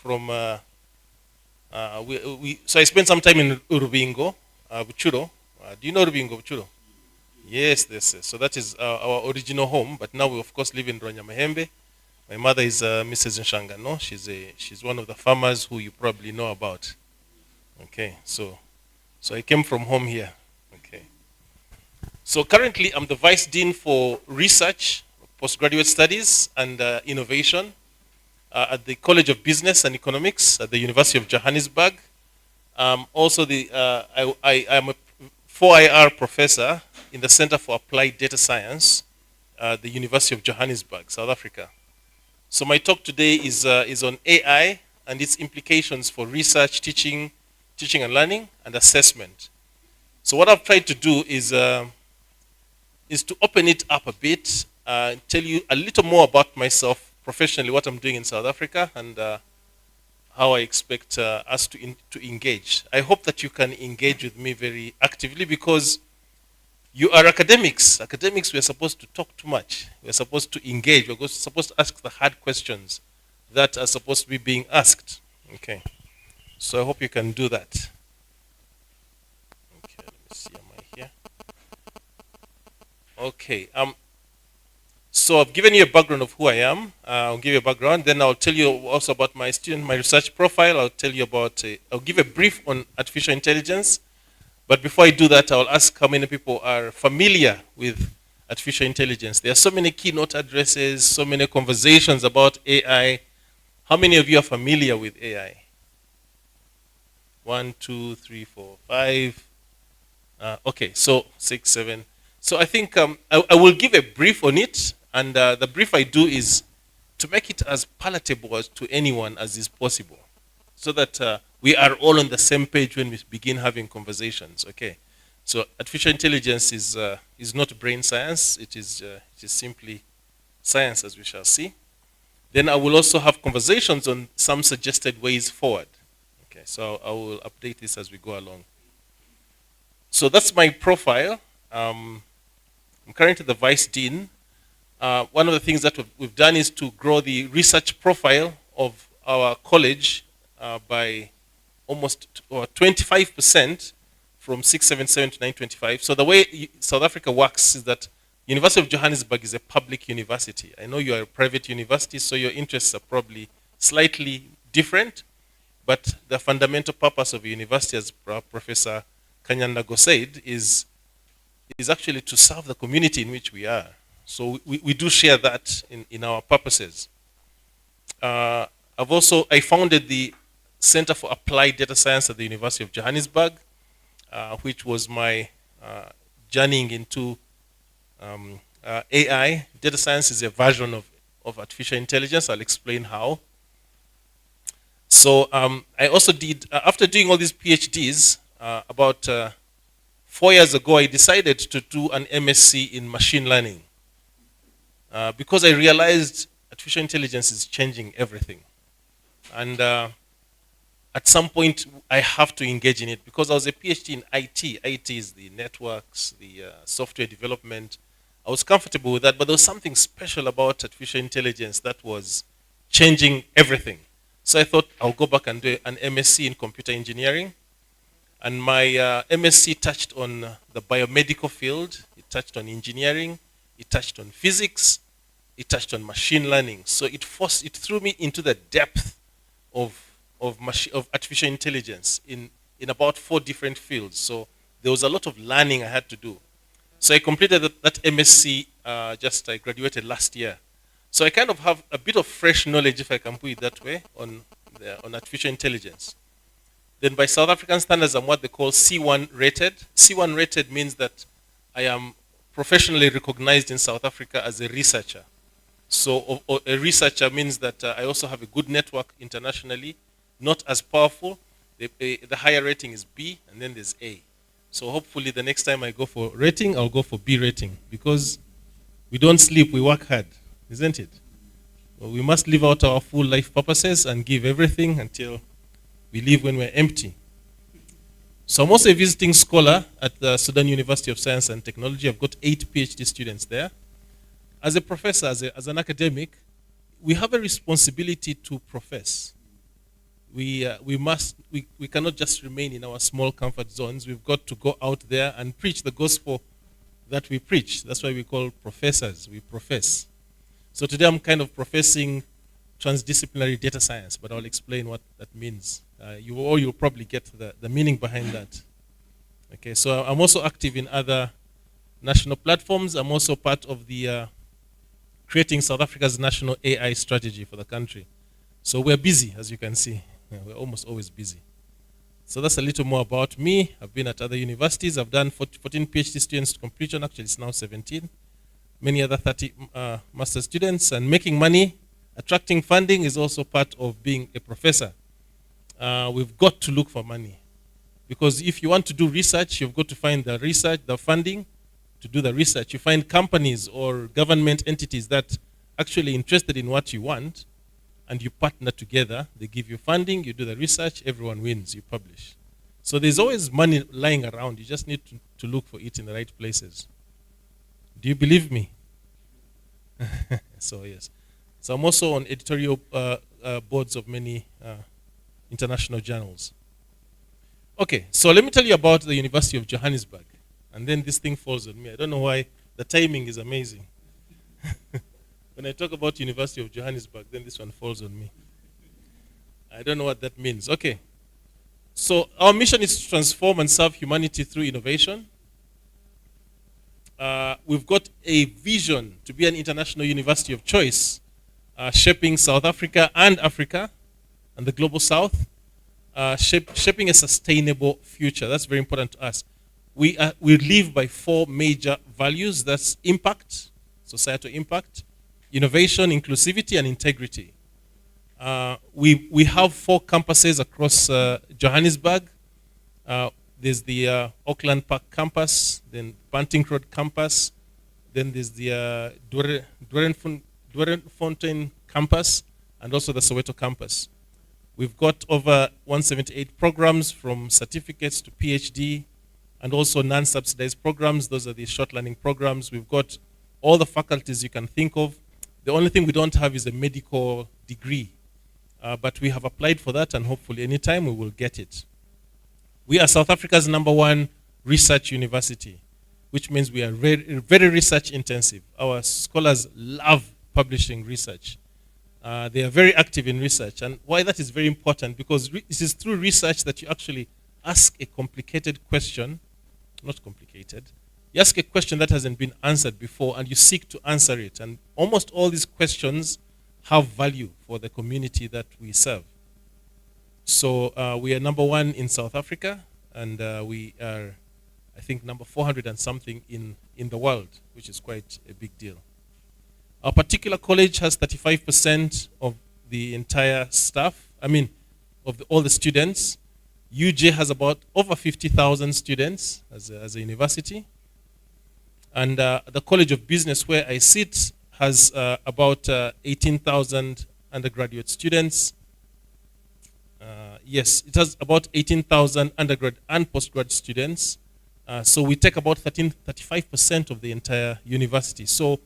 from. So I spent some time in Urubingo, Buchuro. Do you know Urubingo, Buchuro? Yes, this is. So that is our original home, but now we of course live in Rwanyamahembe. My mother is Mrs. Nshangano. She's one of the farmers who you probably know about. Okay, so I came from home here. Okay. So currently I'm the Vice Dean for Research, Postgraduate Studies and Innovation at the College of Business and Economics at the University of Johannesburg. Also, I am a 4IR professor in the Center for Applied Data Science at the University of Johannesburg, South Africa. So my talk today is on AI and its implications for research, teaching and learning, and assessment. So what I've tried to do is to open it up a bit, tell you a little more about myself professionally, what I'm doing in South Africa, and how I expect us to engage. I hope that you can engage with me very actively because you are academics. Academics, we're supposed to talk too much. We're supposed to engage. We're supposed to ask the hard questions that are supposed to be being asked. Okay. So I hope you can do that. Okay, let me see. Am I here? Okay. So I've given you a background of who I am. I'll give you a background. Then I'll tell you also about my research profile. I'll tell you about, I'll give a brief on artificial intelligence. But before I do that, I'll ask how many people are familiar with artificial intelligence. There are so many keynote addresses, so many conversations about AI. How many of you are familiar with AI? 1, 2, 3, 4, 5. Okay, so 6, 7. So I think I will give a brief on it. And the brief I do is to make it as palatable as to anyone as is possible, so that we are all on the same page when we begin having conversations. Okay, so artificial intelligence is not brain science; it is simply science, as we shall see. Then I will also have conversations on some suggested ways forward. Okay, so I will update this as we go along. So that's my profile. I'm currently the Vice Dean. One of the things that we've done is to grow the research profile of our college by almost 25% from 677 to 925. So the way South Africa works is that University of Johannesburg is a public university. I know you are a private university, so your interests are probably slightly different, but the fundamental purpose of a university, as Professor Kanyandago said, is actually to serve the community in which we are. So we do share that in our purposes. I founded the Center for Applied Data Science at the University of Johannesburg, which was my journeying into AI. Data science is a version of artificial intelligence. I'll explain how. So I also did, after doing all these PhDs, about 4 years ago, I decided to do an MSc in machine learning. Because I realized artificial intelligence is changing everything. And at some point, I have to engage in it because I was a PhD in IT. IT is the networks, the software development. I was comfortable with that, but there was something special about artificial intelligence that was changing everything. So I thought I'll go back and do an MSc in computer engineering. And my MSc touched on the biomedical field. It touched on engineering. It touched on physics, it touched on machine learning. So it threw me into the depth of artificial intelligence in about 4 different fields. So there was a lot of learning I had to do. So I completed that MSc, I graduated last year. So I kind of have a bit of fresh knowledge, if I can put it that way, on artificial intelligence. Then by South African standards, I'm what they call C1 rated. C1 rated means that I am professionally recognized in South Africa as a researcher. So a researcher means that I also have a good network internationally, not as powerful. The higher rating is B, and then there's A. So hopefully the next time I go for rating, I'll go for B rating, because we don't sleep, we work hard, isn't it? Well, we must live out our full life purposes and give everything until we leave when we're empty. So I'm also a visiting scholar at the Sudan University of Science and Technology. I've got 8 PhD students there. As a professor, as an academic, we have a responsibility to profess. We cannot just remain in our small comfort zones. We've got to go out there and preach the gospel that we preach. That's why we call professors. We profess. So today I'm kind of professing transdisciplinary data science, but I'll explain what that means. You'll probably get the meaning behind that. Okay, so I'm also active in other national platforms. I'm also part of the creating South Africa's national AI strategy for the country. So we're busy, as you can see. Yeah, we're almost always busy. So that's a little more about me. I've been at other universities. I've done 14 PhD students to completion. Actually, it's now 17. Many other 30 master students. And making money, attracting funding is also part of being a professor. We've got to look for money. Because if you want to do research, you've got to find the research, the funding to do the research. You find companies or government entities that actually interested in what you want, and you partner together. They give you funding, you do the research, everyone wins, you publish. So there's always money lying around. You just need to look for it in the right places. Do you believe me? So yes. So I'm also on editorial boards of many international journals. Okay, so let me tell you about the University of Johannesburg. And then this thing falls on me. I don't know why. The timing is amazing. When I talk about University of Johannesburg, then this one falls on me. I don't know what that means. Okay. So our mission is to transform and serve humanity through innovation. We've got a vision to be an international university of choice, shaping South Africa and Africa and the global South, shaping a sustainable future. That's very important to us. We live by 4 major values. That's impact, societal impact, innovation, inclusivity, and integrity. We have 4 campuses across Johannesburg. There's the Auckland Park campus, then Banting Road campus, then there's the Doornfontein campus, and also the Soweto campus. We've got over 178 programs from certificates to PhD, and also non-subsidized programs. Those are the short learning programs. We've got all the faculties you can think of. The only thing we don't have is a medical degree. But we have applied for that, and hopefully anytime we will get it. We are South Africa's #1 research university, which means we are very research intensive. Our scholars love publishing research. They are very active in research. And why that is very important, because it is through research that you actually ask a complicated question, not complicated, you ask a question that hasn't been answered before, and you seek to answer it. And almost all these questions have value for the community that we serve. So we are #1 in South Africa, and we are, I think, number 400 and something in the world, which is quite a big deal. Our particular college has 35% of the entire staff, of all the students. UJ has about over 50,000 students as a university. And the College of Business, where I sit, has about 18,000 undergraduate students. Yes, it has about 18,000 undergrad and postgrad students. So we take about 35% of the entire university. So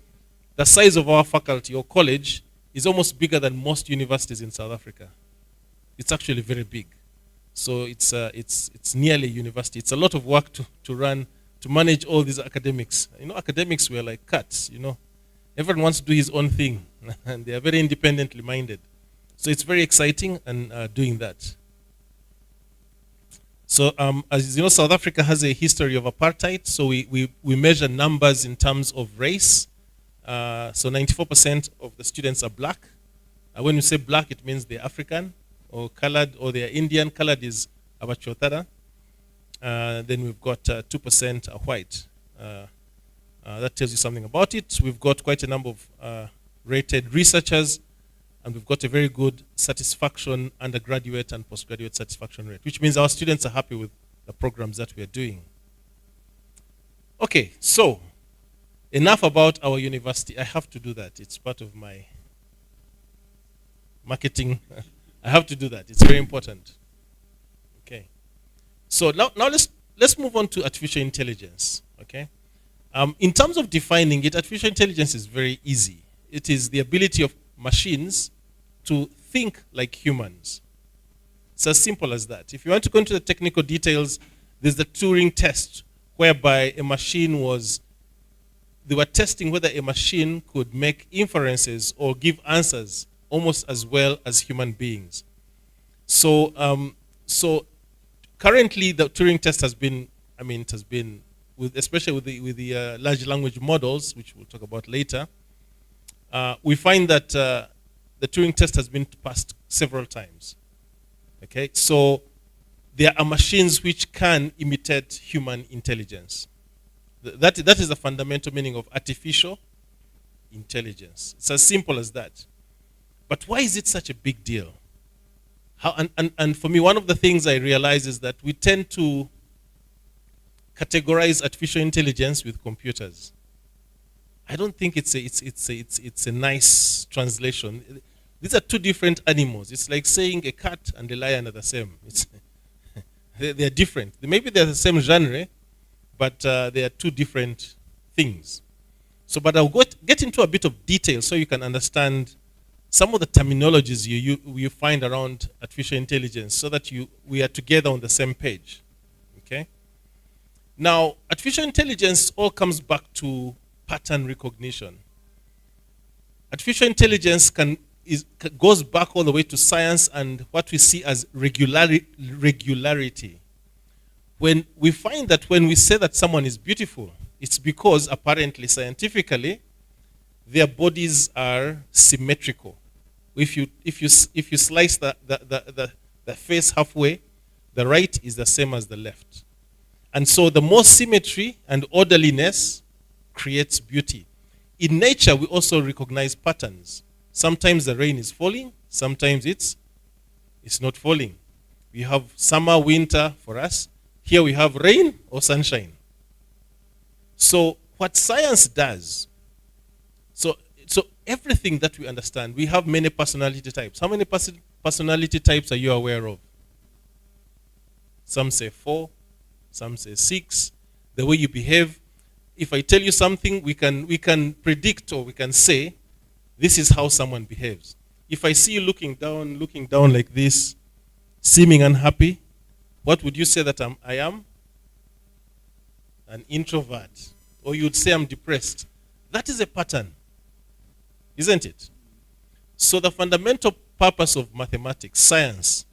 the size of our faculty or college is almost bigger than most universities in South Africa. It's actually very big. So it's nearly a university. It's a lot of work to run, to manage all these academics. Academics were like cats, Everyone wants to do his own thing, and they are very independently minded. So it's very exciting and doing that. So as you know, South Africa has a history of apartheid, so we measure numbers in terms of race. So 94% of the students are black. When you say black, it means they're African, or colored, or they're Indian. Colored is Abachotara. Then we've got 2% are white. That tells you something about it. We've got quite a number of rated researchers, and we've got a very good satisfaction, undergraduate and postgraduate satisfaction rate, which means our students are happy with the programs that we are doing. Okay, so enough about our university. I have to do that. It's part of my marketing. I have to do that. It's very important. Okay. So now let's move on to artificial intelligence. Okay. In terms of defining it, artificial intelligence is very easy. It is the ability of machines to think like humans. It's as simple as that. If you want to go into the technical details, there's the Turing test, whereby they were testing whether a machine could make inferences or give answers almost as well as human beings. So currently the Turing test has been, especially with the large language models, which we'll talk about later. We find that the Turing test has been passed several times. Okay, so there are machines which can imitate human intelligence. That is the fundamental meaning of artificial intelligence. It's as simple as that. But why is it such a big deal? And for me, one of the things I realize is that we tend to categorize artificial intelligence with computers. I don't think it's a nice translation. These are two different animals. It's like saying a cat and a lion are the same. They're different. Maybe they're the same genre, but they are two different things. So, but I'll get into a bit of detail so you can understand some of the terminologies you find around artificial intelligence, so that we are together on the same page. Okay. Now, artificial intelligence all comes back to pattern recognition. Artificial intelligence goes back all the way to science and what we see as regularity. When we find that when we say that someone is beautiful, it's because apparently scientifically their bodies are symmetrical. If you slice the face halfway, the right is the same as the left. And so the more symmetry and orderliness creates beauty. In nature, we also recognize patterns. Sometimes the rain is falling, sometimes it's not falling. We have summer, winter for us. Here we have rain or sunshine. So what science does, so everything that we understand, we have many personality types. How many personality types are you aware of? Some say 4, some say 6. The way you behave. If I tell you something, we can predict, or we can say, this is how someone behaves. If I see you looking down like this, seeming unhappy, what would you say that I am? An introvert. Or you'd say I'm depressed. That is a pattern, isn't it? So the fundamental purpose of mathematics, science,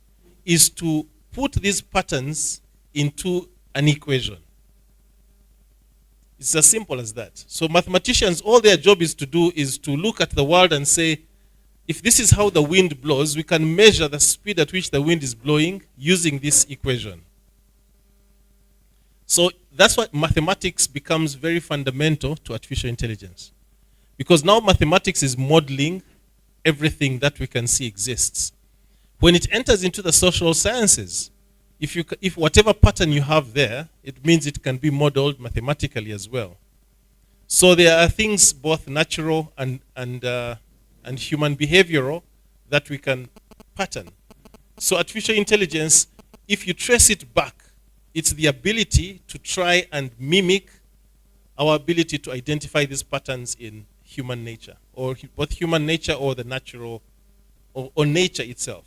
is to put these patterns into an equation. It's as simple as that. So mathematicians, all their job is to do is to look at the world and say, if this is how the wind blows, we can measure the speed at which the wind is blowing using this equation. So that's why mathematics becomes very fundamental to artificial intelligence. Because now mathematics is modeling everything that we can see exists. When it enters into the social sciences, if whatever pattern you have there, it means it can be modeled mathematically as well. So there are things both natural and human behavioral that we can pattern. So artificial intelligence, if you trace it back, it's the ability to try and mimic our ability to identify these patterns in human nature, or both human nature or the natural, or nature itself.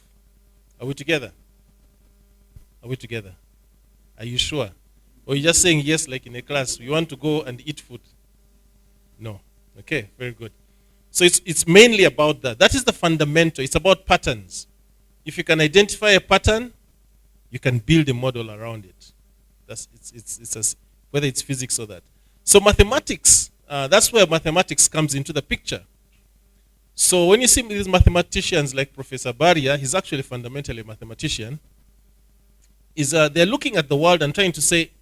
Are we together? Are we together? Are you sure? Or you're just saying yes like in a class, you want to go and eat food? No. Okay, very good. So it's mainly about that. That is the fundamental. It's about patterns. If you can identify a pattern, you can build a model around it. Whether it's physics or that. So mathematics, that's where mathematics comes into the picture. So when you see these mathematicians like Professor Baria, he's actually fundamentally a mathematician, they're looking at the world and trying to say,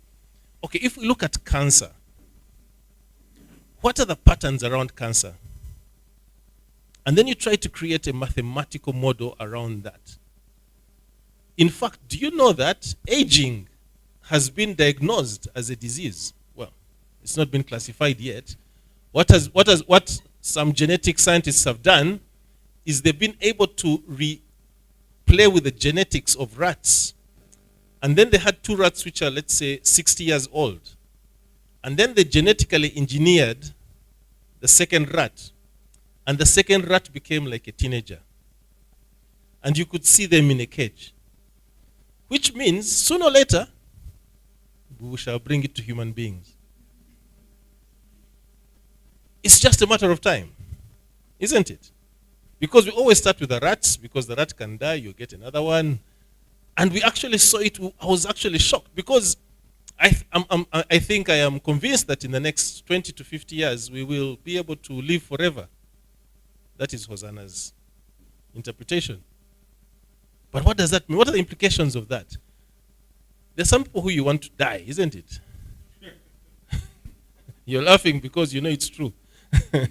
okay, if we look at cancer, what are the patterns around cancer? And then you try to create a mathematical model around that. In fact, do you know that aging has been diagnosed as a disease? Well, it's not been classified yet. What some genetic scientists have done is they've been able to play with the genetics of rats. And then they had 2 rats which are, let's say, 60 years old. And then they genetically engineered the second rat. And the second rat became like a teenager. And you could see them in a cage. which means sooner or later, we shall bring it to human beings. It's just a matter of time, isn't it? Because we always start with the rats, because the rat can die, you get another one. And we actually saw it. I was actually shocked because I think I am convinced that in the next 20 to 50 years, we will be able to live forever. That is Hosanna's interpretation. But what does that mean? What are the implications of that? There's some people who you want to die, isn't it? You're laughing because you know it's true. I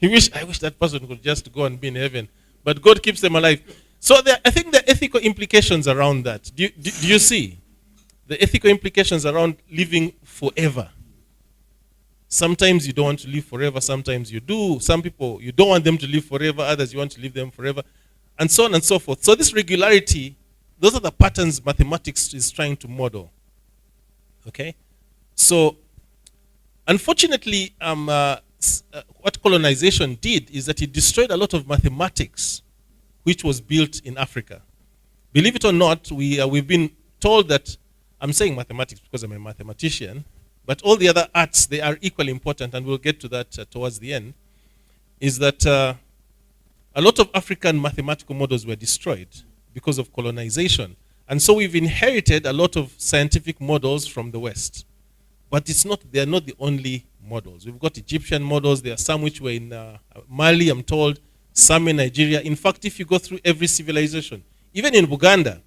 wish that person could just go and be in heaven. But God keeps them alive. So I think the ethical implications around that. Do you see? The ethical implications around living forever. Sometimes you don't want to live forever, sometimes you do. Some people, you don't want them to live forever, others you want to live them forever, and so on and so forth. So this regularity, those are the patterns mathematics is trying to model. Okay? So, unfortunately, what colonization did is that it destroyed a lot of mathematics which was built in Africa. Believe it or not, we've been told that, I'm saying mathematics because I'm a mathematician, but all the other arts, they are equally important, and we'll get to that towards the end, is that a lot of African mathematical models were destroyed because of colonization. And so we've inherited a lot of scientific models from the West. But they're not the only models. We've got Egyptian models. There are some which were in Mali, I'm told, some in Nigeria. In fact, if you go through every civilization, even in Uganda,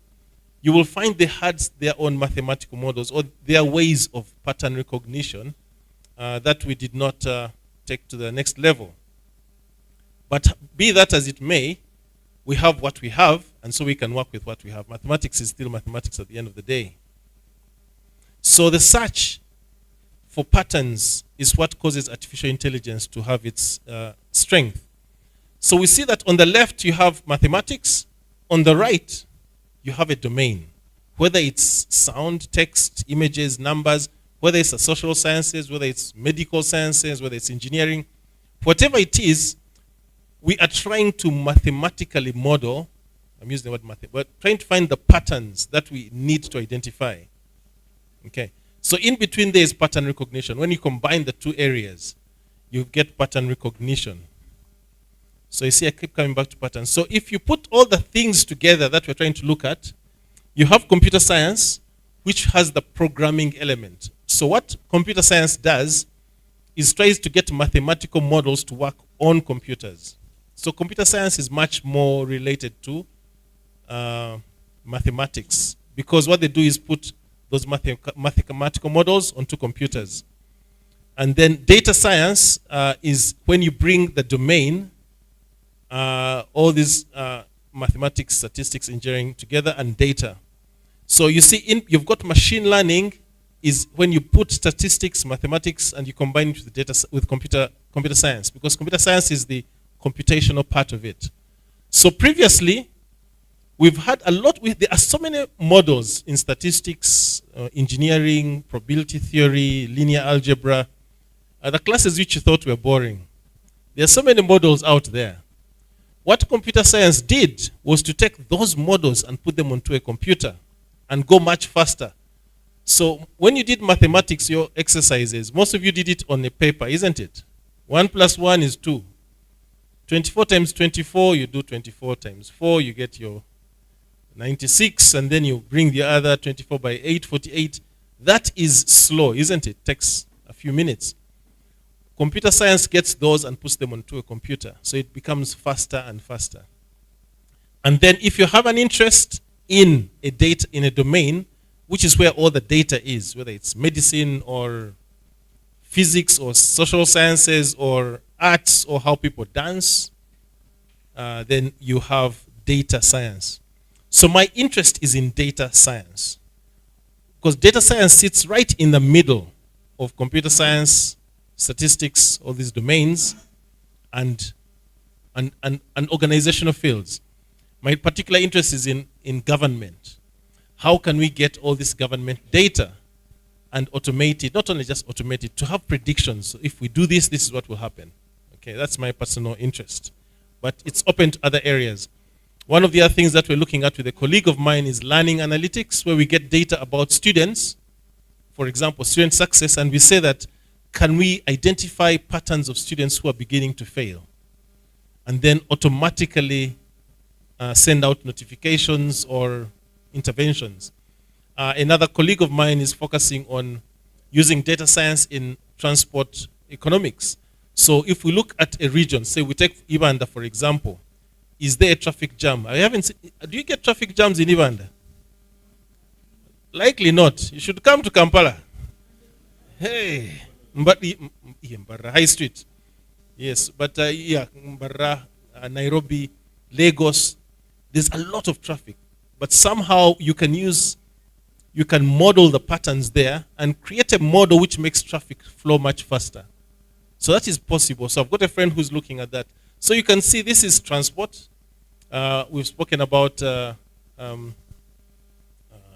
you will find they had their own mathematical models or their ways of pattern recognition that we did not take to the next level. But be that as it may, we have what we have, and so we can work with what we have. Mathematics is still mathematics at the end of the day. So the search for patterns is what causes artificial intelligence to have its strength. So we see that on the left you have mathematics, on the right you have a domain, whether it's sound, text, images, numbers, whether it's the social sciences, whether it's medical sciences, whether it's engineering, whatever it is, we are trying to mathematically model, I'm using the word math, but trying to find the patterns that we need to identify. Okay, so in between there is pattern recognition. When you combine the two areas, you get pattern recognition. So you see, I keep coming back to patterns. So if you put all the things together that we're trying to look at, you have computer science, which has the programming element. So what computer science does is tries to get mathematical models to work on computers. So computer science is much more related to mathematics, because what they do is put those mathematical models onto computers. And then data science is when you bring the domain, all these mathematics, statistics, engineering together, and data. So you see, you've got machine learning is when you put statistics, mathematics, and you combine it with data with computer science, because computer science is the computational part of it. So previously, we've had a lot. There are so many models in statistics, engineering, probability theory, linear algebra, the classes which you thought were boring. There are so many models out there. What computer science did was to take those models and put them onto a computer and go much faster. So when you did mathematics, your exercises, most of you did it on a paper, isn't it? 1 + 1 is 2. 24 times 24, you do 24 times 4, you get your 96, and then you bring the other 24 by 8, 48. That is slow, isn't it? Takes a few minutes. Computer science gets those and puts them onto a computer, so it becomes faster and faster. And then if you have an interest in a domain, which is where all the data is, whether it's medicine or physics or social sciences or arts or how people dance, then you have data science. So my interest is in data science, because data science sits right in the middle of computer science, statistics, all these domains, and organizational fields. My particular interest is in government. How can we get all this government data and automate it? Not only just automate it, to have predictions. So if we do this, this is what will happen. Okay, that's my personal interest. But it's open to other areas. One of the other things that we're looking at with a colleague of mine is learning analytics, where we get data about students, for example, student success, and we say that, can we identify patterns of students who are beginning to fail? And then automatically send out notifications or interventions. Another colleague of mine is focusing on using data science in transport economics. So if we look at a region, say we take Ibanda for example, is there a traffic jam? I haven't seen, do you get traffic jams in Ibanda? Likely not. You should come to Kampala. Hey, Mbarra High Street. Yes, but yeah, Mbarra, Nairobi, Lagos, there's a lot of traffic. But somehow you can model the patterns there and create a model which makes traffic flow much faster. So that is possible. So I've got a friend who's looking at that. So you can see this is transport. We've spoken about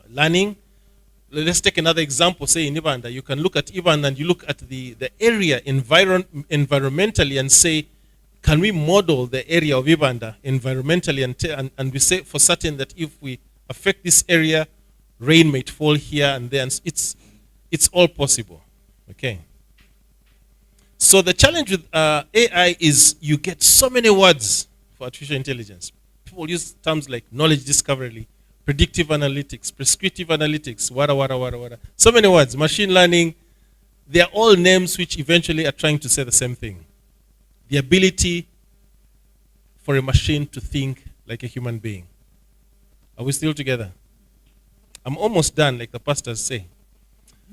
learning. Let's take another example, say in Ibanda. You can look at Ibanda and you look at the area environmentally and say, can we model the area of Ibanda environmentally, and we say for certain that if we affect this area, rain might fall here and there. And it's all possible. Okay. So the challenge with AI is you get so many words for artificial intelligence. People use terms like knowledge discovery, predictive analytics, prescriptive analytics, wada. So many words, machine learning. They are all names which eventually are trying to say the same thing. The ability for a machine to think like a human being. Are we still together? I'm almost done, like the pastors say.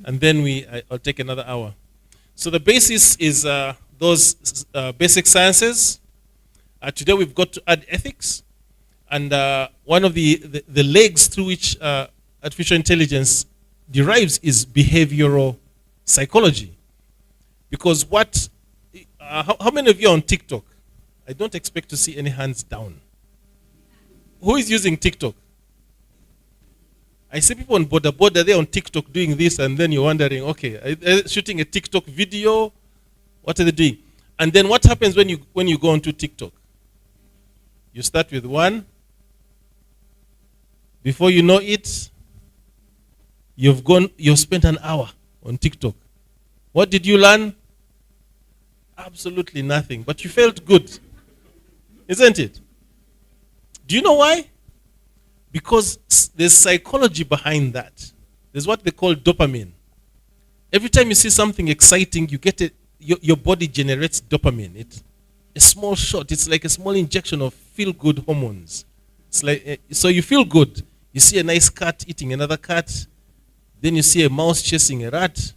And then I'll take another hour. So the basis is those basic sciences. Today we've got to add ethics. And one of the legs through which artificial intelligence derives is behavioral psychology. Because how many of you are on TikTok? I don't expect to see any hands down. Who is using TikTok? I see people on border, they're on TikTok doing this, and then you're wondering, okay, are they shooting a TikTok video? What are they doing? And then what happens when you go onto TikTok? You start with one. Before you know it, you've spent an hour on TikTok. What did you learn? Absolutely nothing, but you felt good. Isn't it? Do you know why? Because there's psychology behind that. There's what they call dopamine. Every time you see something exciting, you get it. Your body generates dopamine. It's a small shot. It's like a small injection of feel-good hormones. It's like so you feel good. You see a nice cat eating another cat. Then you see a mouse chasing a rat.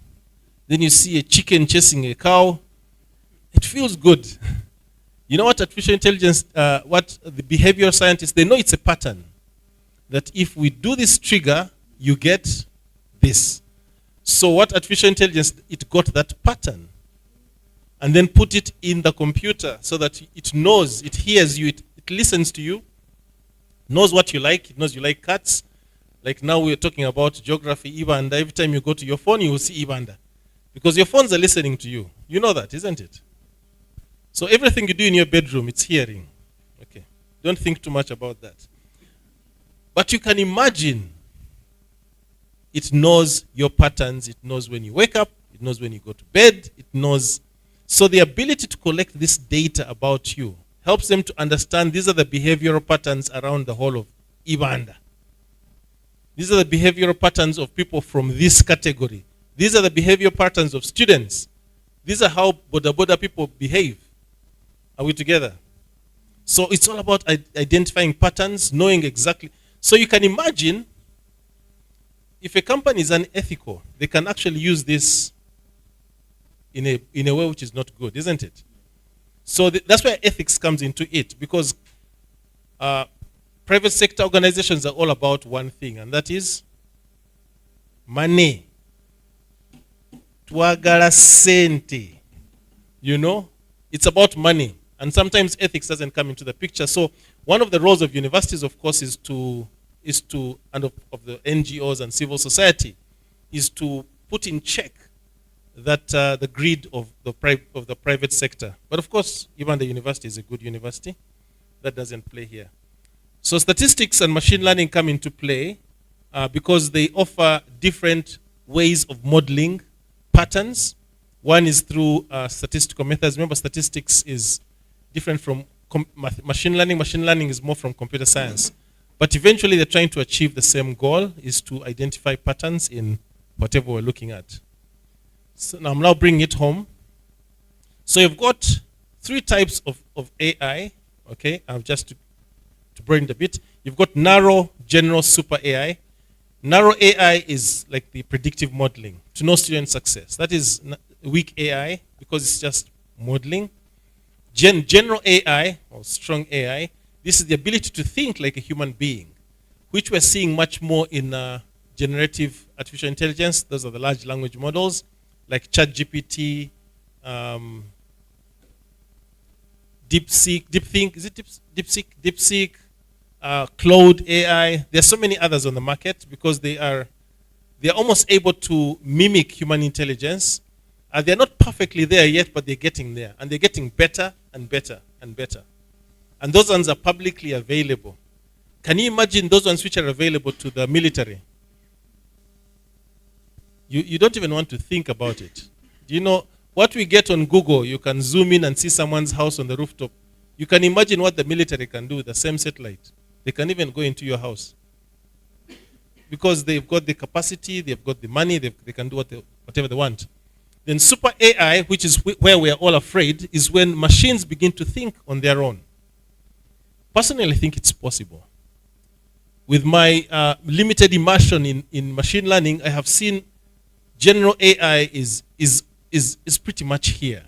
Then you see a chicken chasing a cow. It feels good. You know what artificial intelligence, what the behavioral scientists, they know it's a pattern. That if we do this trigger, you get this. So what artificial intelligence, it got that pattern. And then put it in the computer so that it knows, it hears you, it listens to you, knows what you like, it knows you like cats. Like now we're talking about geography, Ibanda. Every time you go to your phone, you will see Ibanda. Because your phones are listening to you. You know that, isn't it? So everything you do in your bedroom, it's hearing. Okay. Don't think too much about that. But you can imagine it knows your patterns. It knows when you wake up. It knows when you go to bed. It knows. So the ability to collect this data about you helps them to understand these are the behavioral patterns around the whole of Ibanda. These are the behavioral patterns of people from this category. These are the behavioral patterns of students. These are how boda people behave. Are we together? So it's all about identifying patterns, knowing exactly. So you can imagine if a company is unethical, they can actually use this in a way which is not good, isn't it? So that's where ethics comes into it, because private sector organizations are all about one thing, and that is money. Twagala sente. You know? It's about money. And sometimes ethics doesn't come into the picture. So one of the roles of universities, of course, is to and of the NGOs and civil society, is to put in check that the greed of the private sector. But of course, even the university is a good university. That doesn't play here. So statistics and machine learning come into play because they offer different ways of modeling patterns. One is through statistical methods. Remember, statistics is different from machine learning. Machine learning is more from computer science. But eventually they're trying to achieve the same goal, is to identify patterns in whatever we're looking at. So now I'm now bringing it home. So you've got three types of AI, okay? Just to bring it a bit. You've got narrow, general, super AI. Narrow AI is like the predictive modeling to know student success. That is weak AI because it's just modeling. General AI or strong AI, this is the ability to think like a human being, which we're seeing much more in generative artificial intelligence. Those are the large language models like ChatGPT, DeepSeek, Cloud AI. There are so many others on the market because they're almost able to mimic human intelligence. They're not perfectly there yet, but they're getting there. And they're getting better and better and better. And those ones are publicly available. Can you imagine those ones which are available to the military? You don't even want to think about it. Do you know what we get on Google? You can zoom in and see someone's house on the rooftop. You can imagine what the military can do with the same satellite. They can even go into your house. Because they've got the capacity, they've got the money, they can do whatever they want. Then super AI, which is where we're all afraid, is when machines begin to think on their own. Personally, I think it's possible. With my limited immersion in machine learning, I have seen general AI is pretty much here.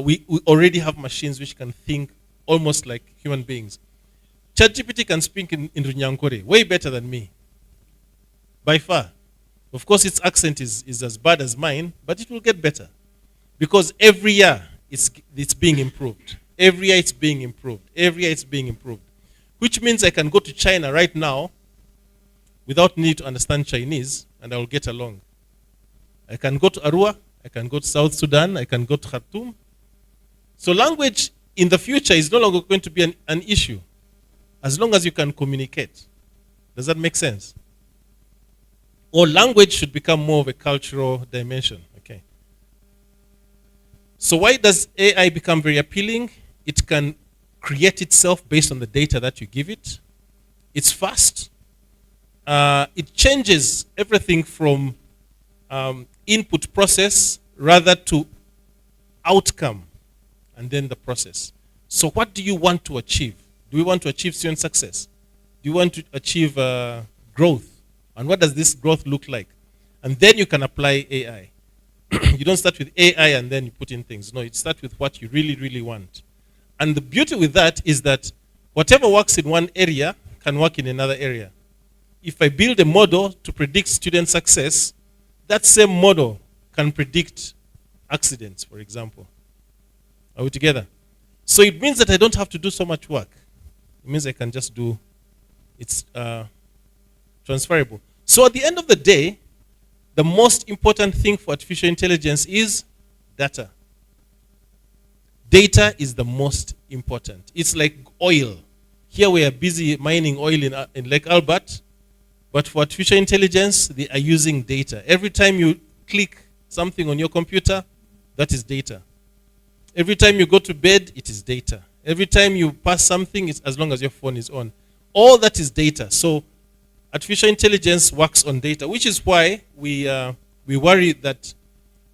We already have machines which can think almost like human beings. ChatGPT can speak in Runyankore, way better than me. By far. Of course, its accent is as bad as mine, but it will get better. Because every year it's being improved. Every year it's being improved. Every year it's being improved. Which means I can go to China right now without need to understand Chinese, and I will get along. I can go to Arua, I can go to South Sudan, I can go to Khartoum. So language in the future is no longer going to be an issue, as long as you can communicate. Does that make sense? Or language should become more of a cultural dimension. Okay. So why does AI become very appealing? It can create itself based on the data that you give it. It's fast. It changes everything from input process rather to outcome and then the process. So what do you want to achieve? Do we want to achieve student success? Do you want to achieve growth? And what does this growth look like? And then you can apply AI. You don't start with AI and then you put in things. No, you start with what you really, really want. And the beauty with that is that whatever works in one area can work in another area. If I build a model to predict student success, that same model can predict accidents, for example. Are we together? So it means that I don't have to do so much work. It means I can just do, it's transferable. So at the end of the day, the most important thing for artificial intelligence is data. Data is the most important. It's like oil. Here we are busy mining oil in Lake Albert, but for artificial intelligence, they are using data. Every time you click something on your computer, that is data. Every time you go to bed, it is data. Every time you pass something, it's as long as your phone is on. All that is data. So artificial intelligence works on data, which is why we worry that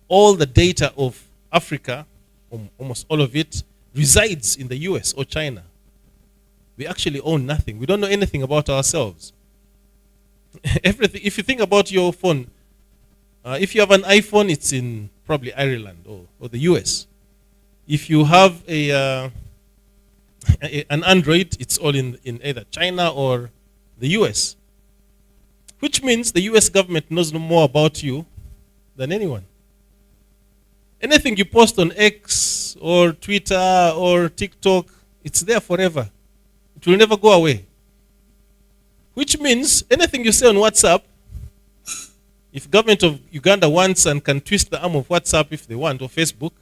all the data of Africa, almost all of it, resides in the US or China. We actually own nothing. We don't know anything about ourselves. Everything. If you think about your phone, if you have an iPhone, it's in probably Ireland or the US. If you have an Android, it's all in either China or the US. Which means the US government knows no more about you than anyone. Anything you post on X or Twitter or TikTok, it's there forever. It will never go away. Which means anything you say on WhatsApp, if government of Uganda wants and can twist the arm of WhatsApp if they want, or Facebook,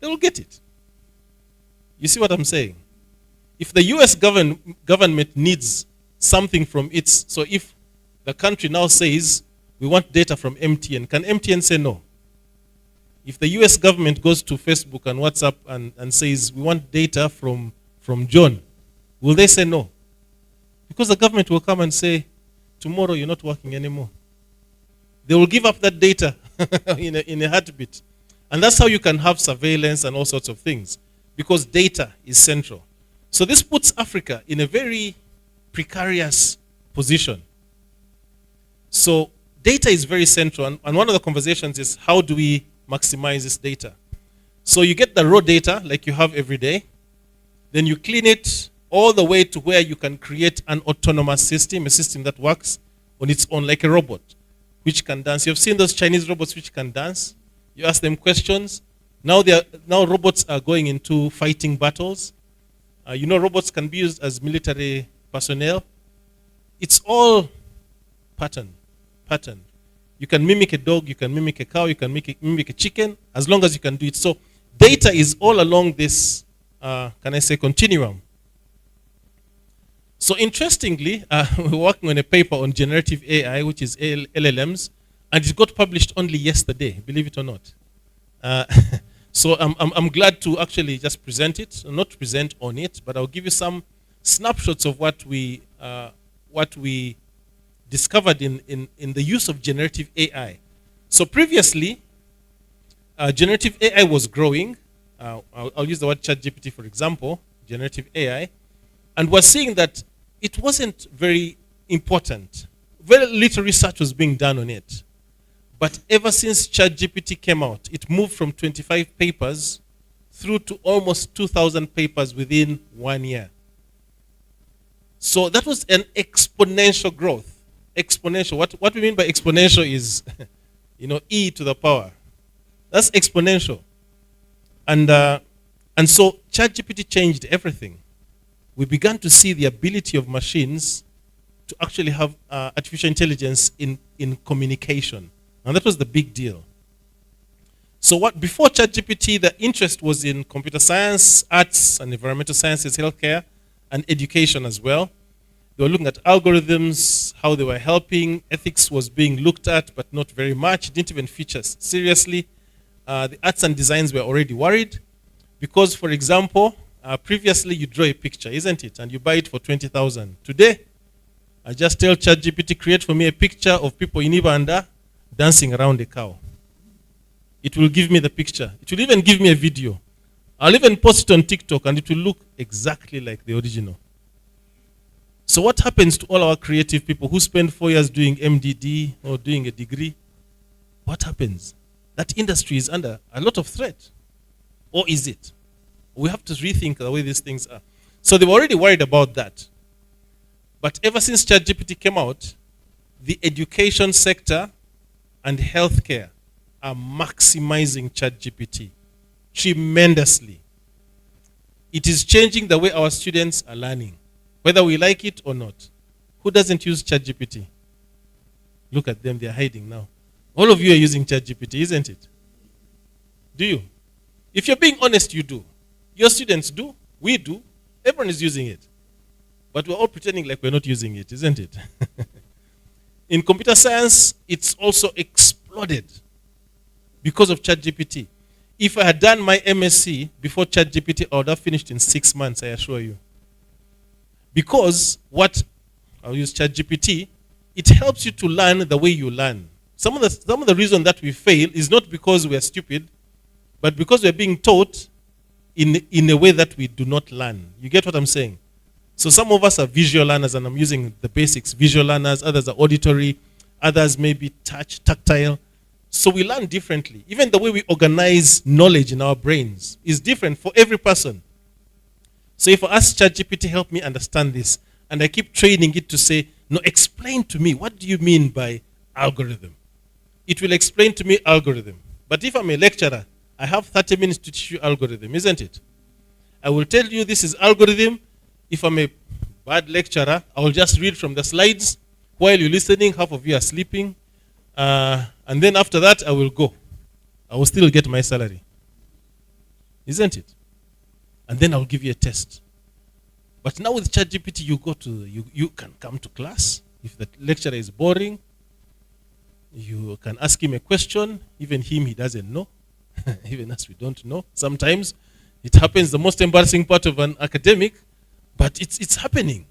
they will get it. You see what I'm saying? If the US government needs something from its, so if the country now says, we want data from MTN, can MTN say no? If the US government goes to Facebook and WhatsApp and says, we want data from John, will they say no? Because the government will come and say, tomorrow you're not working anymore. They will give up that data in a heartbeat. And that's how you can have surveillance and all sorts of things, because data is central. So this puts Africa in a very precarious position. So data is very central, and one of the conversations is, how do we maximize this data? So you get the raw data like you have every day, then you clean it all the way to where you can create an autonomous system, a system that works on its own, like a robot, which can dance. You've seen those Chinese robots which can dance. You ask them questions. Now robots are going into fighting battles. Robots can be used as military personnel. It's all pattern. You can mimic a dog, you can mimic a cow, you can mimic a chicken, as long as you can do it. So data is all along this, continuum. So interestingly, we're working on a paper on generative AI, which is LLMs, and it got published only yesterday, believe it or not. So I'm glad to actually just present it, not present on it, but I'll give you some snapshots of what we discovered in the use of generative AI. So previously, generative AI was growing. I'll use the word ChatGPT for example, generative AI, and we're seeing that it wasn't very important. Very little research was being done on it. But ever since ChatGPT came out, it moved from 25 papers through to almost 2,000 papers within 1 year. So that was an exponential growth. Exponential. What we mean by exponential is, e to the power. That's exponential. And so ChatGPT changed everything. We began to see the ability of machines to actually have artificial intelligence in communication. And that was the big deal. So before ChatGPT, the interest was in computer science, arts, and environmental sciences, healthcare, and education as well. They were looking at algorithms, how they were helping. Ethics was being looked at, but not very much. Didn't even feature seriously. The arts and designs were already worried. Because, for example, previously you draw a picture, isn't it? And you buy it for 20,000. Today, I just tell ChatGPT, create for me a picture of people in Ibanda dancing around a cow. It will give me the picture. It will even give me a video. I'll even post it on TikTok and it will look exactly like the original. So what happens to all our creative people who spend 4 years doing MDD or doing a degree? What happens? That industry is under a lot of threat. Or is it? We have to rethink the way these things are. So they were already worried about that. But ever since ChatGPT came out, the education sector and healthcare are maximizing ChatGPT tremendously. It is changing the way our students are learning, whether we like it or not. Who doesn't use ChatGPT? Look at them, they're hiding now. All of you are using ChatGPT, isn't it? Do you? If you're being honest, you do. Your students do, we do, everyone is using it. But we're all pretending like we're not using it, isn't it? In computer science, it's also exploded because of ChatGPT. If I had done my MSc before ChatGPT, I would have finished in 6 months, I assure you. Because I'll use ChatGPT, it helps you to learn the way you learn. Some of the reason that we fail is not because we are stupid, but because we're being taught in a way that we do not learn. You get what I'm saying? So some of us are visual learners, and I'm using the basics. Visual learners, others are auditory, others may be tactile. So we learn differently. Even the way we organize knowledge in our brains is different for every person. So if I ask ChatGPT, help me understand this, and I keep training it to say, no, explain to me, what do you mean by algorithm? It will explain to me algorithm. But if I'm a lecturer, I have 30 minutes to teach you algorithm, isn't it? I will tell you this is algorithm. If I'm a bad lecturer, I will just read from the slides. While you're listening, half of you are sleeping. And then after that, I will go. I will still get my salary. Isn't it? And then I'll give you a test. But now with ChatGPT, you can come to class. If the lecturer is boring, you can ask him a question. Even him, he doesn't know. Even us, we don't know. Sometimes it happens, the most embarrassing part of an academic, but it's happening.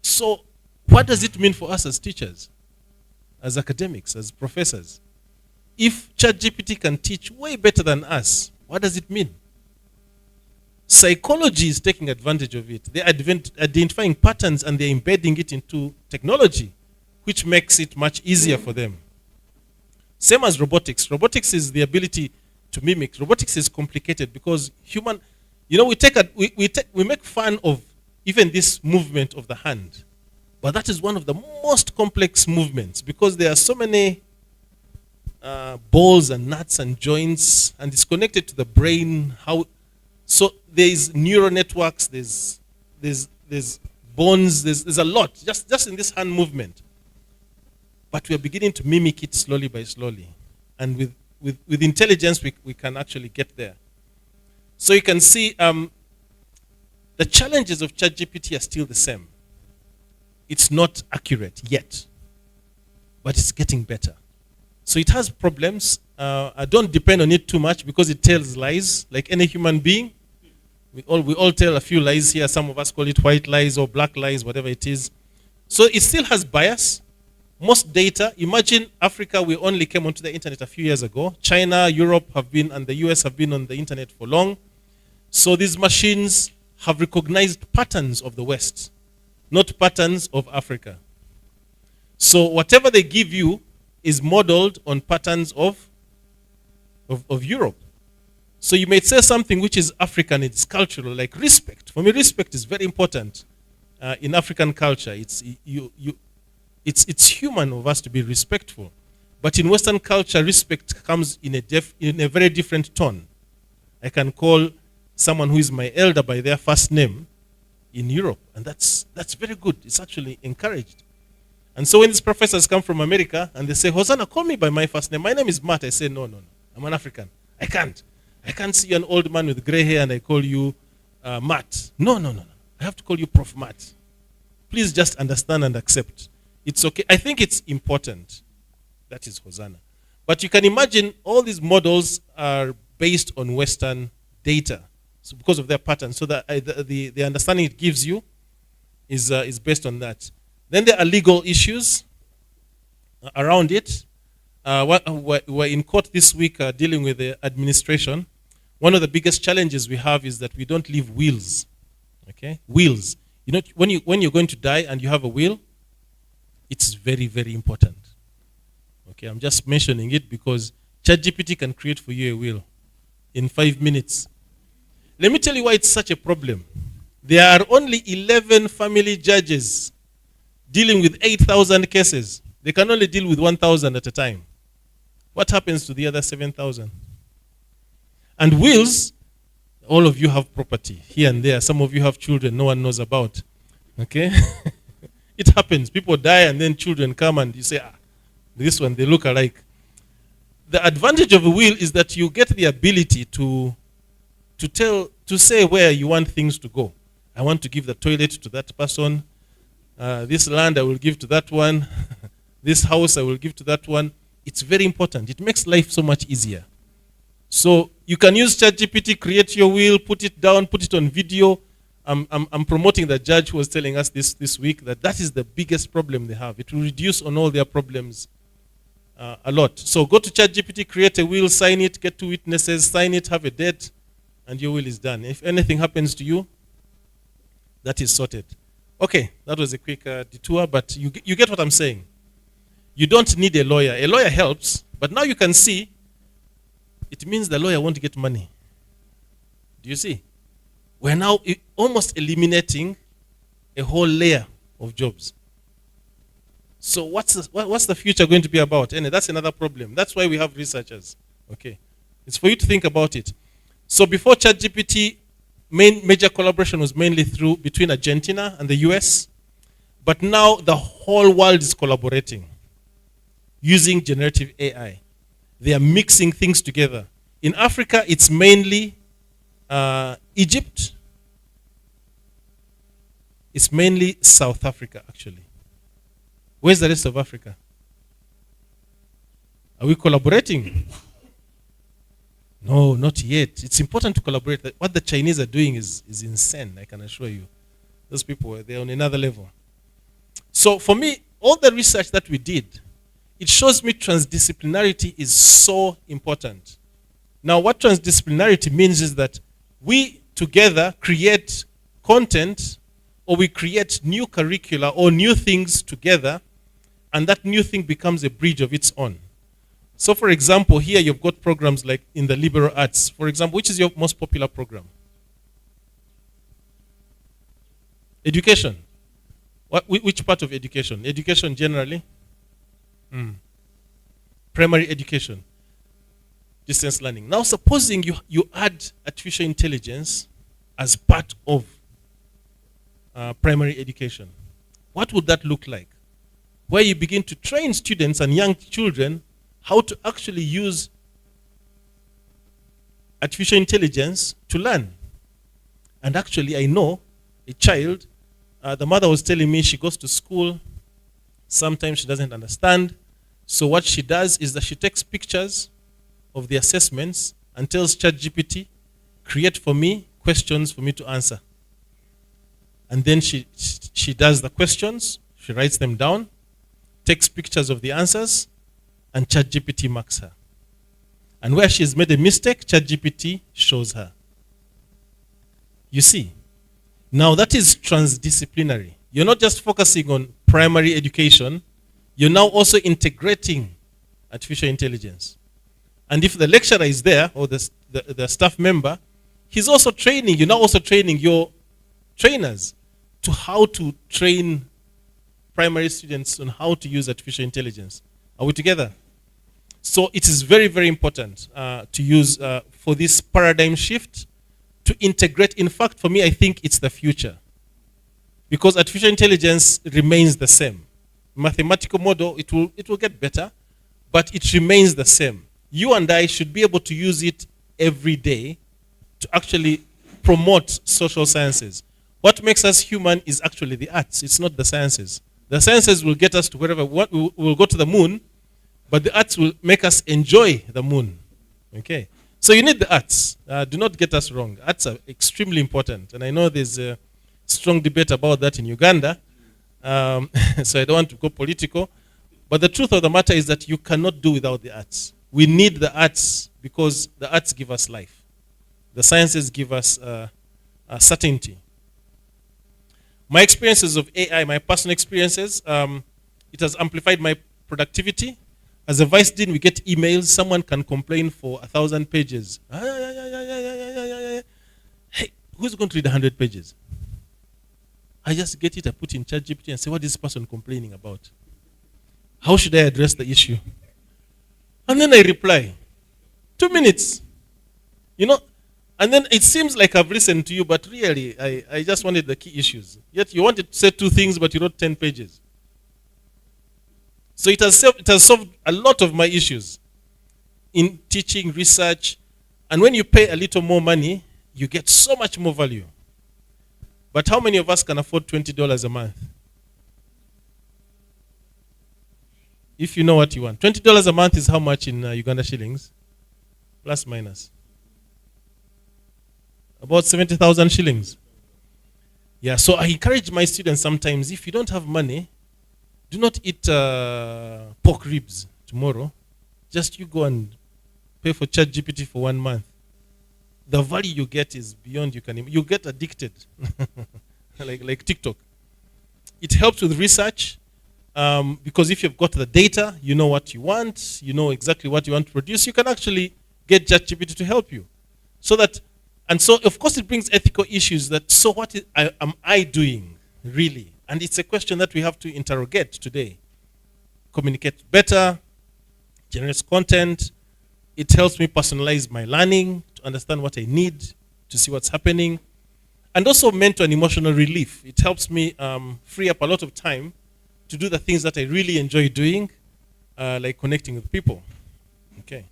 So what does it mean for us as teachers, as academics, as professors? If ChatGPT can teach way better than us, what does it mean? Psychology is taking advantage of it. They're identifying patterns and they're embedding it into technology, which makes it much easier for them. Same as robotics. Robotics is the ability to mimic. Robotics is complicated because human, we make fun of even this movement of the hand. But that is one of the most complex movements because there are so many balls and nuts and joints, and it's connected to the brain. So there's neural networks, there's bones, there's a lot just in this hand movement. But we are beginning to mimic it slowly by slowly. And with intelligence, we can actually get there. So you can see the challenges of ChatGPT are still the same. It's not accurate yet, but it's getting better. So it has problems. I don't depend on it too much because it tells lies, like any human being. We all tell a few lies here. Some of us call it white lies or black lies, whatever it is. So it still has bias. Most data, imagine Africa, we only came onto the internet a few years ago. China, Europe and the US have been on the internet for long. So these machines have recognized patterns of the West, not patterns of Africa. So whatever they give you is modeled on patterns of Europe. So you may say something which is African, it's cultural, like respect. For me, respect is very important in African culture. It's human of us to be respectful. But in Western culture, respect comes in a very different tone. I can call someone who is my elder by their first name in Europe, and that's very good. It's actually encouraged. And so when these professors come from America and they say, Hosanna, call me by my first name. My name is Matt. I say, no. I'm an African. I can't see you an old man with gray hair and I call you Matt. No. I have to call you Prof. Matt. Please just understand and accept. It's okay. I think it's important. That is Hosanna. But you can imagine all these models are based on Western data, so because of their pattern. So that the understanding it gives you is based on that. Then there are legal issues around it. We're in court this week dealing with the administration. One of the biggest challenges we have is that we don't leave wills. Okay, wills. You know, when you're going to die and you have a will, it's very, very important. Okay, I'm just mentioning it because ChatGPT can create for you a will in 5 minutes. Let me tell you why it's such a problem. There are only 11 family judges dealing with 8,000 cases. They can only deal with 1,000 at a time. What happens to the other 7,000? And wills, all of you have property here and there. Some of you have children no one knows about. Okay? It happens. People die and then children come and you say, this one, they look alike. The advantage of a will is that you get the ability to say where you want things to go. I want to give the toilet to that person. This land I will give to that one. This house I will give to that one. It's very important. It makes life so much easier. So you can use ChatGPT, create your will, put it down, put it on video. I'm promoting the judge who was telling us this week that is the biggest problem they have. It will reduce on all their problems a lot. So go to ChatGPT, create a will, sign it, get 2 witnesses, sign it, have a date, and your will is done. If anything happens to you, that is sorted. Okay, that was a quick detour, but you get what I'm saying. You don't need a lawyer. A lawyer helps, but now you can see it means the lawyer won't get money. Do you see? We're now almost eliminating a whole layer of jobs. So what's the future going to be about? And that's another problem. That's why we have researchers. Okay, it's for you to think about it. So before ChatGPT, major collaboration was mainly between Argentina and the US, but now the whole world is collaborating using generative AI. They are mixing things together. In Africa, it's mainly Egypt, It's mainly South Africa, actually. Where's the rest of Africa? Are we collaborating? No, not yet. It's important to collaborate. What the Chinese are doing is insane, I can assure you. Those people, they're on another level. So for me, all the research that we did, it shows me transdisciplinarity is so important. Now, what transdisciplinarity means is that we together create content, or we create new curricula or new things together, and that new thing becomes a bridge of its own. So, for example, here you've got programs like in the liberal arts. For example, which is your most popular program? Education. Which part of education? Education generally? Primary education. Distance learning. Now, supposing you add artificial intelligence as part of primary education, what would that look like? Where you begin to train students and young children how to actually use artificial intelligence to learn. And actually, I know a child, the mother was telling me she goes to school, sometimes she doesn't understand. So what she does is that she takes pictures of the assessments and tells ChatGPT, create for me questions for me to answer. And then she does the questions, she writes them down, takes pictures of the answers, and ChatGPT marks her. And where she's made a mistake, ChatGPT shows her. You see, now that is transdisciplinary. You're not just focusing on primary education, you're now also integrating artificial intelligence. And if the lecturer is there, or the staff member, he's also training, you're now also training your trainers to how to train primary students on how to use artificial intelligence. Are we together? So it is very, very important to use for this paradigm shift to integrate. In fact, for me, I think it's the future. Because artificial intelligence remains the same. Mathematical model, it will get better, but it remains the same. You and I should be able to use it every day to actually promote social sciences. What makes us human is actually the arts. It's not the sciences. The sciences will get us to wherever we will go to the moon, but the arts will make us enjoy the moon. Okay? So you need the arts. Do not get us wrong. Arts are extremely important. And I know there's a strong debate about that in Uganda. So I don't want to go political. But the truth of the matter is that you cannot do without the arts. We need the arts because the arts give us life. The sciences give us certainty. My experiences of AI, my personal experiences, it has amplified my productivity. As a vice dean, we get emails. Someone can complain for 1,000 pages. Hey, who's going to read 100 pages? I just get it, I put in ChatGPT and say, what is this person complaining about? How should I address the issue? And then I reply. 2 minutes. You know, and then it seems like I've listened to you, but really, I just wanted the key issues. Yet you wanted to say 2 things, but you wrote 10 pages. So it has solved a lot of my issues in teaching, research. And when you pay a little more money, you get so much more value. But how many of us can afford $20 a month? If you know what you want. $20 a month is how much in Uganda shillings? Plus minus. About 70,000 shillings. Yeah, so I encourage my students sometimes, if you don't have money, do not eat pork ribs tomorrow. Just you go and pay for ChatGPT for 1 month. The value you get is beyond you get addicted, like TikTok. It helps with research because if you've got the data, you know what you want, you know exactly what you want to produce. You can actually get ChatGPT to help you. And so of course it brings ethical issues. So what am I doing really? And it's a question that we have to interrogate today. Communicate better, generate content. It helps me personalize my learning, to understand what I need, to see what's happening. And also mental and emotional relief. It helps me free up a lot of time to do the things that I really enjoy doing, like connecting with people. Okay.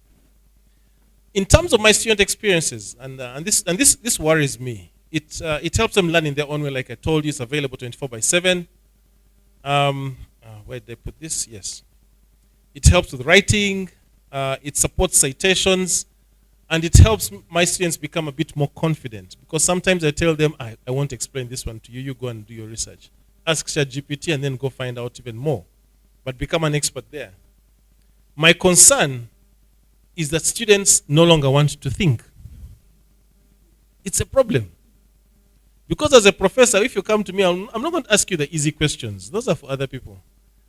In terms of my student experiences, and this worries me, it helps them learn in their own way. Like I told you, it's available 24/7. Where did they put this? Yes. It helps with writing. It supports citations. And it helps my students become a bit more confident. Because sometimes I tell them, I won't explain this one to you. You go and do your research. Ask ChatGPT and then go find out even more. But become an expert there. My concern is that students no longer want to think. It's a problem. Because as a professor, if you come to me, I'm not going to ask you the easy questions. Those are for other people.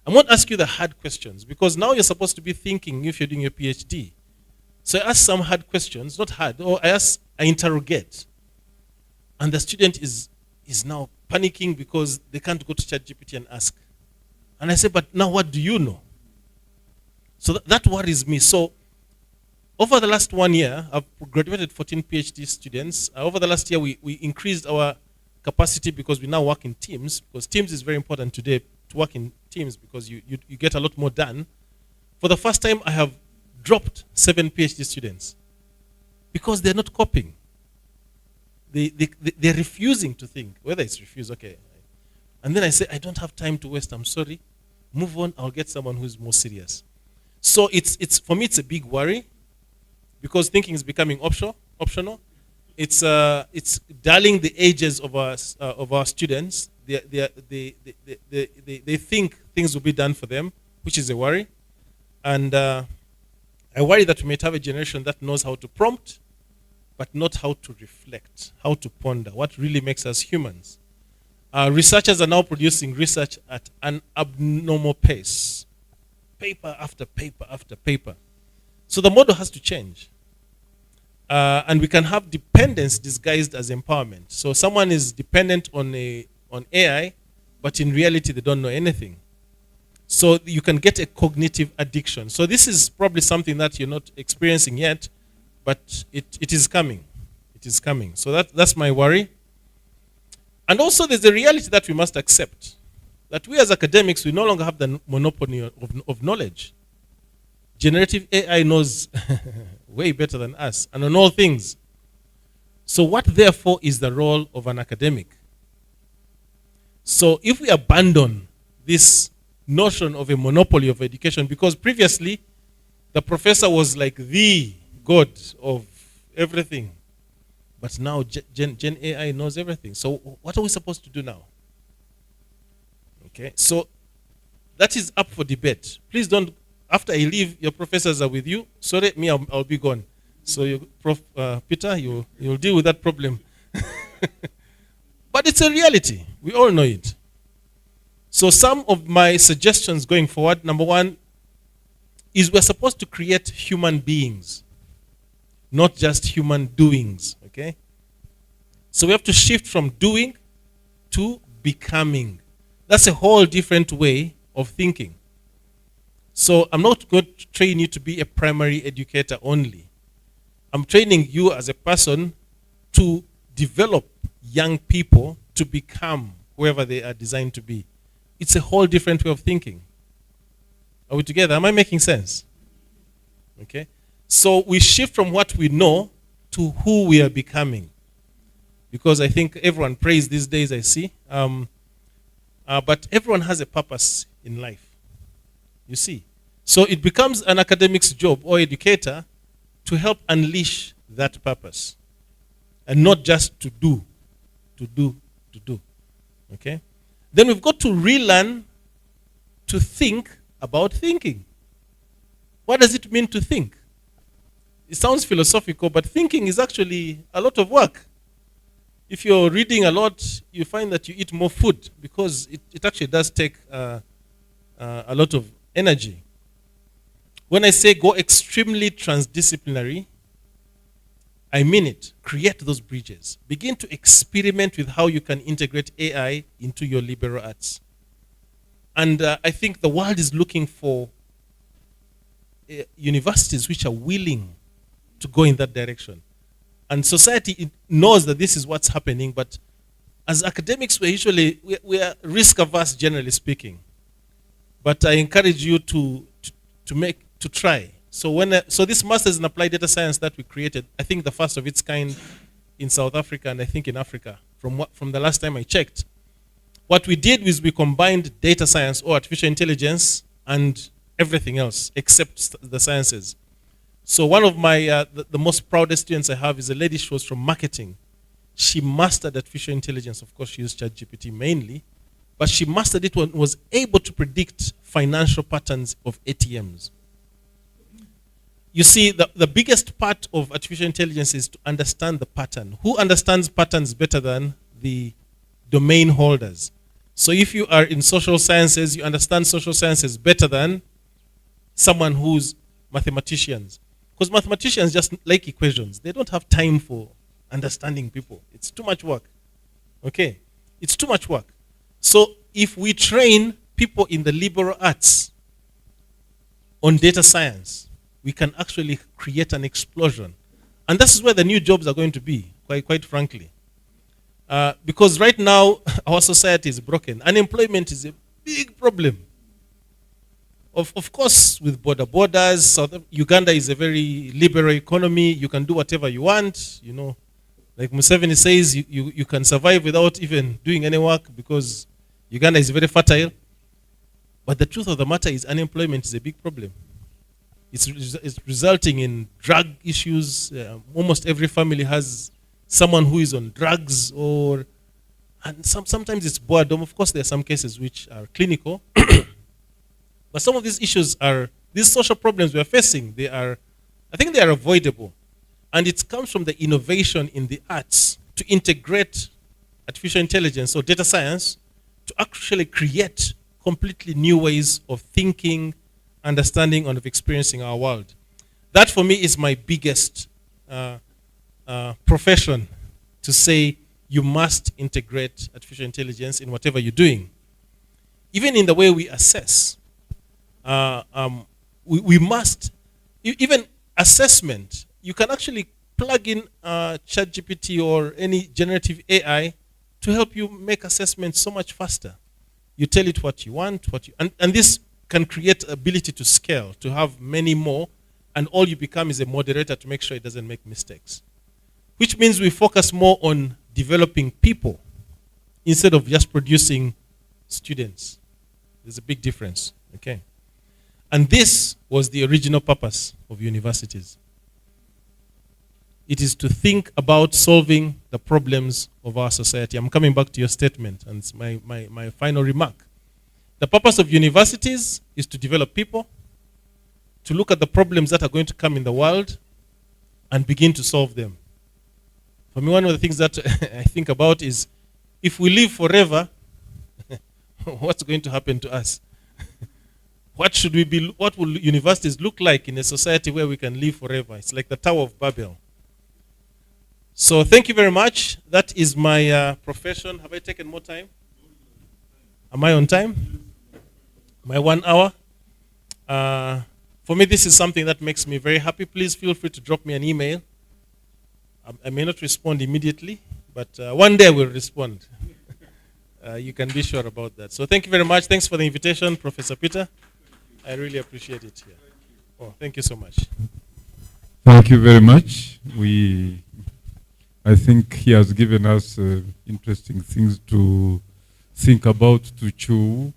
I won't ask you the hard questions because now you're supposed to be thinking if you're doing your PhD. So I ask some hard questions, not hard, or I interrogate. And the student is now panicking because they can't go to ChatGPT and ask. And I say, but now what do you know? So that worries me. So over the last 1 year, I've graduated 14 PhD students. Over the last year, we increased our capacity because we now work in teams, because teams is very important today to work in teams because you get a lot more done. For the first time, I have dropped 7 PhD students because they're not coping. They're refusing to think. Whether it's refuse, okay. And then I say, I don't have time to waste, I'm sorry. Move on, I'll get someone who's more serious. So it's for me, it's a big worry because thinking is becoming optional. It's dulling the ages of our students. They think things will be done for them, which is a worry. And I worry that we might have a generation that knows how to prompt, but not how to reflect, how to ponder, what really makes us humans. Researchers are now producing research at an abnormal pace, paper after paper after paper. So the model has to change. And we can have dependence disguised as empowerment. So someone is dependent on AI, but in reality they don't know anything. So you can get a cognitive addiction. So this is probably something that you're not experiencing yet, but it is coming. It is coming. So that's my worry. And also there's a reality that we must accept, that we as academics, we no longer have the monopoly of knowledge. Generative AI knows way better than us, and on all things. So what, therefore, is the role of an academic? So if we abandon this notion of a monopoly of education, because previously the professor was like the god of everything, but now Gen AI knows everything. So what are we supposed to do now? Okay, so that is up for debate. Please don't, after I leave, your professors are with you. Sorry, me, I'll be gone. So Prof. Peter, you'll deal with that problem. But it's a reality. We all know it. So some of my suggestions going forward, number one, is we're supposed to create human beings, not just human doings, okay? So we have to shift from doing to becoming. That's a whole different way of thinking. So I'm not going to train you to be a primary educator only. I'm training you as a person to develop young people to become whoever they are designed to be. It's a whole different way of thinking. Are we together? Am I making sense? Okay. So we shift from what we know to who we are becoming. Because I think everyone prays these days, I see. But everyone has a purpose in life. You see. So it becomes an academic's job or educator to help unleash that purpose. And not just to do. Okay? Then we've got to relearn to think about thinking. What does it mean to think? It sounds philosophical, but thinking is actually a lot of work. If you're reading a lot, you find that you eat more food because it actually does take a lot of energy. When I say go extremely transdisciplinary, I mean it. Create those bridges. Begin to experiment with how you can integrate AI into your liberal arts. And I think the world is looking for universities which are willing to go in that direction. And society knows that this is what's happening, but as academics, we are risk averse, generally speaking. But I encourage you to try. So so this Masters in Applied Data Science that we created, I think the first of its kind, in South Africa and I think in Africa, from the last time I checked. What we did was we combined data science or artificial intelligence and everything else except the sciences. So one of my, the most proudest students I have is a lady. She was from marketing. She mastered artificial intelligence. Of course, she used ChatGPT mainly, but she mastered it and was able to predict financial patterns of ATMs. You see, the biggest part of artificial intelligence is to understand the pattern. Who understands patterns better than the domain holders? So if you are in social sciences, you understand social sciences better than someone who's mathematicians. Because mathematicians just like equations. They don't have time for understanding people. It's too much work. Okay? It's too much work. So if we train people in the liberal arts on data science, we can actually create an explosion. And this is where the new jobs are going to be, quite frankly. Because right now, our society is broken. Unemployment is a big problem. Of course, with borders, Uganda is a very liberal economy. You can do whatever you want. You know, like Museveni says, you can survive without even doing any work because Uganda is very fertile. But the truth of the matter is unemployment is a big problem. It's resulting in drug issues. Almost every family has someone who is on drugs, and sometimes it's boredom. Of course, there are some cases which are clinical. But some of these issues these social problems we are facing, I think they are avoidable. And it comes from the innovation in the arts to integrate artificial intelligence or data science to actually create completely new ways of thinking, understanding, and of experiencing our world. That for me is my biggest profession, to say you must integrate artificial intelligence in whatever you're doing. Even in the way we assess. We must, even assessment, you can actually plug in ChatGPT or any generative AI to help you make assessments so much faster. You tell it what you want, and this can create ability to scale, to have many more, and all you become is a moderator to make sure it doesn't make mistakes. Which means we focus more on developing people instead of just producing students. There's a big difference, okay? And this was the original purpose of universities. It is to think about solving the problems of our society. I'm coming back to your statement, and it's my final remark. The purpose of universities is to develop people, to look at the problems that are going to come in the world, and begin to solve them. For me, one of the things that I think about is, if we live forever, what's going to happen to us? What will universities look like in a society where we can live forever? It's like the Tower of Babel. So thank you very much. That is my profession. Have I taken more time? Am I on time? My 1 hour? For me, this is something that makes me very happy. Please feel free to drop me an email. I may not respond immediately, but one day I will respond. You can be sure about that. So thank you very much. Thanks for the invitation, Professor Peter. I really appreciate it. Yeah. Oh, thank you so much. Thank you very much. I think he has given us interesting things to think about, to chew.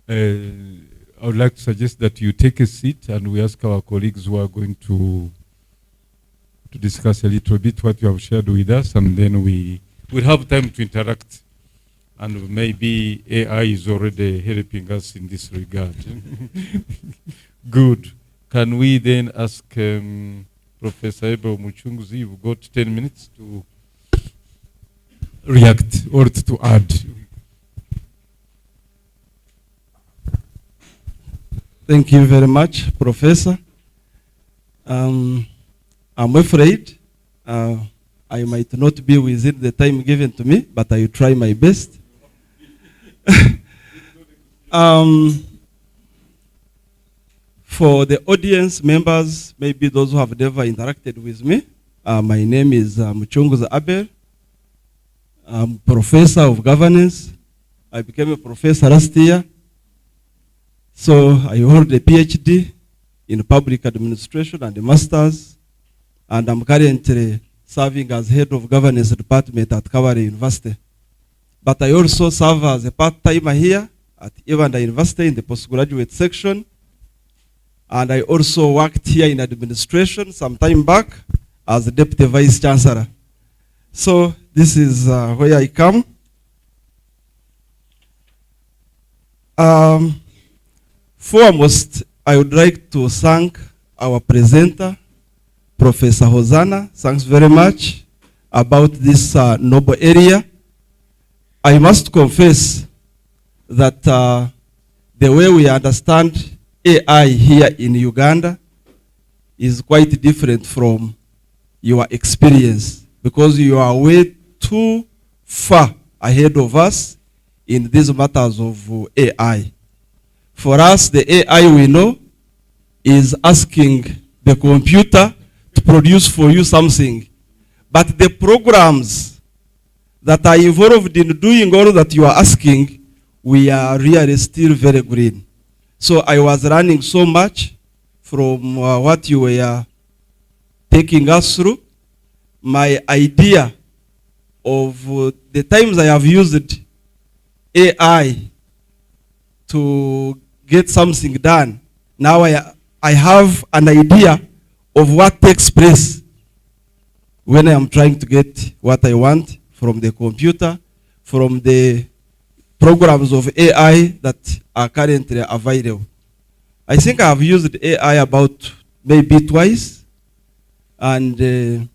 I would like to suggest that you take a seat and we ask our colleagues who are going to discuss a little bit what you have shared with us, and then we'll have time to interact. And maybe AI is already helping us in this regard. Good. Can we then ask Professor Ebel Muchunguzi, you've got 10 minutes to react or to add. Thank you very much, Professor. I'm afraid I might not be within the time given to me, but I will try my best. For the audience members, maybe those who have never interacted with me, my name is Muchunguzi Abel. I'm professor of governance. I became a professor last year. So I hold a PhD in public administration and a master's. And I'm currently serving as head of governance department at Kawari University. But I also serve as a part-timer here at Ibanda University in the postgraduate section. And I also worked here in administration some time back as the deputy vice chancellor. So this is where I come. Foremost, I would like to thank our presenter, Professor Hosanna. Thanks very much about this noble area. I must confess that the way we understand AI here in Uganda is quite different from your experience, because you are way too far ahead of us in these matters of AI. For us, the AI we know is asking the computer to produce for you something. But the programs that are involved in doing all that you are asking, we are really still very green. So I was learning so much from what you were taking us through. My idea of the times I have used AI to get something done, now I have an idea of what takes place when I am trying to get what I want from the computer, from the programs of AI that are currently available. I think I have used AI about maybe twice, and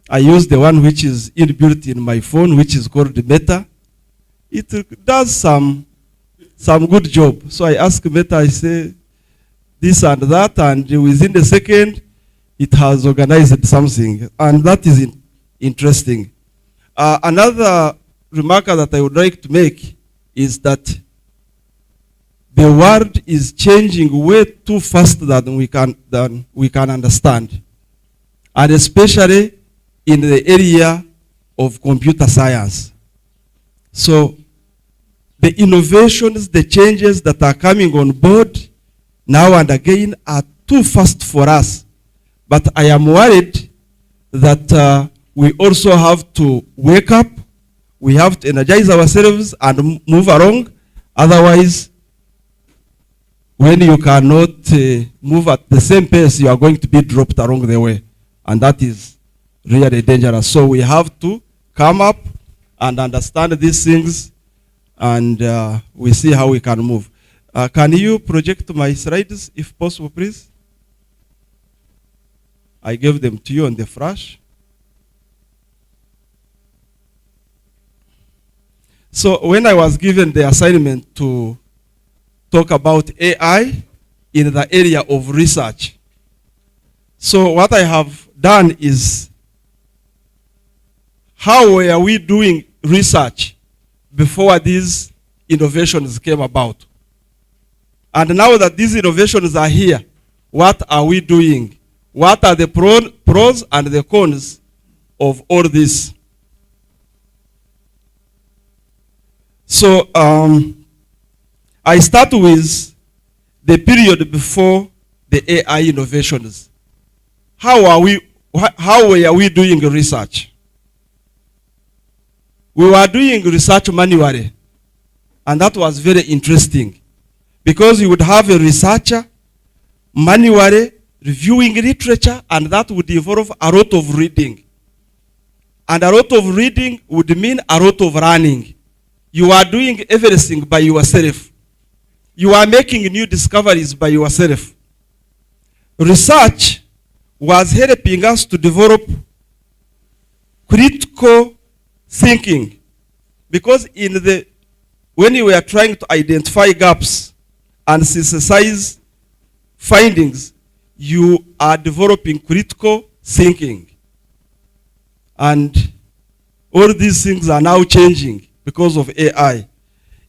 I use the one which is inbuilt in my phone, which is called Meta. It does some good job. So I ask Meta, I say this and that, and within a second, it has organized something, and that is interesting. Another remark that I would like to make is that the world is changing way too fast than we can understand, and especially in the area of computer science. So the innovations, the changes that are coming on board now and again are too fast for us. But I am worried that we also have to wake up. We have to energize ourselves and move along. Otherwise, when you cannot move at the same pace, you are going to be dropped along the way. And that is really dangerous. So we have to come up and understand these things, and we see how we can move. Can you project my slides, if possible, please? I gave them to you on the flash. So when I was given the assignment to talk about AI in the area of research, so what I have done is, how were we doing research before these innovations came about? And now that these innovations are here, what are we doing? What are the pros and the cons of all this? So I start with the period before the AI innovations. How were we doing research? We were doing research manually, and that was very interesting, because you would have a researcher manually reviewing literature, and that would involve a lot of reading. And a lot of reading would mean a lot of learning. You are doing everything by yourself. You are making new discoveries by yourself. Research was helping us to develop critical thinking, because when you were trying to identify gaps and synthesize findings, you are developing critical thinking. And all these things are now changing because of AI.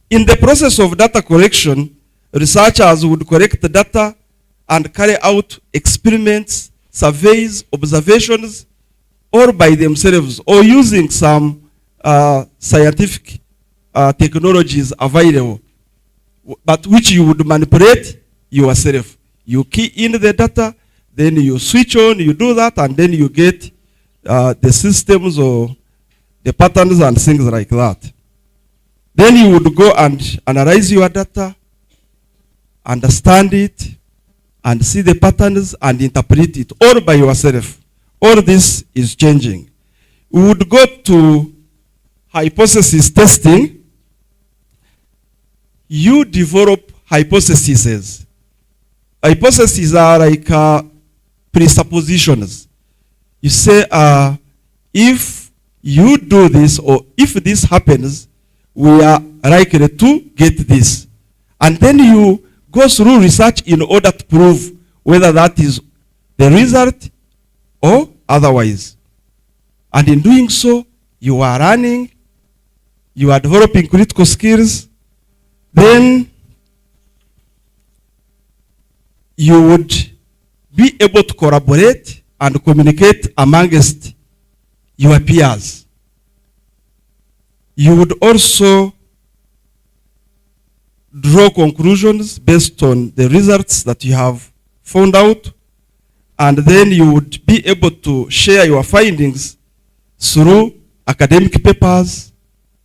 In the process of data collection, researchers would collect the data and carry out experiments, surveys, observations, all by themselves, or using some scientific technologies available, but which you would manipulate yourself. You key in the data, then you switch on, you do that, and then you get the systems or the patterns and things like that. Then you would go and analyze your data, understand it, and see the patterns and interpret it all by yourself. All this is changing. We would go to hypothesis testing. You develop hypotheses. Hypotheses are like presuppositions. You say, if you do this, or if this happens, we are likely to get this. And then you go through research in order to prove whether that is the result or otherwise. And in doing so, you are learning, you are developing critical skills, then you would be able to collaborate and communicate amongst your peers. You would also draw conclusions based on the results that you have found out, and then you would be able to share your findings through academic papers,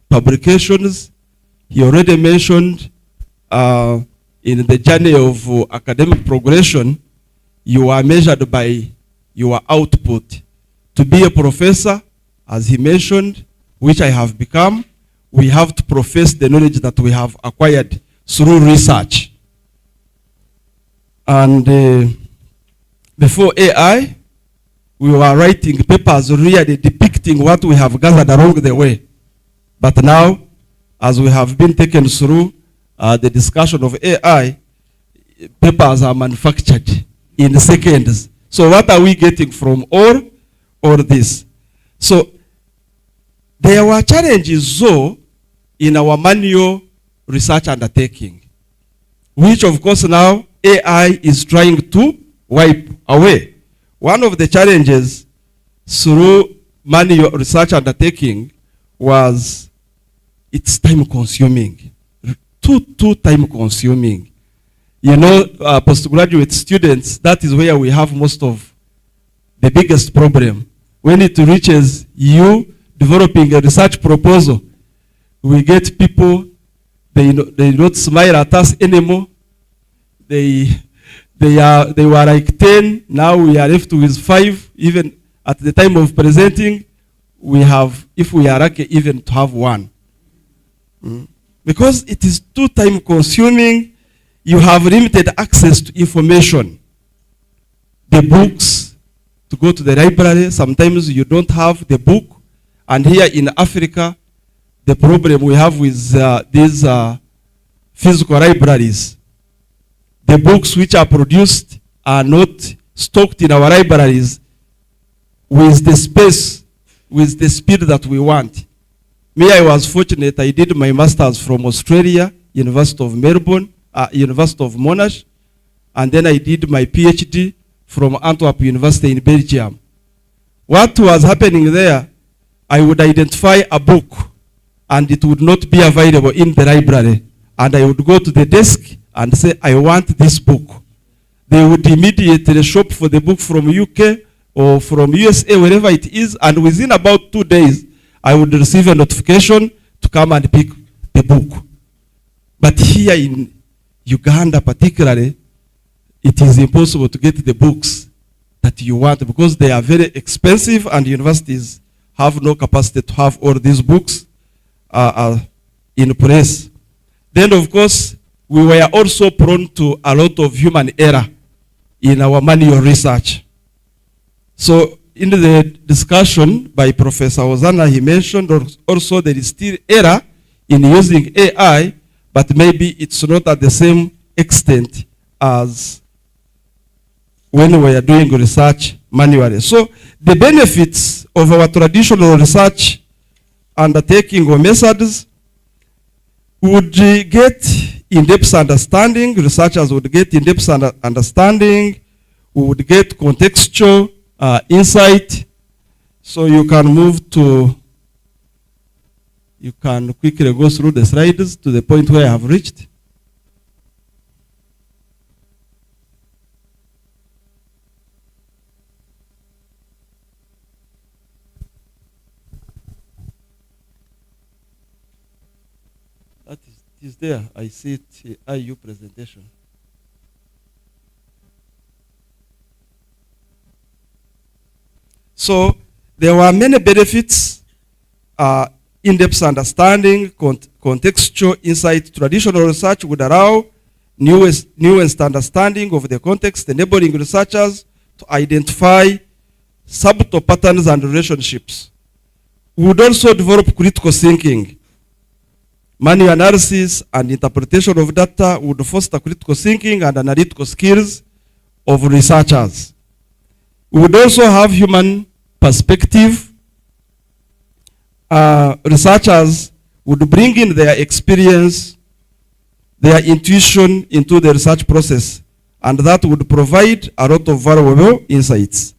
publications. He already mentioned in the journey of academic progression, you are measured by your output. To be a professor, as he mentioned, which I have become, we have to profess the knowledge that we have acquired through research. And before AI, we were writing papers really depicting what we have gathered along the way. But now, as we have been taken through the discussion of AI, papers are manufactured in seconds. So what are we getting from all this? So there were challenges though in our manual research undertaking, which of course now AI is trying to wipe away. One of the challenges through manual research undertaking was it's time consuming, too time consuming. You know, postgraduate students, that is where we have most of the biggest problem. When it reaches you developing a research proposal, we get people, they don't smile at us anymore. They were like 10, now we are left with 5. Even at the time of presenting, we have, if we are lucky, even to have 1. Because it is too time consuming, you have limited access to information. The books, to go to the library, sometimes you don't have the book. And here in Africa, the problem we have with these physical libraries, the books which are produced are not stocked in our libraries with the space, with the speed that we want. Me, I was fortunate, I did my master's from Australia, University of Melbourne, University of Monash, and then I did my PhD from Antwerp University in Belgium. What was happening there, I would identify a book and it would not be available in the library. And I would go to the desk and say, I want this book. They would immediately shop for the book from UK or from USA, wherever it is, and within about 2 days, I would receive a notification to come and pick the book. But here in Uganda particularly, it is impossible to get the books that you want because they are very expensive and universities have no capacity to have all these books in place. Then of course, we were also prone to a lot of human error in our manual research. So in the discussion by Professor Ozana, he mentioned also there is still error in using AI, but maybe it's not at the same extent as when we are doing research manually. So the benefits of our traditional research undertaking or methods would get in-depth understanding, researchers would get in-depth understanding, we would get contextual insight. So you can move to, you can quickly go through the slides to the point where I have reached. That is, it is there. I see it, IU presentation. So there were many benefits, in-depth understanding, contextual insight. Traditional research would allow nuanced understanding of the context, enabling researchers to identify subtle patterns and relationships. We would also develop critical thinking. Manual analysis and interpretation of data would foster critical thinking and analytical skills of researchers. We would also have human perspective. Researchers would bring in their experience, their intuition into the research process, and that would provide a lot of valuable insights.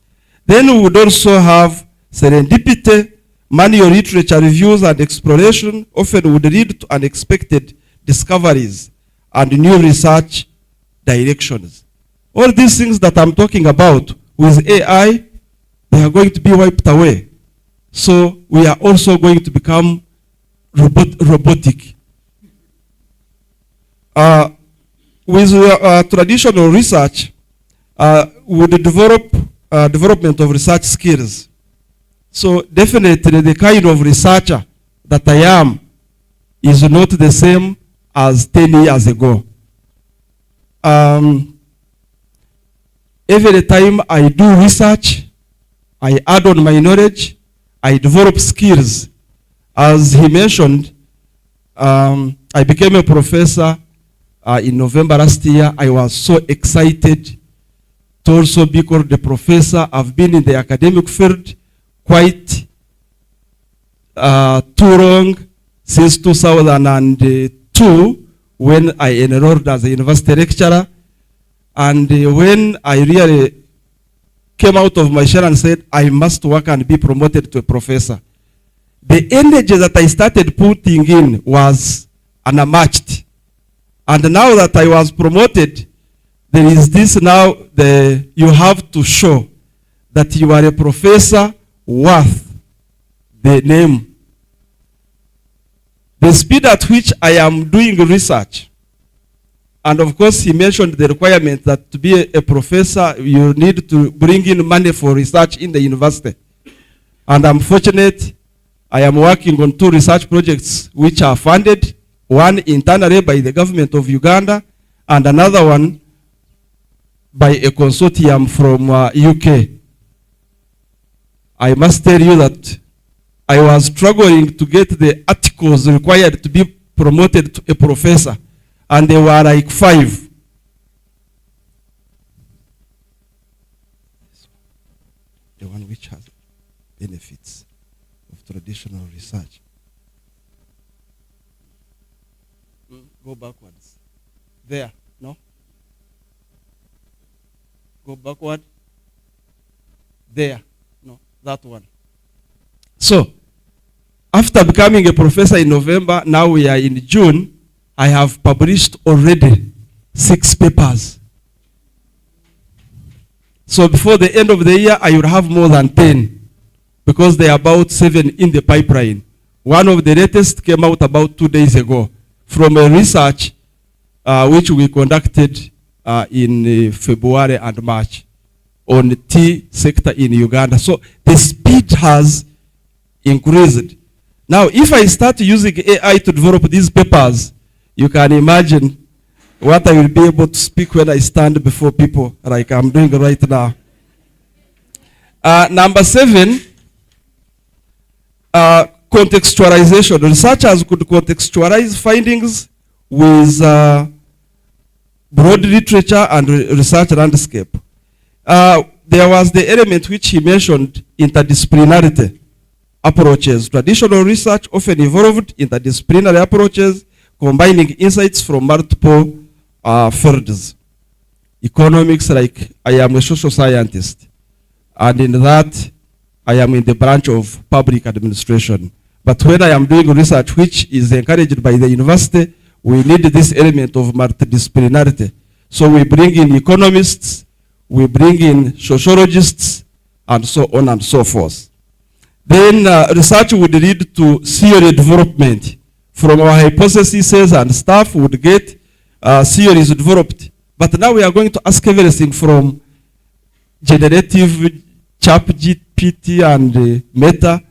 Then we would also have serendipity. Manual literature reviews and exploration often would lead to unexpected discoveries and new research directions. All these things that I'm talking about with AI, they are going to be wiped away. So we are also going to become robotic. With traditional research, would develop development of research skills. So definitely the kind of researcher that I am is not the same as 10 years ago. Every time I do research, I add on my knowledge, I develop skills. As he mentioned, I became a professor in November last year. I was so excited to also be called the professor. I've been in the academic field quite too long, since 2002, when I enrolled as a university lecturer. And when I really came out of my shell and said, I must work and be promoted to a professor, the energy that I started putting in was unmatched. And now that I was promoted, there is this now, you have to show that you are a professor worth the name. The speed at which I am doing research, and of course he mentioned the requirement that to be a professor, you need to bring in money for research in the university. And I'm fortunate, I am working on 2 research projects which are funded, one internally by the government of Uganda, and another one by a consortium from UK. I must tell you that I was struggling to get the articles required to be promoted to a professor, and there were like 5. The one which has benefits of traditional research. Go backwards. There, no? Go backward. There. That one. So, after becoming a professor in November, now we are in June, I have published already 6 papers. So before the end of the year, I will have more than 10, because there are about 7 in the pipeline. One of the latest came out about 2 days ago from a research which we conducted in February and March on the tea sector in Uganda. So the speed has increased. Now, if I start using AI to develop these papers, you can imagine what I will be able to speak when I stand before people like I'm doing right now. Number 7, contextualization. Researchers could contextualize findings with broad literature and research landscape. There was the element which he mentioned, interdisciplinarity approaches. Traditional research often involved interdisciplinary approaches, combining insights from multiple fields. Economics, like I am a social scientist, and in that I am in the branch of public administration. But when I am doing research which is encouraged by the university, we need this element of multidisciplinarity. So we bring in economists, we bring in sociologists, and so on and so forth. Then research would lead to theory development. from our hypotheses and stuff, would get theories developed. But now we are going to ask everything from generative chat GPT and Meta,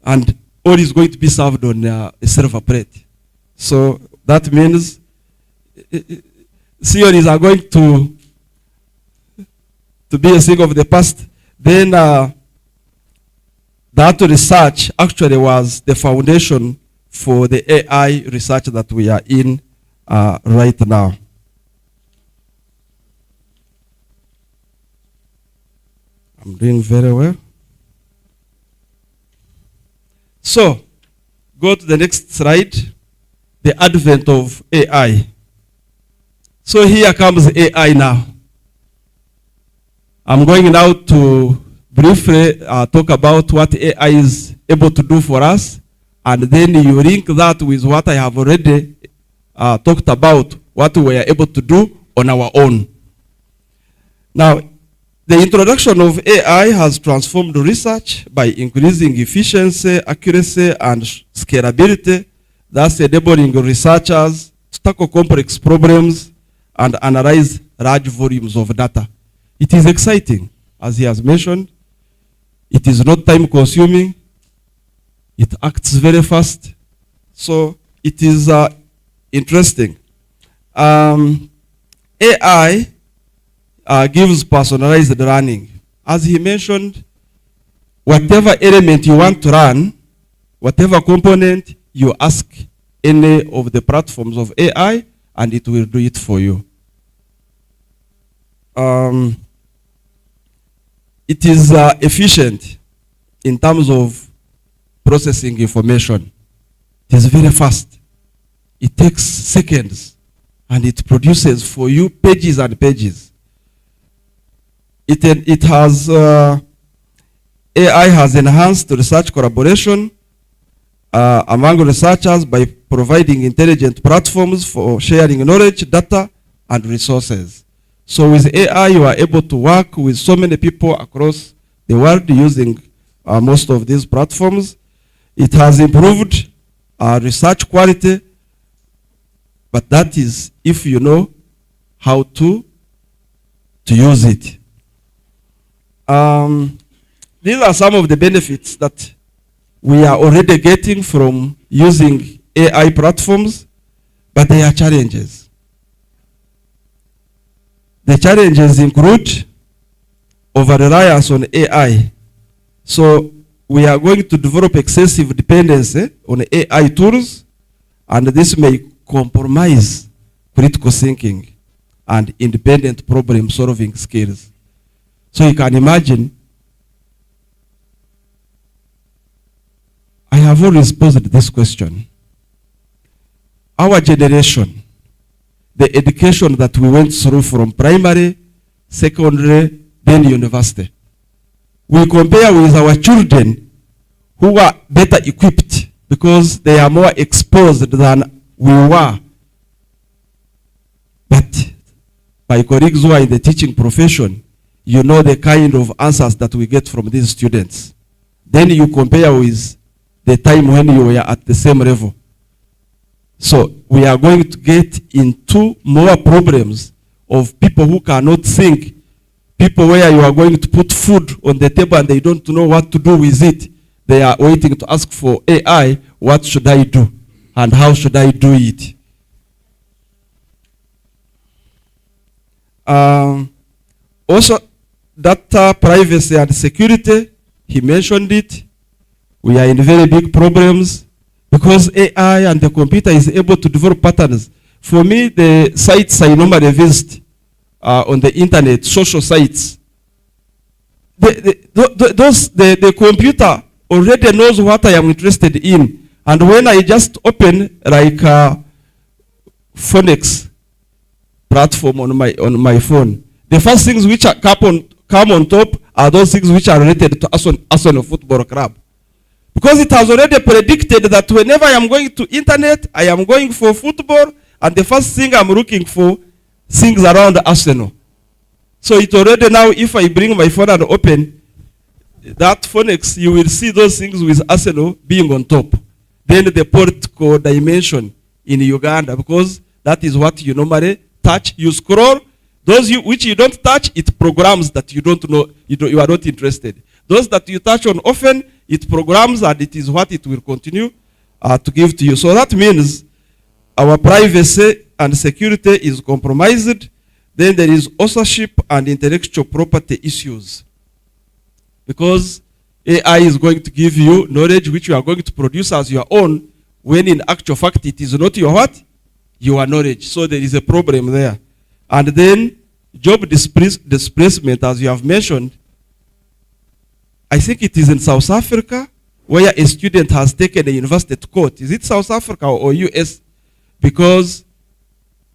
and all is going to be served on a server plate. So that means theories are going to be a thing of the past. Then that research actually was the foundation for the AI research that we are in right now. I'm doing very well. So, go to the next slide. The advent of AI. So here comes AI now. I'm going now to briefly talk about what AI is able to do for us, and then you link that with what I have already talked about, what we are able to do on our own. Now, the introduction of AI has transformed research by increasing efficiency, accuracy, and scalability, thus enabling researchers to tackle complex problems and analyze large volumes of data. It is exciting, as he has mentioned. It is not time-consuming. It acts very fast. So it is interesting. AI gives personalized learning. As he mentioned, whatever element you want to run, whatever component, you ask any of the platforms of AI, and it will do it for you. It is efficient in terms of processing information. It is very fast. It takes seconds, and it produces for you pages and pages. It has, AI has enhanced research collaboration among researchers by providing intelligent platforms for sharing knowledge, data, and resources. So with AI, you are able to work with so many people across the world using most of these platforms. It has improved research quality, but that is if you know how to use it. These are some of the benefits that we are already getting from using AI platforms, but there are challenges. The challenges include over-reliance on AI. So we are going to develop excessive dependency on AI tools, and this may compromise critical thinking and independent problem-solving skills. So you can imagine, I have always posed this question. Our generation, the education that we went through from primary, secondary, then university, we compare with our children who are better equipped because they are more exposed than we were. But my colleagues who are in the teaching profession, you know the kind of answers that we get from these students. Then you compare with the time when you were at the same level. So we are going to get into more problems of people who cannot think, people where you are going to put food on the table and they don't know what to do with it. They are waiting to ask for AI, what should I do and how should I do it? Also, data privacy and security, he mentioned it. We are in very big problems because AI and the computer is able to develop patterns. For me, the sites I normally visit on the internet, social sites, the computer already knows what I am interested in. And when I just open like phonics platform on my phone, the first things which are come on top are those things which are related to Arsenal Football Club. Because it has already predicted that whenever I am going to internet, I am going for football, and the first thing I'm looking for, things around Arsenal. So it already now, if I bring my phone and open that phonics, you will see those things with Arsenal being on top. then the political dimension in Uganda, because that is what you normally touch. You scroll, those which you don't touch, it programs that you don't know, you are not interested. Those that you touch on often, it programs and it is what it will continue to give to you. So that means our privacy and security is compromised. Then there is authorship and intellectual property issues. Because AI is going to give you knowledge which you are going to produce as your own, when in actual fact it is not your what? Your knowledge. So there is a problem there. And then job displacement, as you have mentioned, I think it is in South Africa, where a student has taken a university to court. Is it South Africa or US? Because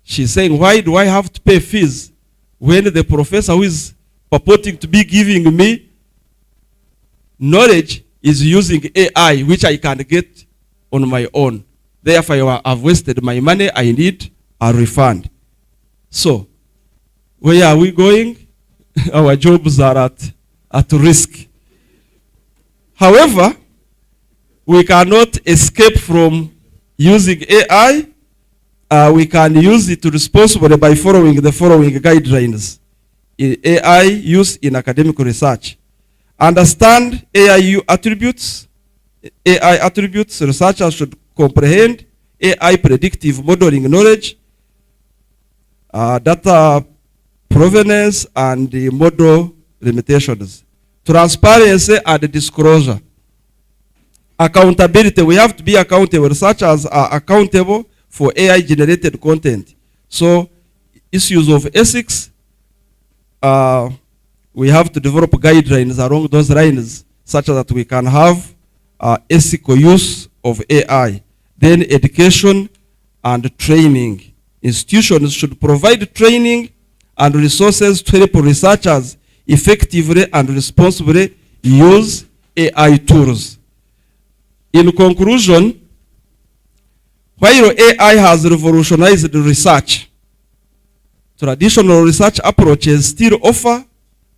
she's saying, why do I have to pay fees when the professor who is purporting to be giving me knowledge is using AI, which I can get on my own? Therefore, I've wasted my money. I need a refund. So, where are we going? Our jobs are at risk. However, we cannot escape from using AI. We can use it responsibly by following the following guidelines in AI use in academic research. Understand AI attributes. AI attributes, researchers should comprehend AI predictive modeling knowledge, data provenance, and the model limitations. Transparency and disclosure. Accountability. We have to be accountable. Researchers are accountable for AI-generated content. So, issues of ethics, we have to develop guidelines along those lines such that we can have ethical use of AI. Then education and training. Institutions should provide training and resources to help researchers effectively and responsibly use AI tools. In conclusion, while AI has revolutionized research, traditional research approaches still offer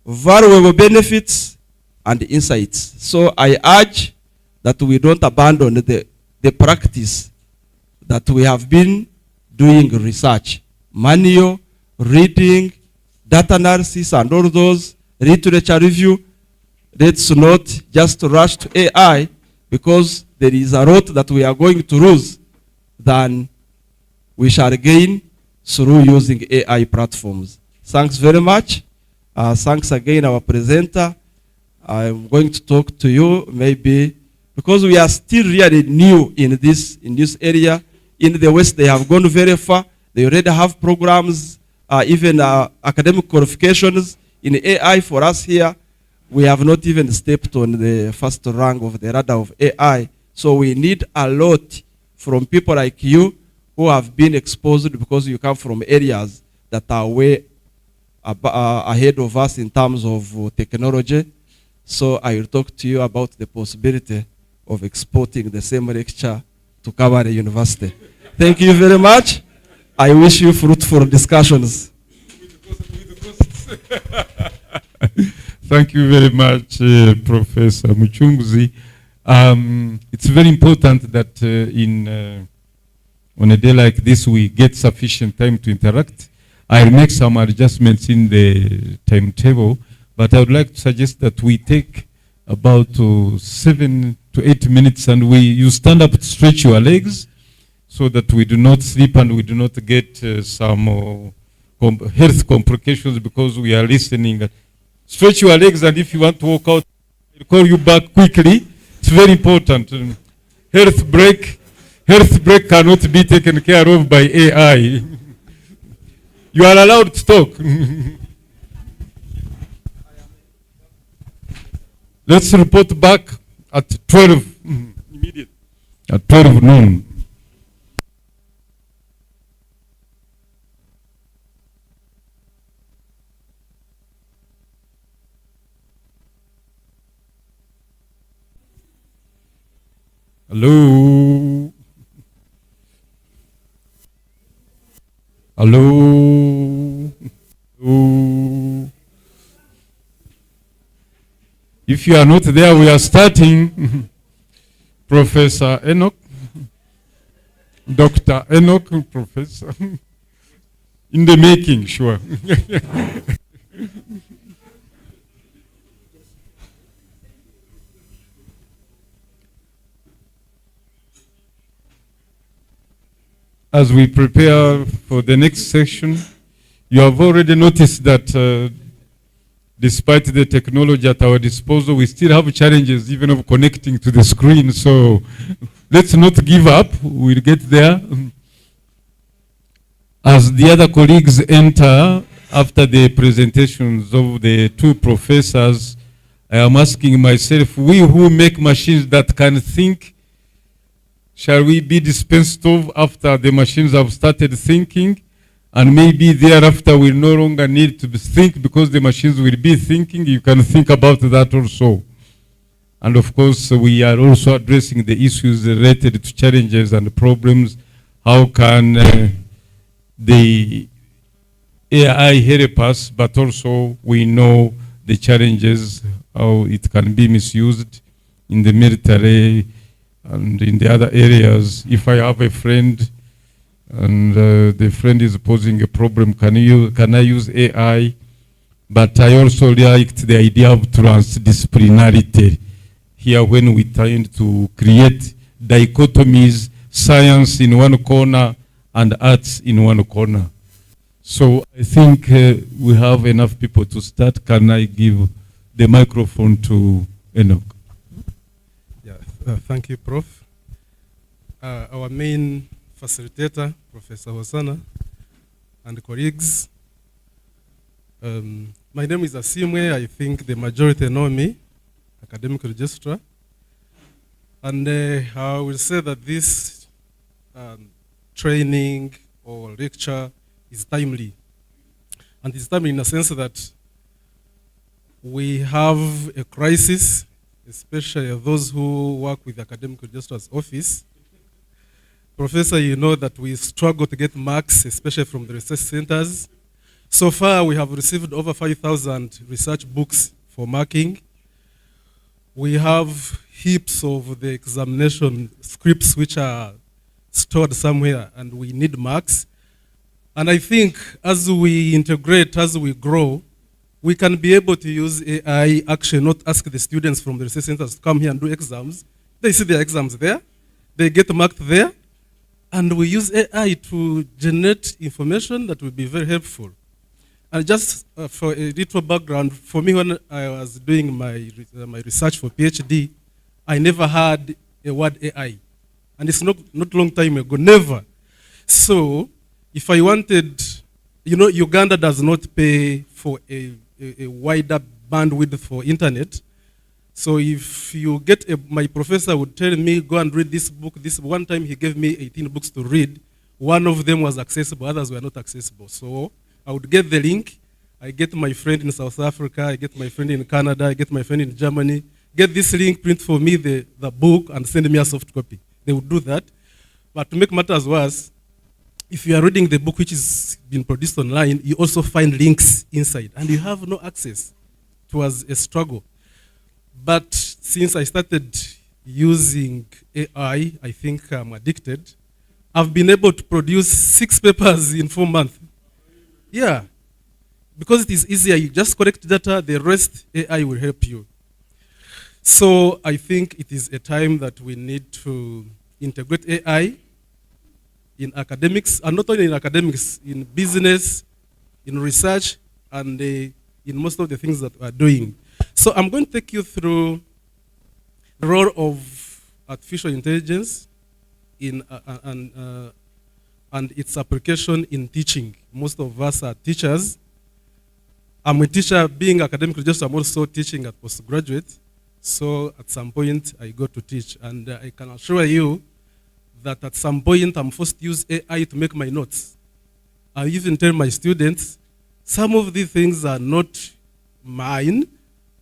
valuable benefits and insights. So I urge that we don't abandon the practice that we have been doing research. Manual, reading, data analysis, and all those, literature review. Let's not just rush to AI, because there is a lot that we are going to lose than we shall gain through using AI platforms. Thanks very much. Thanks again, our presenter. I'm going to talk to you maybe, because we are still really new in this area. In the West, they have gone very far. They already have programs, even academic qualifications in AI. For us here, we have not even stepped on the first rank of the radar of AI. So we need a lot from people like you who have been exposed, because you come from areas that are way ahead of us in terms of technology. So I will talk to you about the possibility of exporting the same lecture to Kabale University. Thank you very much. I wish you fruitful discussions. Thank you very much, Professor Muchunguzi. It's very important that on a day like this we get sufficient time to interact. I'll make some adjustments in the timetable, but I would like to suggest that we take about 7 to 8 minutes, and you stand up to stretch your legs so that we do not sleep and we do not get some health complications because we are listening. Stretch your legs, and if you want to walk out, I'll call you back quickly. It's very important. Health break cannot be taken care of by AI. You are allowed to talk. Let's report back at 12. Immediate. At 12 noon. Hello? Hello? Hello? If you are not there, we are starting. Professor Enoch. Dr. Enoch, Professor. In the making, sure. As we prepare for the next section, you have already noticed that despite the technology at our disposal, we still have challenges even of connecting to the screen. So let's not give up. We'll get there. As the other colleagues enter after the presentations of the two professors, I am asking myself, we who make machines that can think, shall we be dispensed of after the machines have started thinking? And maybe thereafter we'll no longer need to think because the machines will be thinking. You can think about that also. And of course, we are also addressing the issues related to challenges and problems. How can the AI help us, but also we know the challenges, how it can be misused in the military and in the other areas. If I have a friend and the friend is posing a problem, can I use AI? But I also liked the idea of transdisciplinarity. Here when we tend to create dichotomies, science in one corner and arts in one corner. So I think we have enough people to start. Can I give the microphone to Enoch? Yeah, thank you, Prof. Our main facilitator, Professor Hosanna, and colleagues. My name is Asimwe. I think the majority know me, academic registrar. And I will say that this training or lecture is timely. And it's timely in a sense that we have a crisis, especially those who work with the academic registrar's office. Professor, you know that we struggle to get marks, especially from the research centers. So far, we have received over 5,000 research books for marking. We have heaps of the examination scripts which are stored somewhere, and we need marks. And I think as we integrate, as we grow, we can be able to use AI, actually not ask the students from the research centers to come here and do exams. They see their exams there, they get marked there, and we use AI to generate information that will be very helpful. And just for a little background, for me when I was doing my research for PhD, I never had a word AI. And it's not long time ago, never. So if I wanted, you know, Uganda does not pay for a wider bandwidth for internet. So if you get my professor would tell me, go and read this book. This one time he gave me 18 books to read. One of them was accessible, others were not accessible. So I would get the link. I get my friend in South Africa, I get my friend in Canada, I get my friend in Germany. Get this link, print for me the book, and send me a soft copy. They would do that. But to make matters worse, if you are reading the book which is been produced online, you also find links inside, and you have no access. It was a struggle. But since I started using AI, I think I'm addicted. I've been able to produce 6 papers in 4 months. Yeah, because it is easier. You just collect data, the rest AI will help you. So I think it is a time that we need to integrate AI in academics, and not only in academics, in business, in research, and in most of the things that we are doing. So I'm going to take you through the role of artificial intelligence in, and its application in teaching. Most of us are teachers. I'm a teacher, being academic registrar, I'm also teaching at postgraduate. So at some point I go to teach, and I can assure you that at some point I'm forced to use AI to make my notes. I even tell my students, some of these things are not mine,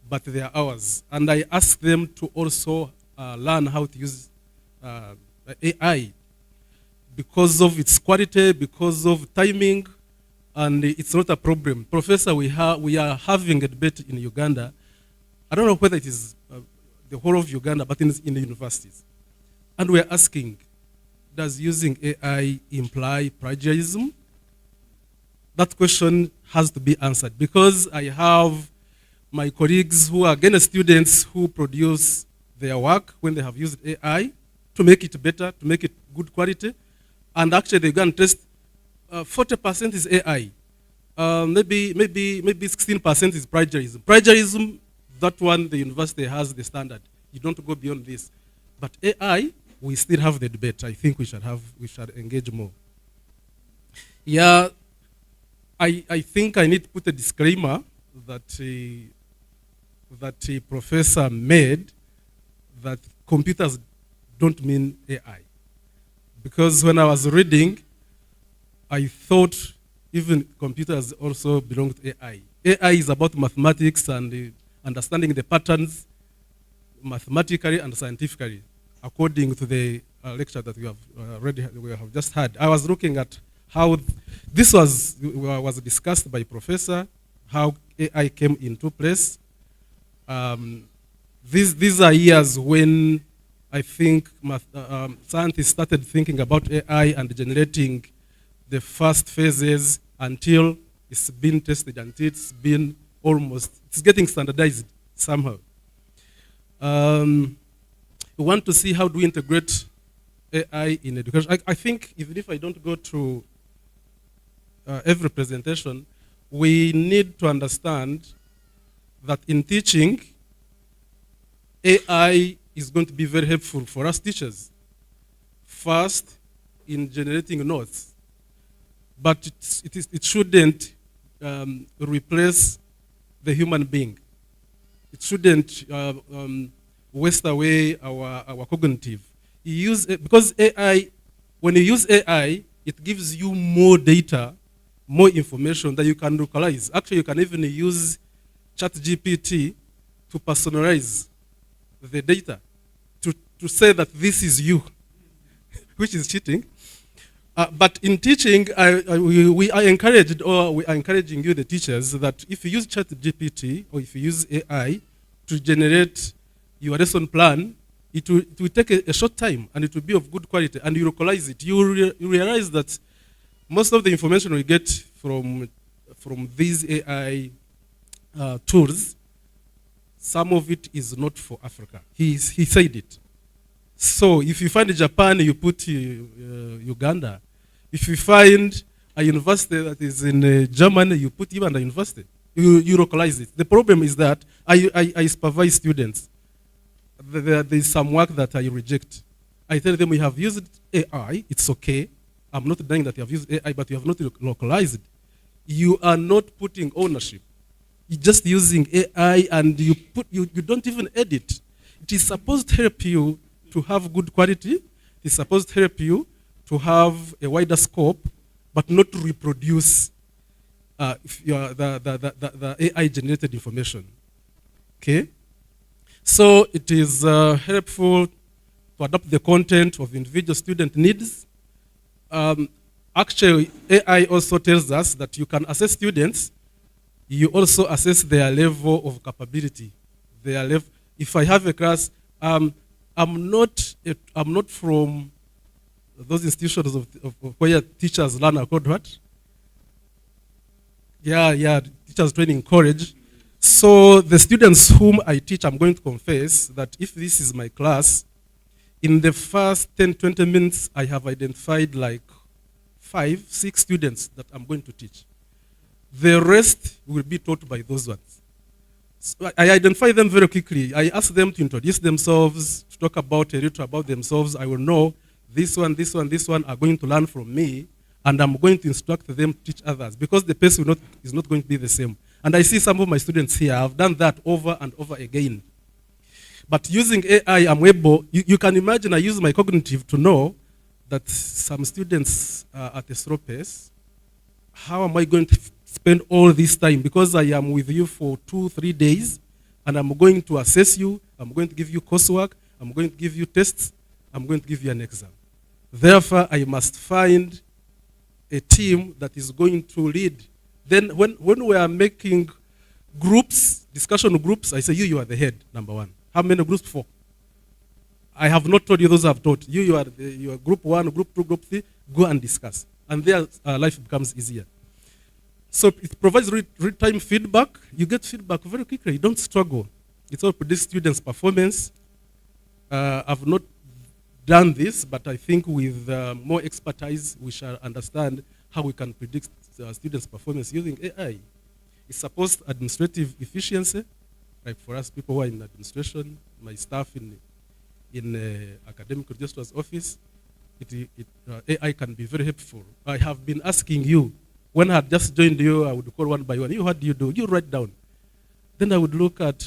but they are ours. And I ask them to also learn how to use AI because of its quality, because of timing, and it's not a problem. Professor, we are having a debate in Uganda. I don't know whether it is the whole of Uganda, but in the universities. And we're asking, does using AI imply plagiarism? That question has to be answered because I have my colleagues who are again students who produce their work when they have used AI to make it better, to make it good quality, and actually they go and test 40% is AI. Maybe 16% is plagiarism. Plagiarism, that one the university has the standard. You don't go beyond this. But AI, we still have the debate. I think we should engage more. Yeah, I think I need to put a disclaimer that a professor made that computers don't mean AI. Because when I was reading, I thought even computers also belong to AI. AI is about mathematics and understanding the patterns mathematically and scientifically, according to the lecture that we have just had. I was looking at how this was discussed by professor, how AI came into place. These are years when I think scientists started thinking about AI and generating the first phases until it's been tested, until it's been it's getting standardized somehow. We want to see how do we integrate AI in education. I think even if I don't go through every presentation, we need to understand that in teaching, AI is going to be very helpful for us teachers. First, in generating notes, but it shouldn't replace the human being. It shouldn't waste away our cognitive. Because AI, when you use AI, it gives you more data, more information that you can localize. Actually, you can even use ChatGPT to personalize the data, to say that this is you, which is cheating. But in teaching, we are encouraging you, the teachers, that if you use ChatGPT or if you use AI to generate your lesson plan, it will take a short time and it will be of good quality, and you localize it. You realize that most of the information we get from these AI tools, some of it is not for Africa. He said it. So if you find Japan, you put Uganda. If you find a university that is in Germany, you put Ibanda University. You localize it. The problem is that I supervise students. There is some work that I reject. I tell them we have used AI, it's okay. I'm not denying that you have used AI, but you have not localized. You are not putting ownership. You're just using AI and you don't even edit. It is supposed to help you to have good quality. It is supposed to help you to have a wider scope, but not to reproduce the AI-generated information. Okay? So it is helpful to adapt the content of the individual student needs. Actually, AI also tells us that you can assess students. You also assess their level of capability. If I have a class, I'm not from those institutions of where teachers learn called what? Yeah, teachers training college. So the students whom I teach, I'm going to confess that if this is my class, in the first 10, 20 minutes, I have identified like 5, 6 students that I'm going to teach. The rest will be taught by those ones. So I identify them very quickly. I ask them to introduce themselves, to talk a little about themselves. I will know this one are going to learn from me, and I'm going to instruct them to teach others because the pace is not going to be the same. And I see some of my students here, I've done that over and over again. But using AI, I'm able, you can imagine I use my cognitive to know that some students are at a slow pace. How am I going to spend all this time? Because I am with you for 2-3 days, and I'm going to assess you, I'm going to give you coursework, I'm going to give you tests, I'm going to give you an exam. Therefore, I must find a team that is going to lead. Then when we are making groups, discussion groups, I say, you are the head, number one. How many groups? 4. I have not told you those I've taught. You are group 1, group 2, group 3, go and discuss. And there life becomes easier. So it provides real-time feedback. You get feedback very quickly. You don't struggle. It all predicts students' performance. I've not done this, but I think with more expertise, we shall understand how we can predict students' performance using AI. It supports administrative efficiency, like for us people who are in administration, my staff in academic registrar's office. AI can be very helpful. I have been asking you, when I had just joined you, I would call one by one. What do you do? You write down. Then I would look at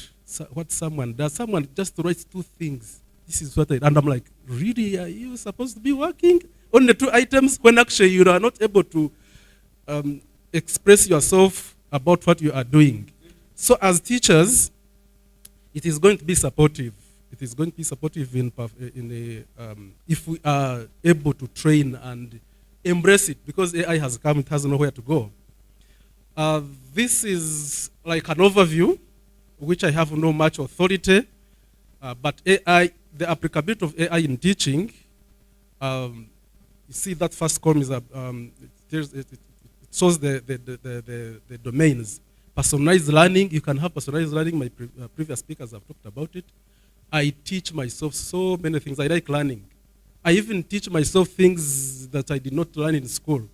what someone does. Someone just writes 2 things. This is what and I'm like, really, are you supposed to be working on the 2 items when actually you are not able to express yourself about what you are doing? So as teachers, it is going to be supportive. It is going to be supportive if we are able to train and embrace it, because AI has come, it has nowhere to go. This is like an overview, which I have no much authority, but AI, the applicability of AI in teaching, you see that first column is it shows the domains. Personalized learning, you can have personalized learning. My previous speakers have talked about it. I teach myself so many things. I like learning. I even teach myself things that I did not learn in school.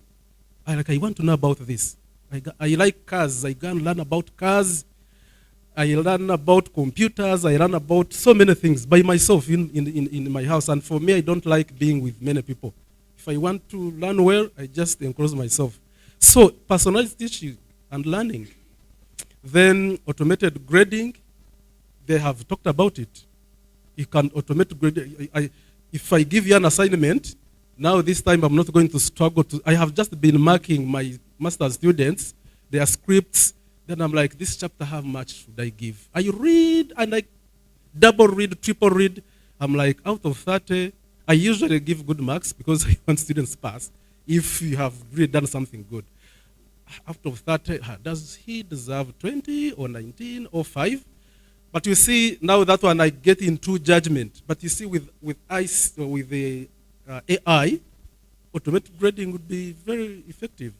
I want to know about this. I like cars. I go and learn about cars. I learn about computers. I learn about so many things by myself in my house. And for me, I don't like being with many people. If I want to learn well, I just enclose myself. So personalized teaching and learning. Then automated grading, they have talked about it. You can automate grading. If I give you an assignment, now this time I'm not going to struggle to, I have just been marking my master's students, their scripts, then I'm like, this chapter, how much should I give? I read, and I double read, triple read. I'm like, out of 30, I usually give good marks because I want students pass if you have really done something good. Out of 30, does he deserve 20 or 19 or 5? But you see, now that one I get into judgment. But you see, with the AI, automatic grading would be very effective.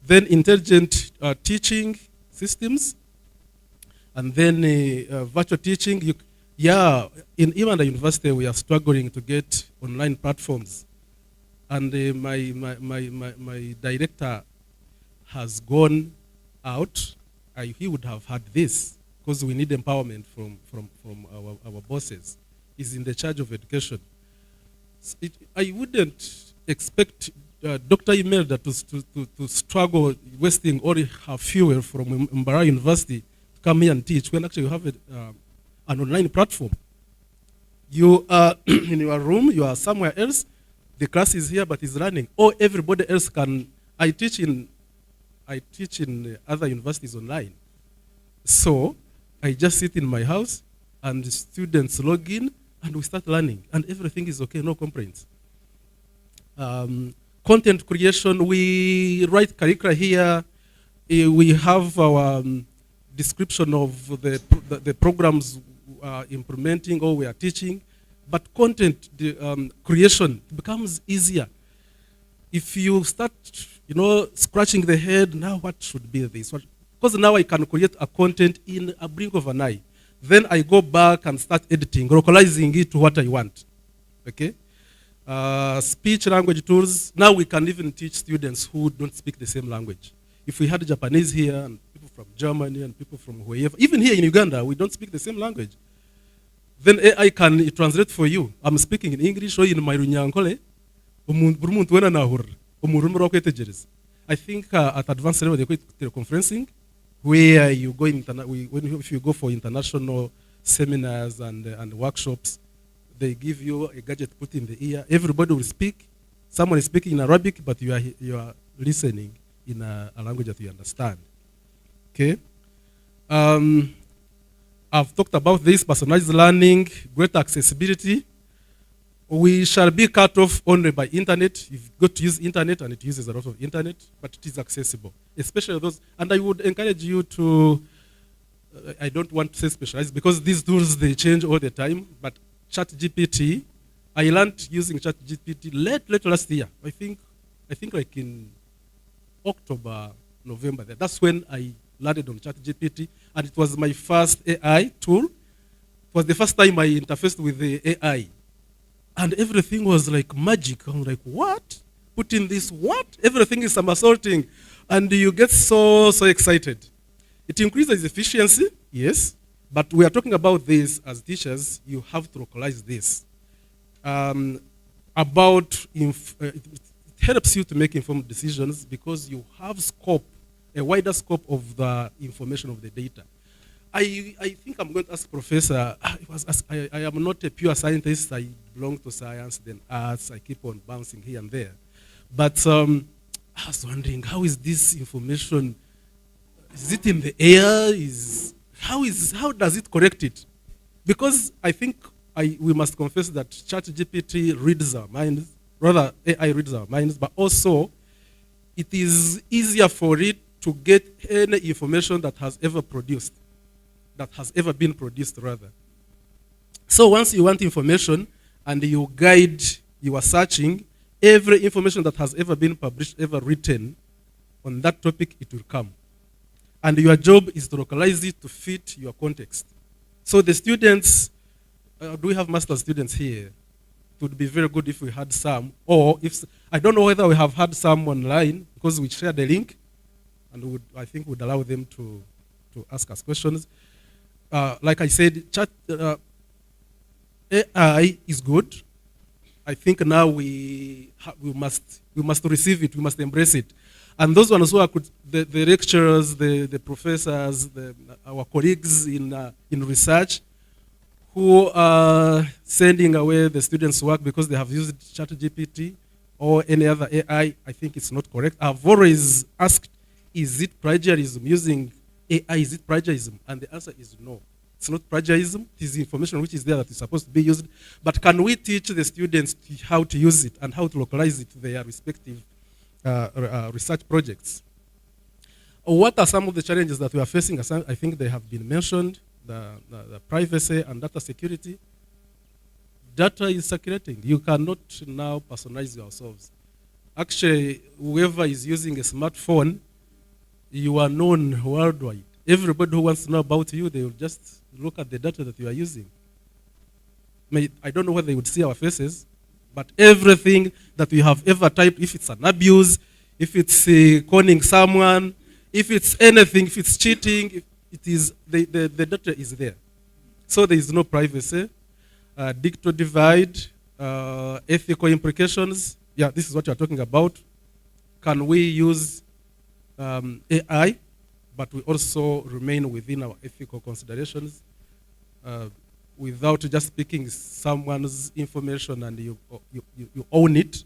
Then intelligent teaching systems, and then virtual teaching. In Ibanda University, we are struggling to get online platforms. And my director has gone out. He would have had this, because we need empowerment from our bosses. He's in the charge of education. I wouldn't expect Dr. Imelda to struggle wasting all her fuel from Mbara University to come here and teach, when actually you have an online platform. You are in your room, you are somewhere else, the class is here but is running, or everybody else can. I teach in other universities online. So I just sit in my house and the students log in and we start learning and everything is okay, no complaints. Content creation, we write curricula here. We have our description of the programs implementing or we are teaching. But content creation becomes easier. If you start, scratching the head, now what should be this? Because now I can create a content in a blink of an eye. Then I go back and start editing, localizing it to what I want. Okay? Speech language tools. Now we can even teach students who don't speak the same language. If we had Japanese here and people from Germany and people from wherever, even here in Uganda, we don't speak the same language. Then AI can translate for you. I'm speaking in English or in my Runyankole. I think at advanced level they call it teleconferencing, where you go if you go for international seminars and workshops, they give you a gadget put in the ear. Everybody will speak. Someone is speaking in Arabic, but you are listening in a language that you understand. Okay. I've talked about this, personalized learning, greater accessibility. We shall be cut off only by internet. You've got to use internet, and it uses a lot of internet, but it is accessible, especially those. And I would encourage you to, I don't want to say specialized, because these tools, they change all the time, but ChatGPT. I learned using ChatGPT late last year. I think like in October, November. That's when I landed on ChatGPT, and it was my first AI tool. It was the first time I interfaced with the AI, and everything was like magic. I'm like, what? Put in this what? Everything is somersaulting, and you get so excited. It increases efficiency, yes, but we are talking about this as teachers. You have to localize this. It helps you to make informed decisions because you have scope, a wider scope of the information of the data. I think I'm going to ask Professor, I am not a pure scientist, I belong to science, then arts, I keep on bouncing here and there. But I was wondering, how is this information, is it in the air? How does it correct it? Because I think we must confess that ChatGPT reads our minds, rather AI reads our minds, but also it is easier for it to get any information that has ever been produced rather. So once you want information and you guide your searching, every information that has ever been published, ever written on that topic, it will come. And your job is to localize it to fit your context. So the students, do we have master's students here? It would be very good if we had some, or if, I don't know whether we have had some online, because we shared the link, and I think would allow them to ask us questions. Like I said, AI is good. I think now we must receive it, we must embrace it. And those ones who are the lecturers, the professors, our colleagues in research, who are sending away the students' work because they have used ChatGPT or any other AI, I think it's not correct. I've always asked, is it plagiarism? Using AI, is it plagiarism? And the answer is no. It's not plagiarism. It is information which is there that is supposed to be used. But can we teach the students how to use it and how to localize it to their respective research projects? What are some of the challenges that we are facing? I think they have been mentioned, the privacy and data security. Data is circulating. You cannot now personalize yourselves. Actually, whoever is using a smartphone, you are known worldwide. Everybody who wants to know about you, they will just look at the data that you are using. I don't know whether they would see our faces, but everything that we have ever typed, if it's an abuse, if it's conning someone, if it's anything, if it's cheating, the data is there. So there is no privacy. Digital divide, ethical implications. Yeah, this is what you're talking about. Can we use AI, but we also remain within our ethical considerations without just picking someone's information and you own it?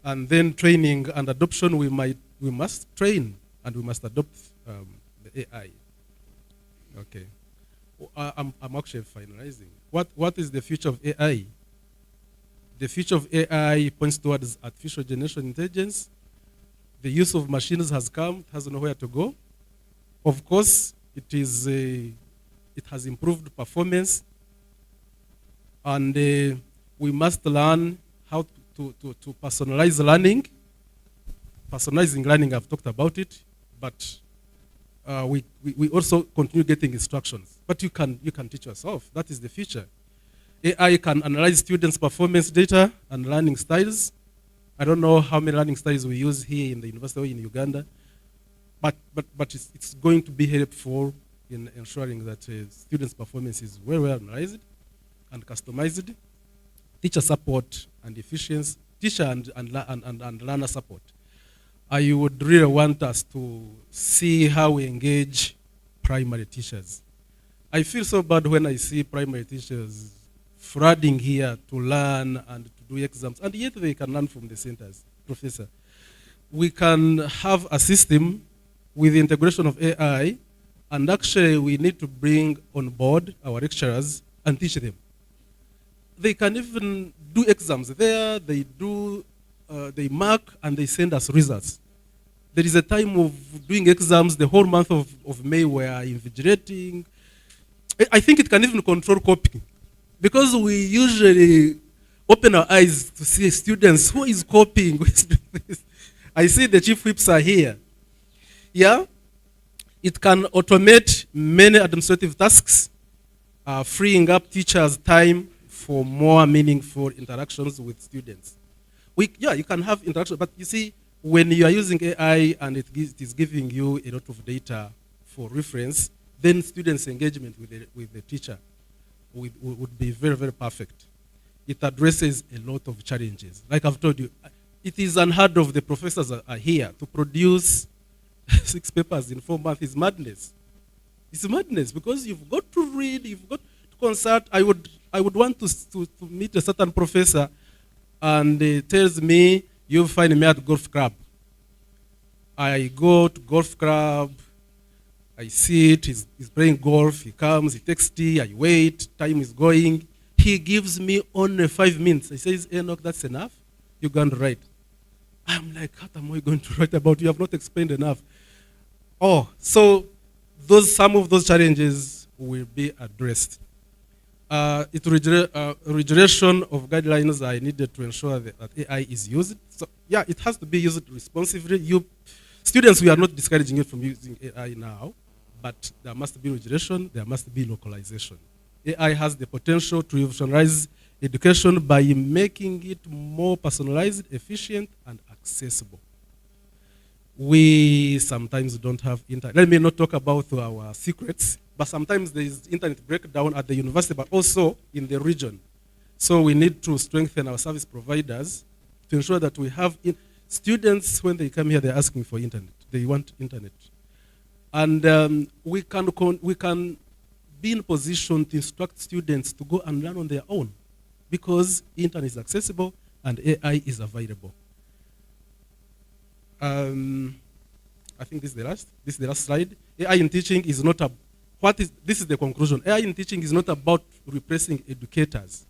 And then training and adoption, we must train and we must adopt the AI. Okay. I'm actually finalizing. What is the future of AI? The future of AI points towards artificial general intelligence. The use of machines has come, it has nowhere to go. Of course, it has improved performance, and we must learn how to personalize learning. Personalizing learning, I've talked about it, but we also continue getting instructions. But you can teach yourself. That is the future. AI can analyze students' performance data and learning styles. I don't know how many learning styles we use here in the university or in Uganda, but it's going to be helpful in ensuring that students' performance is well analyzed and customized. Teacher support and efficiency, teacher and learner support. I would really want us to see how we engage primary teachers. I feel so bad when I see primary teachers flooding here to learn and to do exams, and yet they can learn from the centers. Professor, we can have a system with the integration of AI, and actually we need to bring on board our lecturers and teach them. They can even do exams there, they mark and they send us results. There is a time of doing exams, the whole month of May we are invigilating. I think it can even control copying. because we usually open our eyes to see students who is copying. Who is doing this. I see the chief whips are here. Yeah, it can automate many administrative tasks, freeing up teachers' time for more meaningful interactions with students. You can have interaction, but you see, when you are using AI and it is giving you a lot of data for reference, then students' engagement with the teacher would be very, very perfect. It addresses a lot of challenges. Like I've told you, it is unheard of the professors are here to produce 6 papers in 4 months is madness. It's madness because you've got to read, you've got to consult. I would want to meet a certain professor and he tells me, you'll find me at golf club. I go to golf club, I sit, he's playing golf, he comes, he takes tea, I wait, time is going. He gives me only 5 minutes. He says, Enoch, that's enough. You're going to write. I'm like, what am I going to write about? You have not explained enough. Oh, so some of those challenges will be addressed. Regulation of guidelines are needed to ensure that AI is used. So yeah, it has to be used responsibly. Students, we are not discouraging you from using AI now, but there must be regulation, there must be localization. AI has the potential to revolutionize education by making it more personalized, efficient, and accessible. We sometimes don't have internet. Let me not talk about our secrets, but sometimes there is internet breakdown at the university, but also in the region. So we need to strengthen our service providers to ensure that we have students, when they come here, they're asking for internet. They want internet. And we can be in a position to instruct students to go and learn on their own because internet is accessible and AI is available. I think this is the last slide. AI in teaching is not this is the conclusion. AI in teaching is not about replacing educators.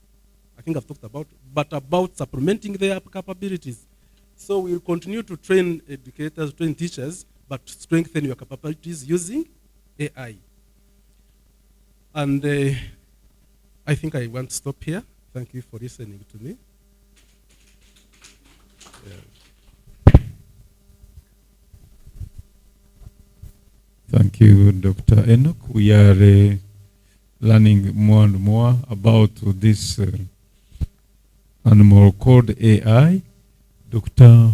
I think I've talked about, but about supplementing their capabilities. So we'll continue to train educators, train teachers, but strengthen your capabilities using AI. And I think I want to stop here. Thank you for listening to me. Thank you, Dr. Enoch. We are learning more and more about this animal called AI. Dr.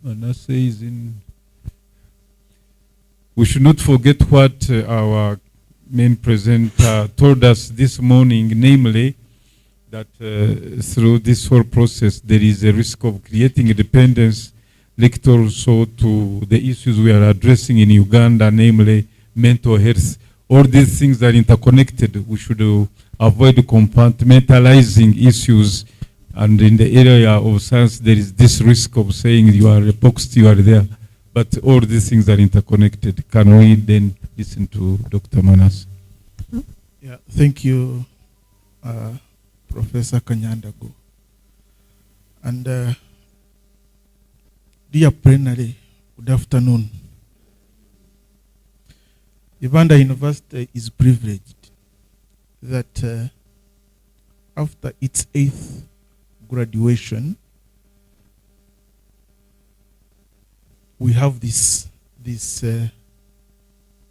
Manasseh is in. We should not forget what our main presenter told us this morning, namely that through this whole process there is a risk of creating a dependence linked also to the issues we are addressing in Uganda, namely mental health. All these things are interconnected. We should avoid compartmentalizing issues. And in the area of science, there is this risk of saying you are a box, you are there. But all these things are interconnected. Can we then listen to Dr. Manas? Yeah, thank you, Professor Kanyandago. And dear plenary, good afternoon. Ibanda University is privileged that after its 8th graduation, we have this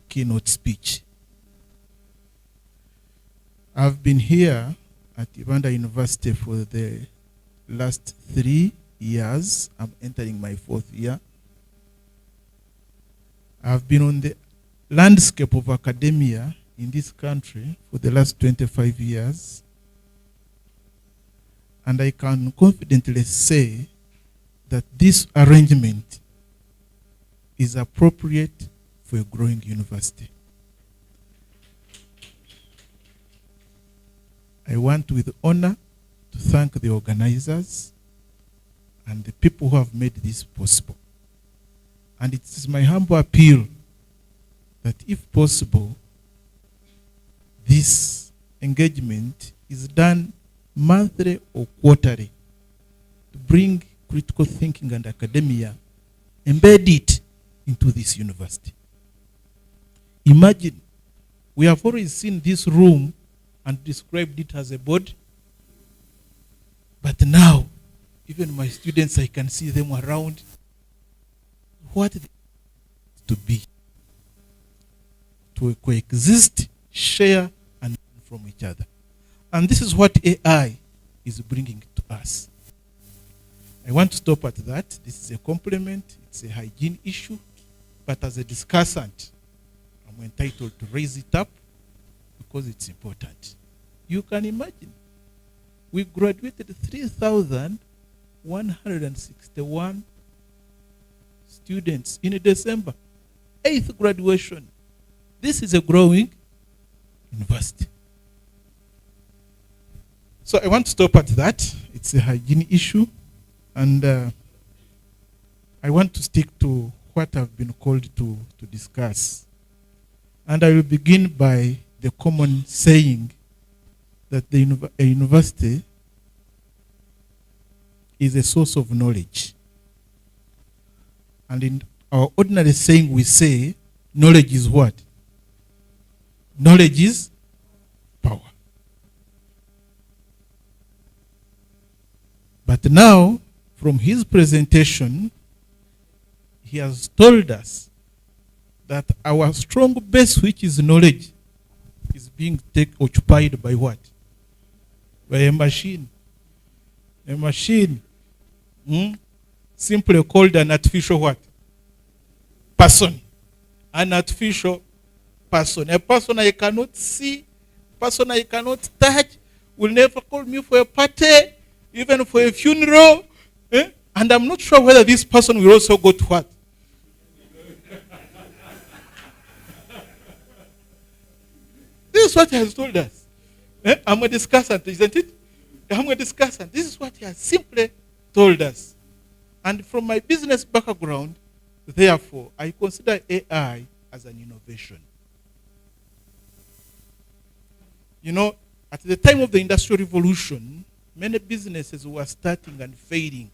keynote speech. I've been here at Ibanda University for the last 3 years. I'm entering my 4th year. I've been on the landscape of academia in this country for the last 25 years. And I can confidently say that this arrangement is appropriate for a growing university. I want with honor to thank the organizers and the people who have made this possible. And it is my humble appeal that if possible, this engagement is done monthly or quarterly to bring critical thinking and academia, embed it into this university. Imagine, we have always seen this room and described it as a board But now, even my students, I can see them around. What to be? To coexist, share, and learn from each other. And this is what AI is bringing to us. I want to stop at that. This is a compliment. It's a hygiene issue. But as a discussant, I'm entitled to raise it up because it's important. You can imagine, we graduated 3,161 students in December. 8th graduation. This is a growing university. So I want to stop at that. It's a hygiene issue. And I want to stick to what I've been called to discuss. And I will begin by the common saying that a university is a source of knowledge. And in our ordinary saying, we say, knowledge is what? Knowledge is power. But now, from his presentation, he has told us that our strong base, which is knowledge, is being occupied by what? By a machine. A machine, simply called an artificial what? Person. An artificial person. A person I cannot see, person I cannot touch, will never call me for a party, even for a funeral. And I'm not sure whether this person will also go to what? This is what he has told us. I'm a discussant, isn't it? I'm a discussant. This is what he has simply told us. And from my business background, therefore, I consider AI as an innovation. You know, at the time of the Industrial Revolution, many businesses were starting and failing.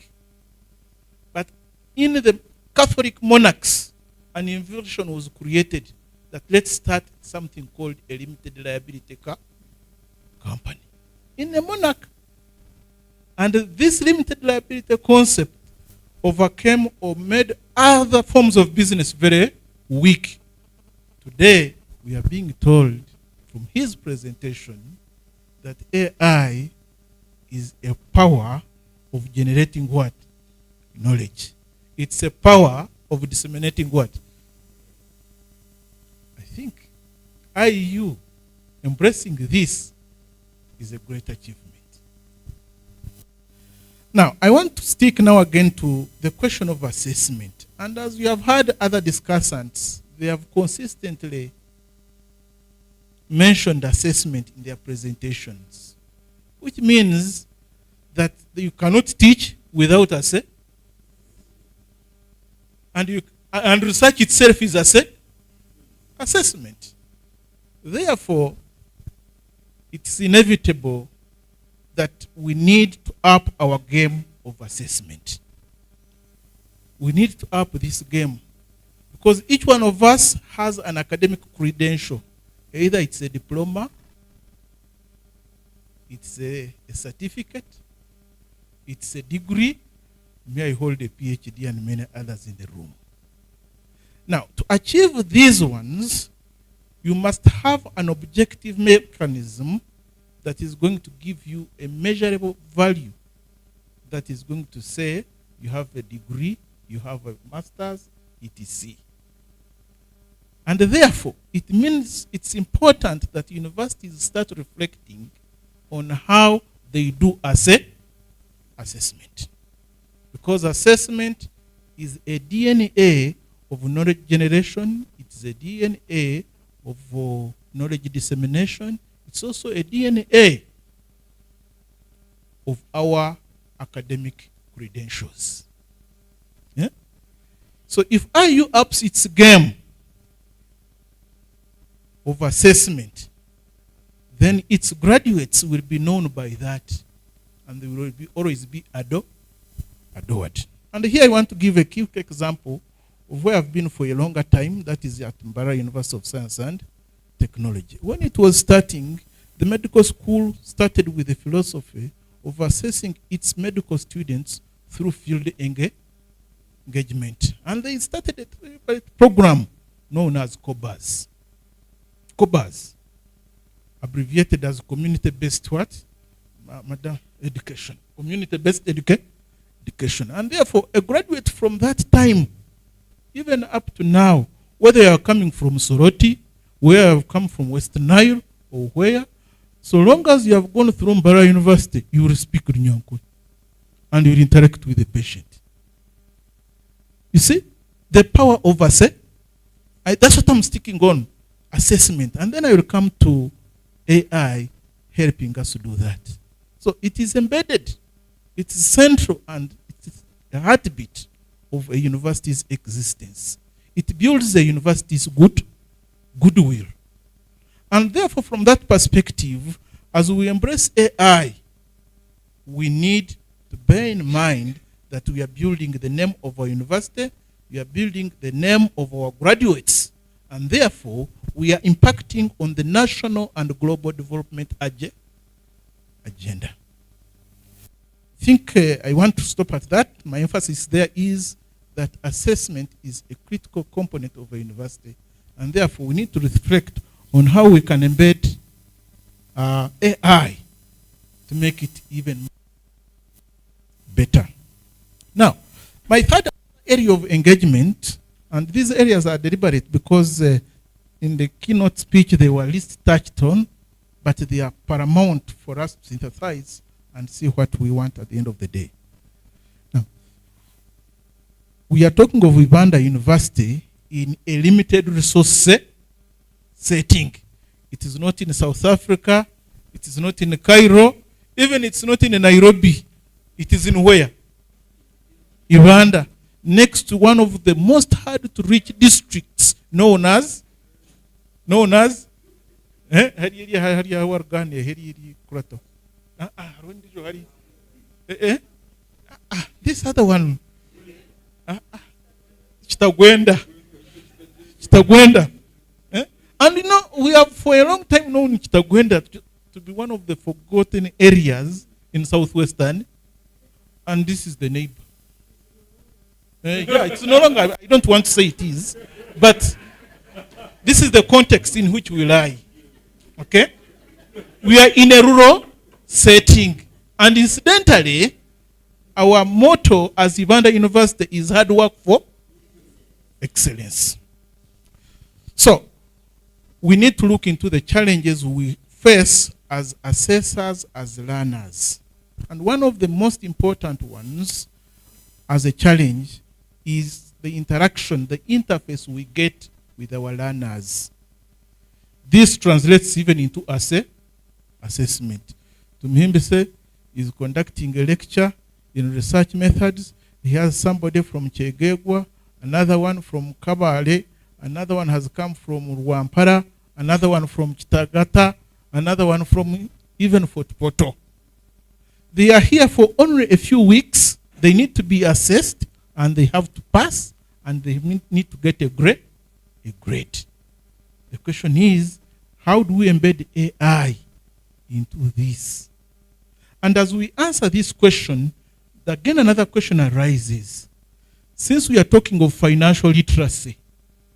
But in the Catholic monarchs, an invention was created that let's start something called a limited liability company. In a monarch. And this limited liability concept overcame or made other forms of business very weak. Today, we are being told from his presentation that AI is a power of generating what? Knowledge. It's a power of disseminating what? I think IU embracing this is a great achievement. Now, I want to stick now again to the question of assessment. And as you have heard other discussants, they have consistently mentioned assessment in their presentations, which means that you cannot teach without assessment. And research itself is assessment. Therefore, it's inevitable that we need to up our game of assessment. We need to up this game because each one of us has an academic credential. Either it's a diploma, it's a certificate, it's a degree. May I hold a PhD and many others in the room. Now, to achieve these ones, you must have an objective mechanism that is going to give you a measurable value, that is going to say you have a degree, you have a master's, etc. And therefore, it means it's important that universities start reflecting on how they do assessment. Because assessment is a DNA of knowledge generation, it's a DNA of knowledge dissemination, it's also a DNA of our academic credentials. Yeah? So if IU ups its game of assessment, then its graduates will be known by that, and they will always be adored. And here I want to give a quick example of where I've been for a longer time, that is at Mbara University of Science and Technology. When it was starting, the medical school started with the philosophy of assessing its medical students through field engagement. And they started a program known as COBAS. COBAS, abbreviated as community-based what? Madam, education. Community-based education. And therefore, a graduate from that time, even up to now, whether you are coming from Soroti, where you have come from West Nile, or where, so long as you have gone through Mbara University, you will speak Runyankuru and you will interact with the patient. You see, the power of that's what I'm sticking on, assessment. And then I will come to AI helping us to do that. So it is embedded, it's central, and it is the heartbeat of a university's existence. It builds the university's goodwill. And therefore, from that perspective, as we embrace AI, we need to bear in mind that we are building the name of our university, we are building the name of our graduates, and therefore, we are impacting on the national and global development agenda. I think I want to stop at that. My emphasis there is that assessment is a critical component of a university, and therefore, we need to reflect on how we can embed AI to make it even better. Now, my third area of engagement, and these areas are deliberate because in the keynote speech they were least touched on, but they are paramount for us to synthesize and see what we want at the end of the day. Now, we are talking of Ibanda University in a limited resource setting. It is not in South Africa, it is not in Cairo, even it's not in Nairobi. It is in where? Ibanda, next to one of the most hard to reach districts known as this other one, Chitagwenda. And you know, we have for a long time known Chitagwenda to be one of the forgotten areas in southwestern, and this is the neighbor. Yeah, it's no longer, I don't want to say it is, but this is the context in which we lie. Okay? We are in a rural setting, and incidentally, our motto as Ibanda University is hard work for excellence. So, we need to look into the challenges we face as assessors, as learners. And one of the most important ones as a challenge is the interaction, the interface we get with our learners. This translates even into assessment. Tumhimbise is conducting a lecture in research methods. He has somebody from Chegegwa, another one from Kabale, another one has come from Rwampara, another one from Chitagata, another one from even Fort Poto. They are here for only a few weeks. They need to be assessed, and they have to pass, and they need to get a grade. The question is, how do we embed AI into this? And as we answer this question, again another question arises. Since we are talking of financial literacy,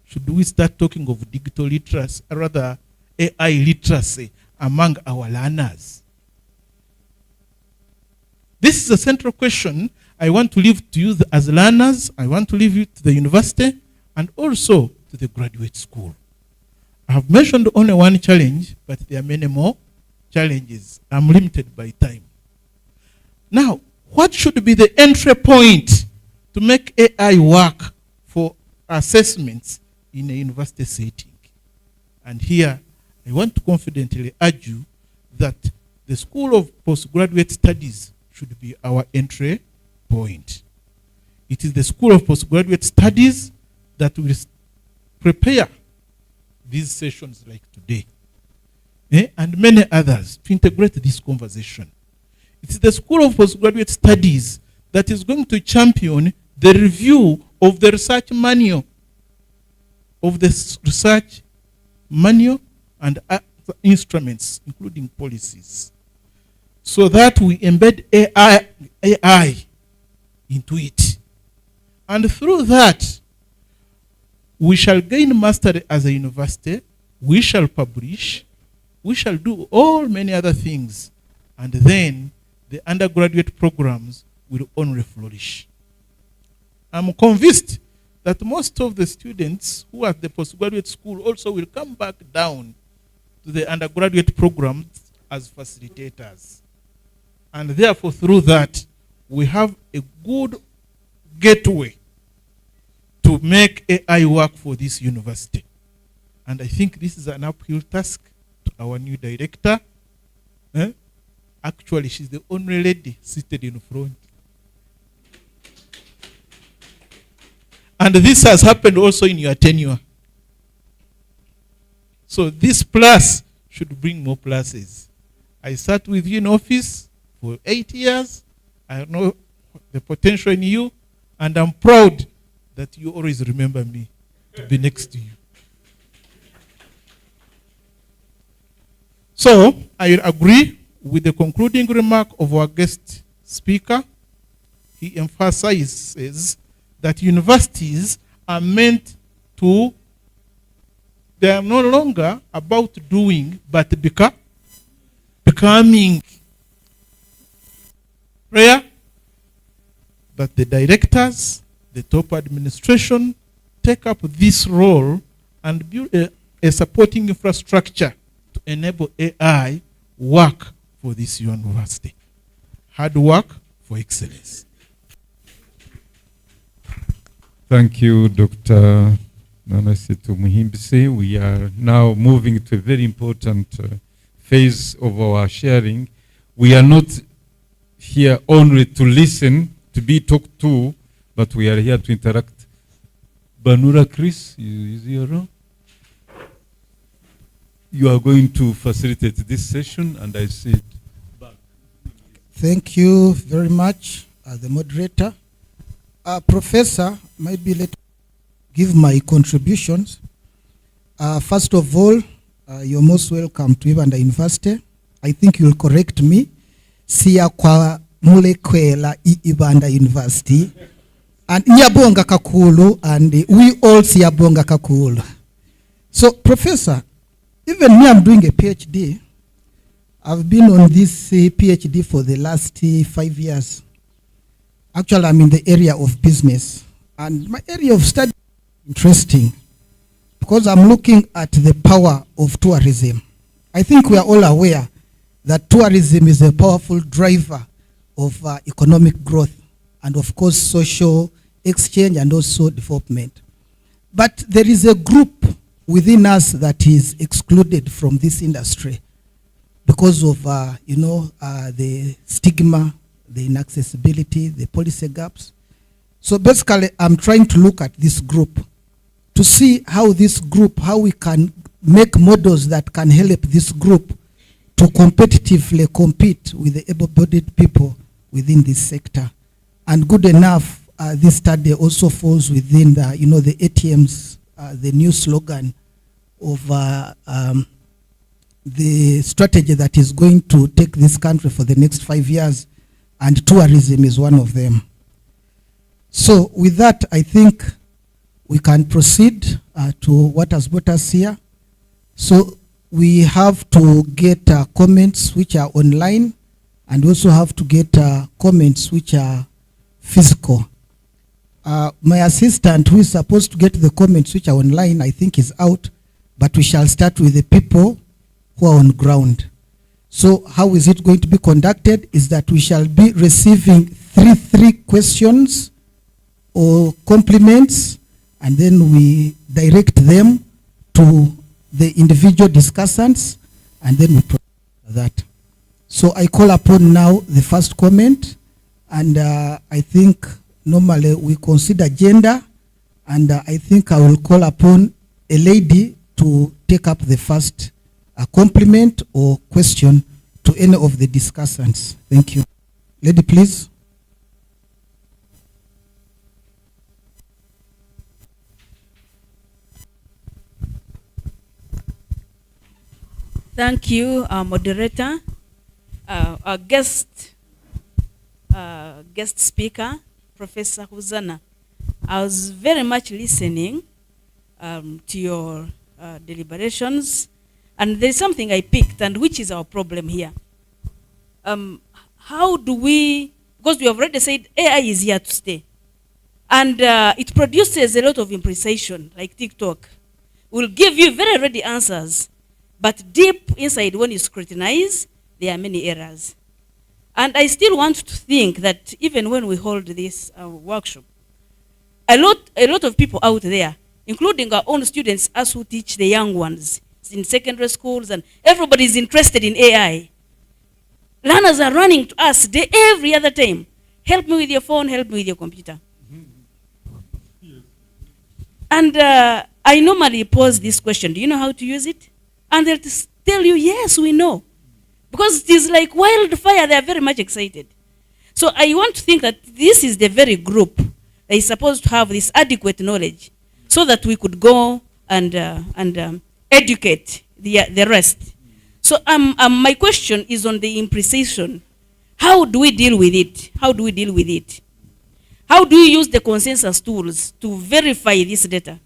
should we start talking of digital literacy, or rather AI literacy among our learners? This is a central question I want to leave to you as learners, I want to leave you to the university, and also to the graduate school. I have mentioned only one challenge, but there are many more challenges. I'm limited by time. Now, what should be the entry point to make AI work for assessments in a university setting? And here, I want to confidently argue that the School of Postgraduate Studies should be our entry point. It is the School of Postgraduate Studies that will prepare these sessions like today, and many others to integrate this conversation. It is the School of Postgraduate Studies that is going to champion the review of the research manual, and instruments, including policies. so that we embed AI into it. And through that, we shall gain mastery as a university, we shall publish, we shall do all many other things, and then the undergraduate programs will only flourish. I'm convinced that most of the students who are at the postgraduate school also will come back down to the undergraduate programs as facilitators. And therefore, through that, we have a good gateway to make AI work for this university. And I think this is an uphill task to our new director. Actually, she's the only lady seated in front. And this has happened also in your tenure. So this plus should bring more pluses. I sat with you in office for 8 years. I know the potential in you, and I'm proud that you always remember me to be next to you. So I agree with the concluding remark of our guest speaker. He emphasizes that universities are meant to, they are no longer about doing, but becoming. Prayer that the directors, the top administration, take up this role and build a supporting infrastructure to enable AI work for this university. Hard work for excellence. Thank you, Dr. Nanasitu Muhimbise. We are now moving to a very important phase of our sharing. We are not here only to listen, to be talked to, but we are here to interact. Banura Chris, is he around? You are going to facilitate this session, and I said back. Thank you very much, the moderator. Professor, maybe let me give my contributions. First of all, you're most welcome to Ibanda University. I think you'll correct me. Siya kwa mulekwela Ibanda University. And nyabonga kakulu, and we all siyabonga kakulu. So, Professor, even me, I'm doing a PhD. I've been on this PhD for the last 5 years. Actually, I'm in the area of business. And my area of study is interesting because I'm looking at the power of tourism. I think we are all aware that tourism is a powerful driver of economic growth and, of course, social exchange and also development. But there is a group within us that is excluded from this industry because of, the stigma, the inaccessibility, the policy gaps. So basically, I'm trying to look at this group to see how we can make models that can help this group to competitively compete with the able-bodied people within this sector. And good enough, this study also falls within the, the ATM's, the new slogan of the strategy that is going to take this country for the next 5 years, and tourism is one of them. So with that, I think we can proceed to what has brought us here. So we have to get comments which are online, and also have to get comments which are physical. My assistant, who is supposed to get the comments which are online, I think is out, but we shall start with the people who are on ground. So how is it going to be conducted is that we shall be receiving three questions or compliments, and then we direct them to the individual discussants, and then we proceed that. So I call upon now the first comment, and I think normally we consider gender, and I think I will call upon a lady to take up the first compliment or question to any of the discussants. Thank you. Lady, please. Thank you, moderator. our guest speaker, Professor Huzana. I was very much listening to your deliberations, and there's something I picked, and which is our problem here. How do we, because we have already said AI is here to stay, and it produces a lot of imprecation, like TikTok. Will give you very ready answers, but deep inside, when you scrutinize, there are many errors. And I still want to think that even when we hold this workshop, a lot of people out there, including our own students, us who teach the young ones in secondary schools, and everybody is interested in AI. Learners are running to us every other time. Help me with your phone, help me with your computer. And I normally pose this question, do you know how to use it? And they'll tell you, yes, we know. Because it is like wildfire, they are very much excited. So I want to think that this is the very group that is supposed to have this adequate knowledge so that we could go and educate the rest. So my question is on the imprecision. How do we deal with it? How do we deal with it? How do you use the consensus tools to verify this data?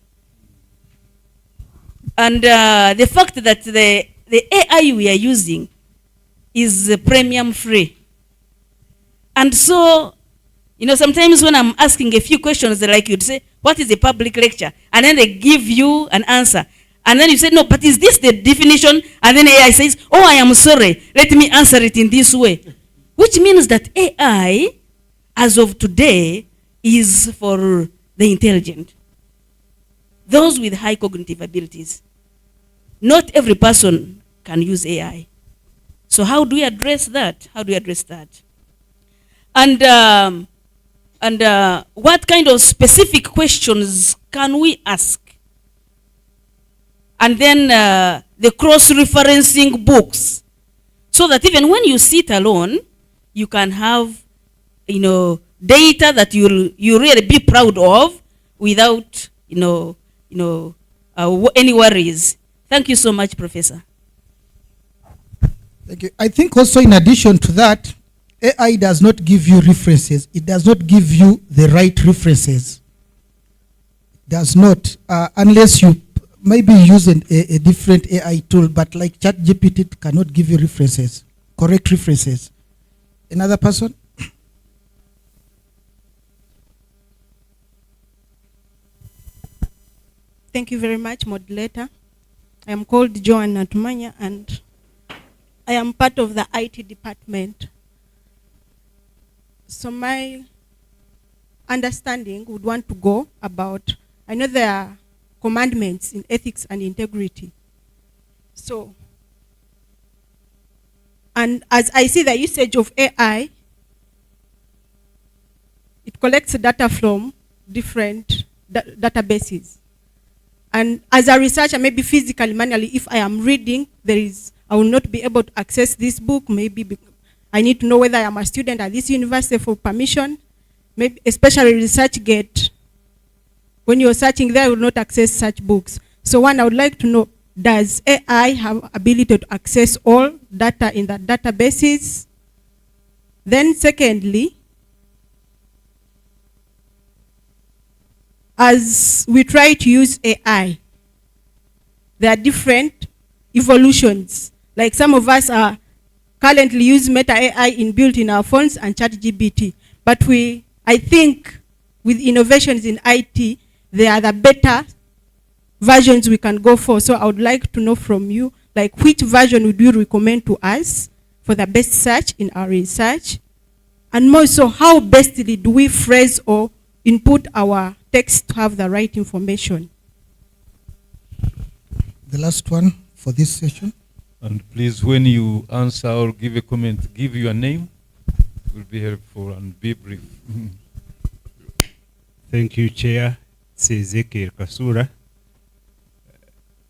And the fact that the AI we are using is premium free. And so, you know, sometimes when I'm asking a few questions, like you'd say, what is a public lecture? And then they give you an answer. And then you say, no, but is this the definition? And then AI says, oh, I am sorry. Let me answer it in this way. Which means that AI, as of today, is for the intelligent. Those with high cognitive abilities. Not every person can use AI. So how do we address that? How do we address that? And what kind of specific questions can we ask? And then the cross-referencing books, so that even when you sit alone, you can have, you know, data that you really be proud of without, any worries. Thank you so much, Professor. Thank you. I think also in addition to that, AI does not give you references. It does not give you the right references. It does not, unless you maybe use a different AI tool, but like ChatGPT, it cannot give you references, correct references. Another person? Thank you very much, moderator. I am called Joan Natumanya, and I am part of the IT department. So my understanding would want to go about, I know there are commandments in ethics and integrity. So, and as I see the usage of AI, it collects data from different databases. And as a researcher, maybe physically, manually, if I am reading, I will not be able to access this book. Maybe I need to know whether I am a student at this university for permission. Maybe especially ResearchGate. When you're searching there, you will not access such books. So one, I would like to know, does AI have ability to access all data in the databases? Then secondly, as we try to use AI, there are different evolutions. Like some of us are currently use Meta AI inbuilt in our phones and ChatGPT. But I think with innovations in IT, there are the better versions we can go for. So I would like to know from you, like which version would you recommend to us for the best search in our research? And more so, how bestly do we phrase or input our text to have the right information? The last one for this session. And please, when you answer or give a comment, give your name. It will be helpful and be brief. Thank you, Chair. It's Ezekiel Kasura.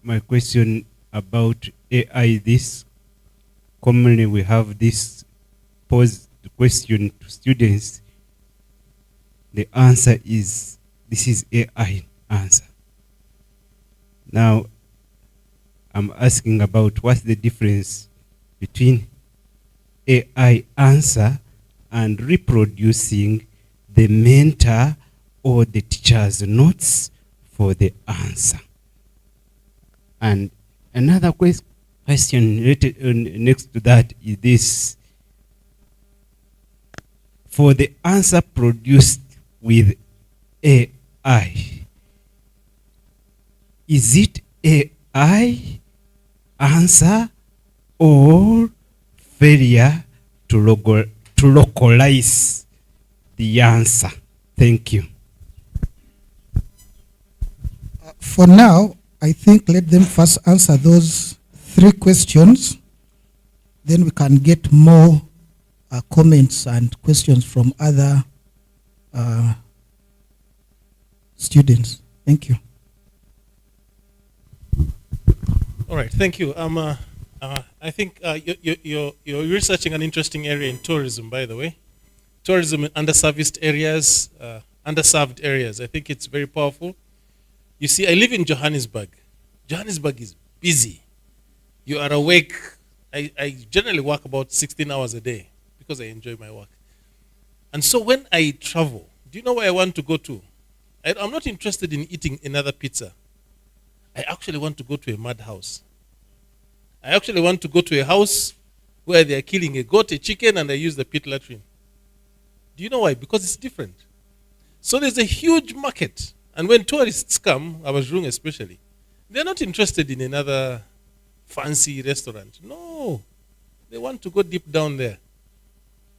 My question about AI, this commonly we have this posed question to students. The answer is, this is AI answer. Now, I'm asking about what's the difference between AI answer and reproducing the mentor or the teacher's notes for the answer. And another question related, next to that is this. For the answer produced with AI, is it AI answer or failure to localize the answer? Thank you. For now, I think let them first answer those 3 questions. Then we can get more comments and questions from other students. Thank you. All right, thank you. I think you're researching an interesting area in tourism, by the way. Tourism in underserviced areas, underserved areas. I think it's very powerful. You see, I live in Johannesburg. Johannesburg is busy. You are awake. I generally work about 16 hours a day because I enjoy my work. And so when I travel, do you know where I want to go to? I'm not interested in eating another pizza. I actually want to go to a madhouse. I actually want to go to a house where they are killing a goat, a chicken, and I use the pit latrine. Do you know why? Because it's different. So there's a huge market. And when tourists come, our room especially, they're not interested in another fancy restaurant. No. They want to go deep down there.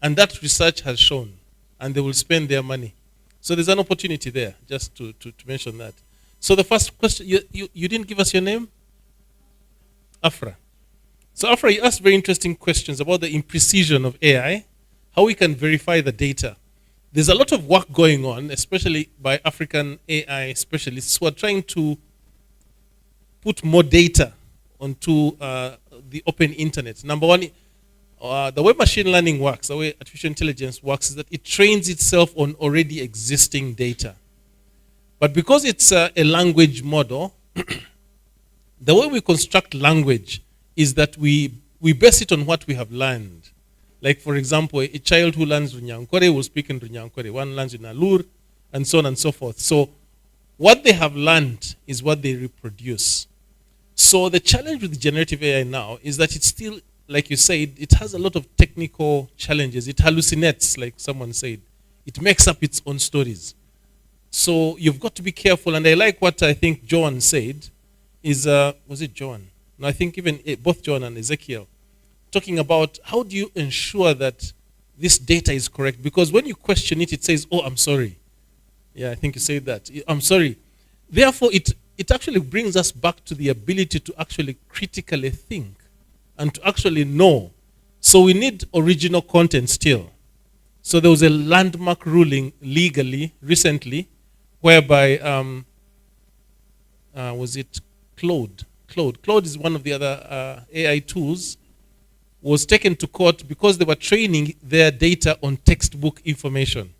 And that research has shown. And they will spend their money. So there's an opportunity there, just to mention that. So the first question, you didn't give us your name? Afra. So Afra, you asked very interesting questions about the imprecision of AI, how we can verify the data. There's a lot of work going on, especially by African AI specialists who are trying to put more data onto the open internet. Number one, the way machine learning works, the way artificial intelligence works, is that it trains itself on already existing data. But because it's a language model, the way we construct language is that we base it on what we have learned. Like, for example, a child who learns Runyankore will speak in Runyankore. One learns in Alur, and so on and so forth. So what they have learned is what they reproduce. So the challenge with generative AI now is that it's still, like you said, it has a lot of technical challenges. It hallucinates, like someone said. It makes up its own stories. So you've got to be careful. And I like what I think Joan said is, was it Joan? No, I think even both Joan and Ezekiel, talking about how do you ensure that this data is correct? Because when you question it, it says, oh, I'm sorry. Yeah, I think you said that. I'm sorry. Therefore, it actually brings us back to the ability to actually critically think and to actually know. So we need original content still. So there was a landmark ruling legally recently whereby, was it Claude? Claude is one of the other AI tools, was taken to court because they were training their data on textbook information.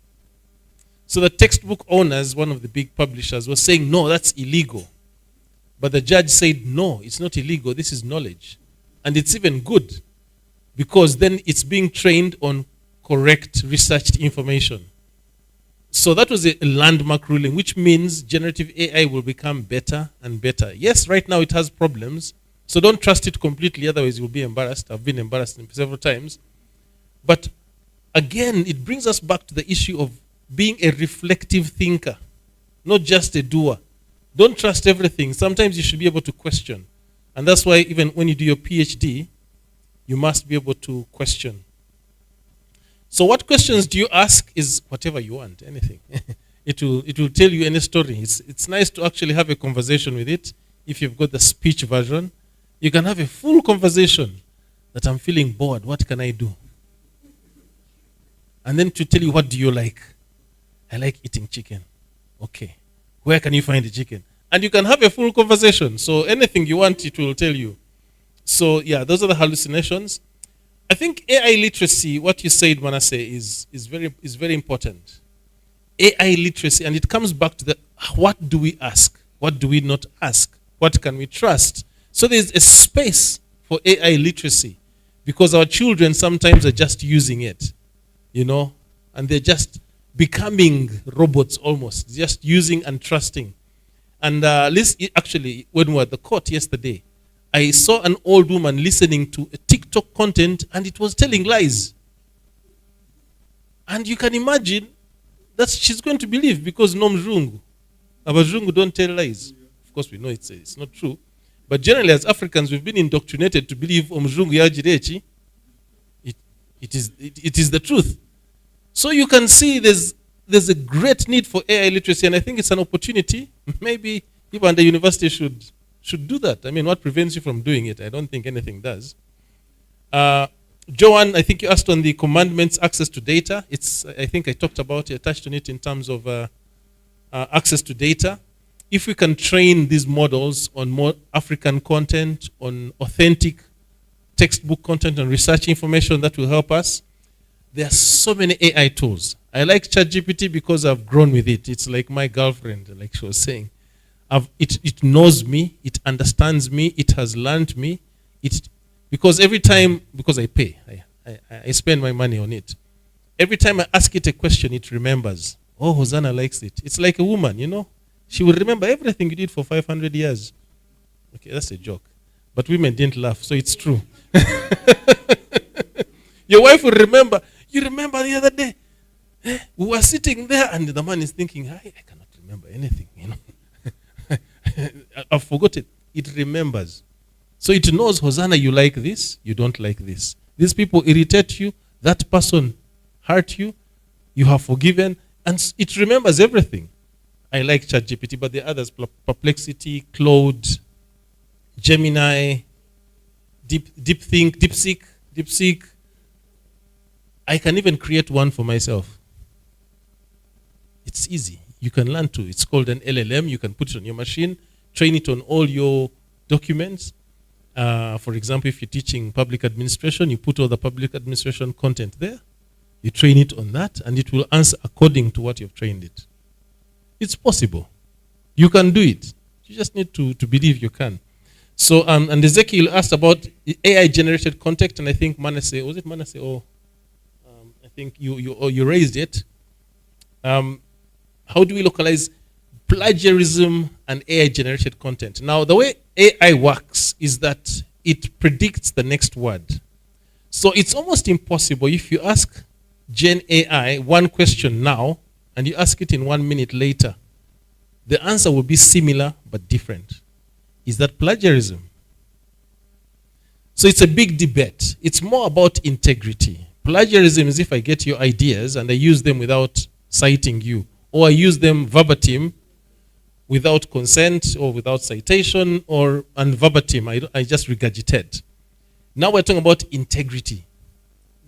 So the textbook owners, one of the big publishers, was saying, no, that's illegal. But the judge said, no, it's not illegal, this is knowledge. And it's even good because then it's being trained on correct researched information. So that was a landmark ruling, which means generative AI will become better and better. Yes, right now it has problems, so don't trust it completely, otherwise you'll be embarrassed. I've been embarrassed several times. But again, it brings us back to the issue of being a reflective thinker, not just a doer. Don't trust everything. Sometimes you should be able to question. And that's why even when you do your PhD, you must be able to question. So what questions do you ask is whatever you want, anything. It will tell you any story. It's nice to actually have a conversation with it. If you've got the speech version, you can have a full conversation that I'm feeling bored, what can I do? And then to tell you, what do you like? I like eating chicken. Okay. Where can you find the chicken? And you can have a full conversation. So anything you want, it will tell you. So yeah, those are the hallucinations. I think AI literacy, what you said, Manasseh, is very important. AI literacy, and it comes back to the, what do we ask? What do we not ask? What can we trust? So there's a space for AI literacy because our children sometimes are just using it, you know, and they're just becoming robots almost, just using and trusting. And actually, when we were at the court yesterday, I saw an old woman listening to a TikTok content, and it was telling lies. And you can imagine that she's going to believe, because no mzungu. Abazungu don't tell lies. Of course, we know it's not true. But generally, as Africans, we've been indoctrinated to believe omzungu yajirechi. It is the truth. So you can see there's a great need for AI literacy, and I think it's an opportunity. Maybe Ibanda University should do that. I mean, what prevents you from doing it? I don't think anything does. Joanne, I think you asked on the commandments, access to data. I think I talked about it, I touched on it in terms of access to data. If we can train these models on more African content, on authentic textbook content and research information, that will help us. There are so many AI tools. I like ChatGPT because I've grown with it. It's like my girlfriend, like she was saying. It knows me, it understands me, it has learned me. Because every time, because I pay, I spend my money on it. Every time I ask it a question, it remembers. Oh, Hosanna likes it. It's like a woman, you know. She will remember everything you did for 500 years. Okay, that's a joke. But women didn't laugh, so it's true. Your wife will remember. You remember the other day, we were sitting there, and the man is thinking, I cannot remember anything, you know. I've forgotten. It remembers. So it knows, Hosanna, you like this, you don't like this. These people irritate you, that person hurt you, you have forgiven, and it remembers everything. I like ChatGPT, but the others, Perplexity, Claude, Gemini, DeepSeek. I can even create one for myself. It's easy. You can learn to. It's called an LLM. You can put it on your machine, train it on all your documents. For example, if you're teaching public administration, you put all the public administration content there. You train it on that, and it will answer according to what you've trained it. It's possible. You can do it. You just need to believe you can. So, and Ezekiel asked about AI-generated content, and I think Manasseh, was it Manasseh? Or I think you raised it. How do we localize plagiarism and AI-generated content? Now, the way AI works is that it predicts the next word. So it's almost impossible if you ask Gen AI one question now, and you ask it in 1 minute later, the answer will be similar but different. Is that plagiarism? So it's a big debate. It's more about integrity. Plagiarism is if I get your ideas and I use them without citing you, or I use them verbatim without consent or without citation, and verbatim, I just regurgitate. Now we're talking about integrity,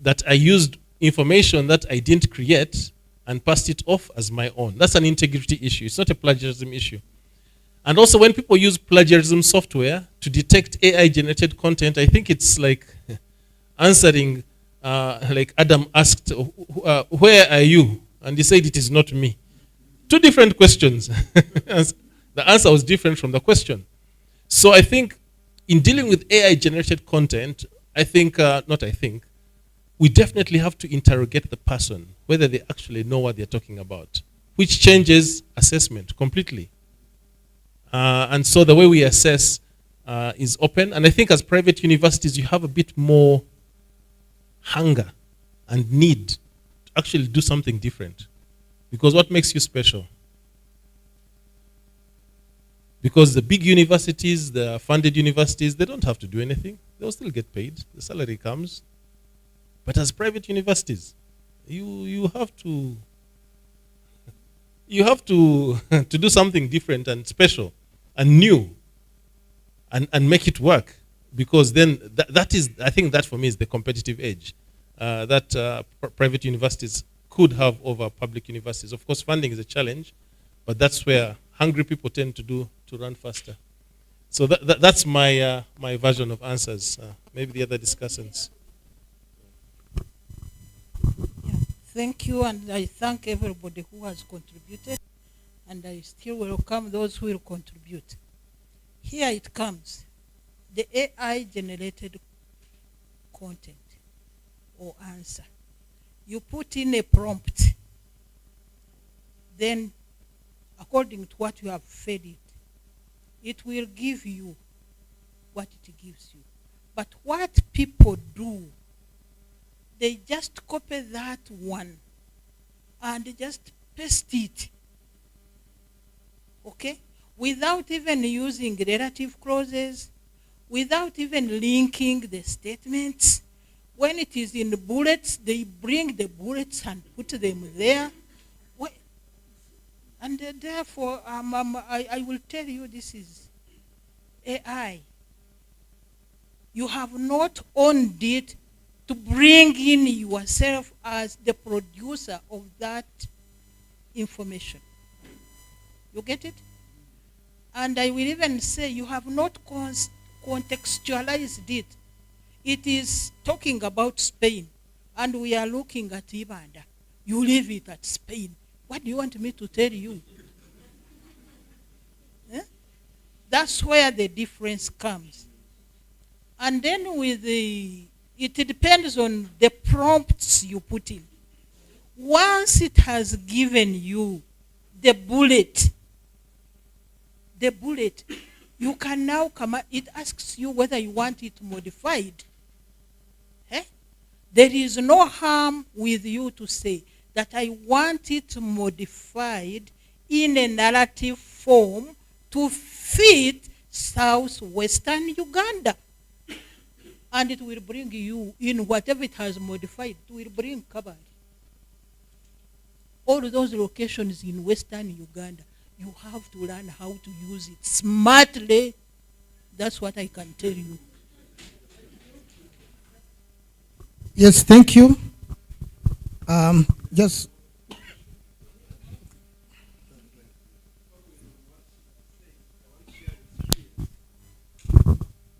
that I used information that I didn't create and passed it off as my own. That's an integrity issue. It's not a plagiarism issue. And also, when people use plagiarism software to detect AI-generated content, I think it's like answering, like Adam asked, where are you? And he said, it is not me. Two different questions. The answer was different from the question. So I think in dealing with AI-generated content, we definitely have to interrogate the person, whether they actually know what they're talking about, which changes assessment completely. And so the way we assess is open. And I think as private universities, you have a bit more hunger and need to actually do something different. Because what makes you special? Because the big universities, the funded universities, they don't have to do anything. They'll still get paid. The salary comes. But as private universities, you have to to do something different and special and new and make it work, because then that is, I think that for me is the competitive edge that private universities could have over public universities. Of course, funding is a challenge, but that's where hungry people tend to run faster. So that's my my version of answers. Maybe the other discussants. Thank you, and I thank everybody who has contributed, and I still welcome those who will contribute. Here it comes, the AI-generated content or answer. You put in a prompt, then according to what you have fed it, it will give you what it gives you. But what people do, they just copy that one and just paste it, okay? Without even using relative clauses, without even linking the statements. When it is in the bullets, they bring the bullets and put them there. And therefore, I will tell you this is AI. You have not owned it to bring in yourself as the producer of that information. You get it? And I will even say you have not contextualized it. It is talking about Spain, and we are looking at Ibanda. You leave it at Spain. What do you want me to tell you? That's where the difference comes. And then with it depends on the prompts you put in. Once it has given you the bullet, you can now come out. It asks you whether you want it modified. There is no harm with you to say that I want it modified in a narrative form to fit southwestern Uganda. And it will bring you in whatever it has modified. It will bring Kabari. All those locations in western Uganda, you have to learn how to use it smartly. That's what I can tell you. Yes, thank you. Just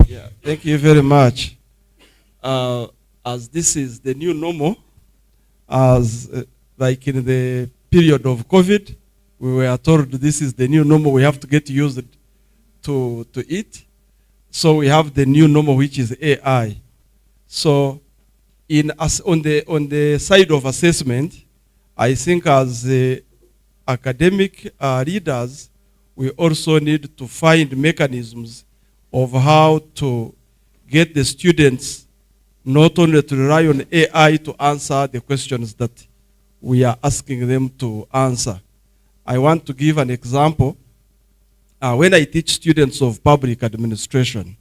Yeah, thank you very much. As this is the new normal, as like in the period of COVID, we were told this is the new normal, we have to get used to it. So we have the new normal, which is AI. So on the side of assessment, I think as academic leaders, we also need to find mechanisms of how to get the students not only to rely on AI to answer the questions that we are asking them to answer. I want to give an example. When I teach students of public administration,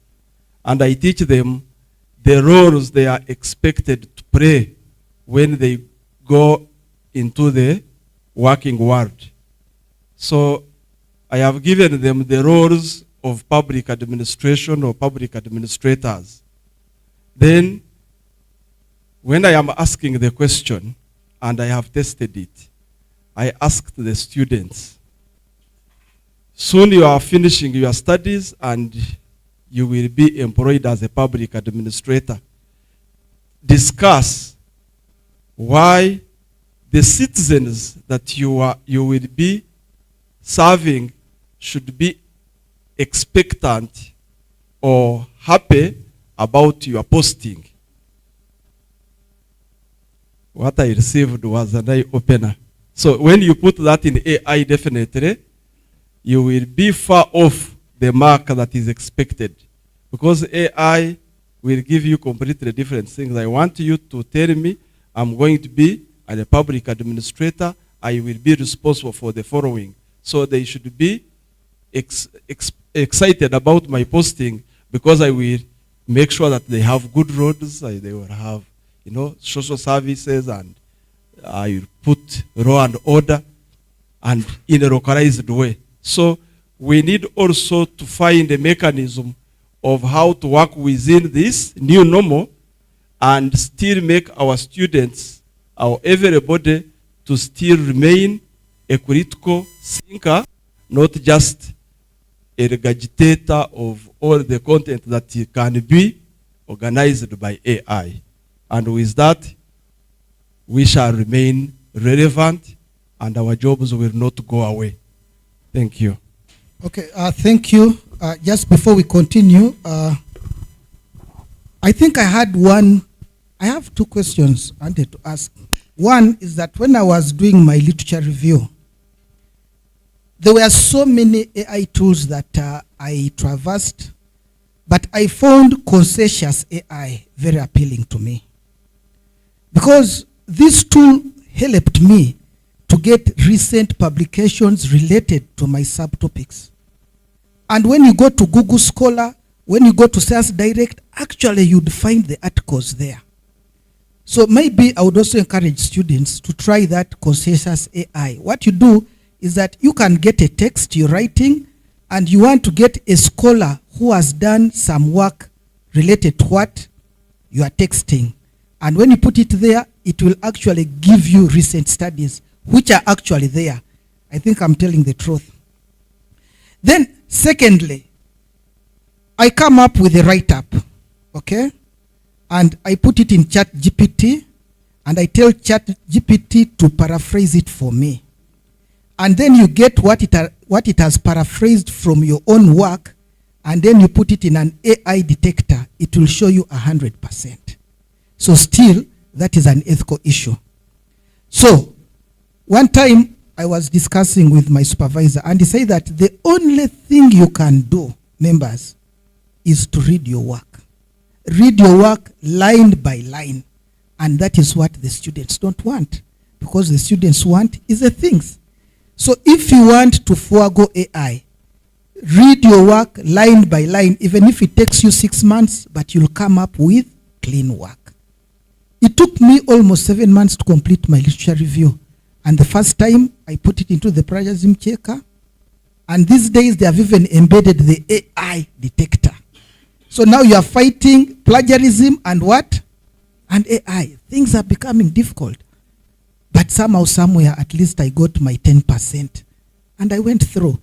and I teach them the roles they are expected to play when they go into the working world. So I have given them the roles of public administration or public administrators. Then, when I am asking the question, and I have tested it, I asked the students, soon you are finishing your studies and you will be employed as a public administrator. Discuss why the citizens that you will be serving should be expectant or happy about your posting. What I received was an eye-opener. So when you put that in AI, definitely, you will be far off the mark that is expected. Because AI will give you completely different things. I want you to tell me, I'm going to be a public administrator, I will be responsible for the following. So they should be excited about my posting because I will make sure that they have good roads, they will have, social services, and I will put law and order and in a localized way. So we need also to find a mechanism of how to work within this new normal and still make our students, everybody, to still remain a critical thinker, not just a regurgitator of all the content that can be organized by AI. And with that, we shall remain relevant and our jobs will not go away. Thank you. okay, thank you. Just before we continue, I think I had one I have two questions I wanted to ask. One is that when I was doing my literature review, there were so many AI tools that I traversed, but I found conscious AI very appealing to me. Because this tool helped me to get recent publications related to my subtopics. And when you go to Google Scholar, when you go to Science Direct, actually you'd find the articles there. So maybe I would also encourage students to try that conscious AI. What you do is that you can get a text you're writing, and you want to get a scholar who has done some work related to what you are texting. And when you put it there, it will actually give you recent studies, which are actually there. I think I'm telling the truth. Then, secondly, I come up with a write-up, okay? And I put it in ChatGPT, and I tell ChatGPT to paraphrase it for me. And then you get what it has paraphrased from your own work, and then you put it in an AI detector. It will show you 100%. So still, that is an ethical issue. So, one time I was discussing with my supervisor, and he said that the only thing you can do, members, is to read your work. Read your work line by line. And that is what the students don't want. Because the students want is the things. So if you want to forego AI, read your work line by line, even if it takes you 6 months, but you'll come up with clean work. It took me almost 7 months to complete my literature review. And the first time, I put it into the plagiarism checker. And these days, they have even embedded the AI detector. So now you are fighting plagiarism and what? And AI. Things are becoming difficult. But somehow, somewhere, at least I got my 10%. And I went through.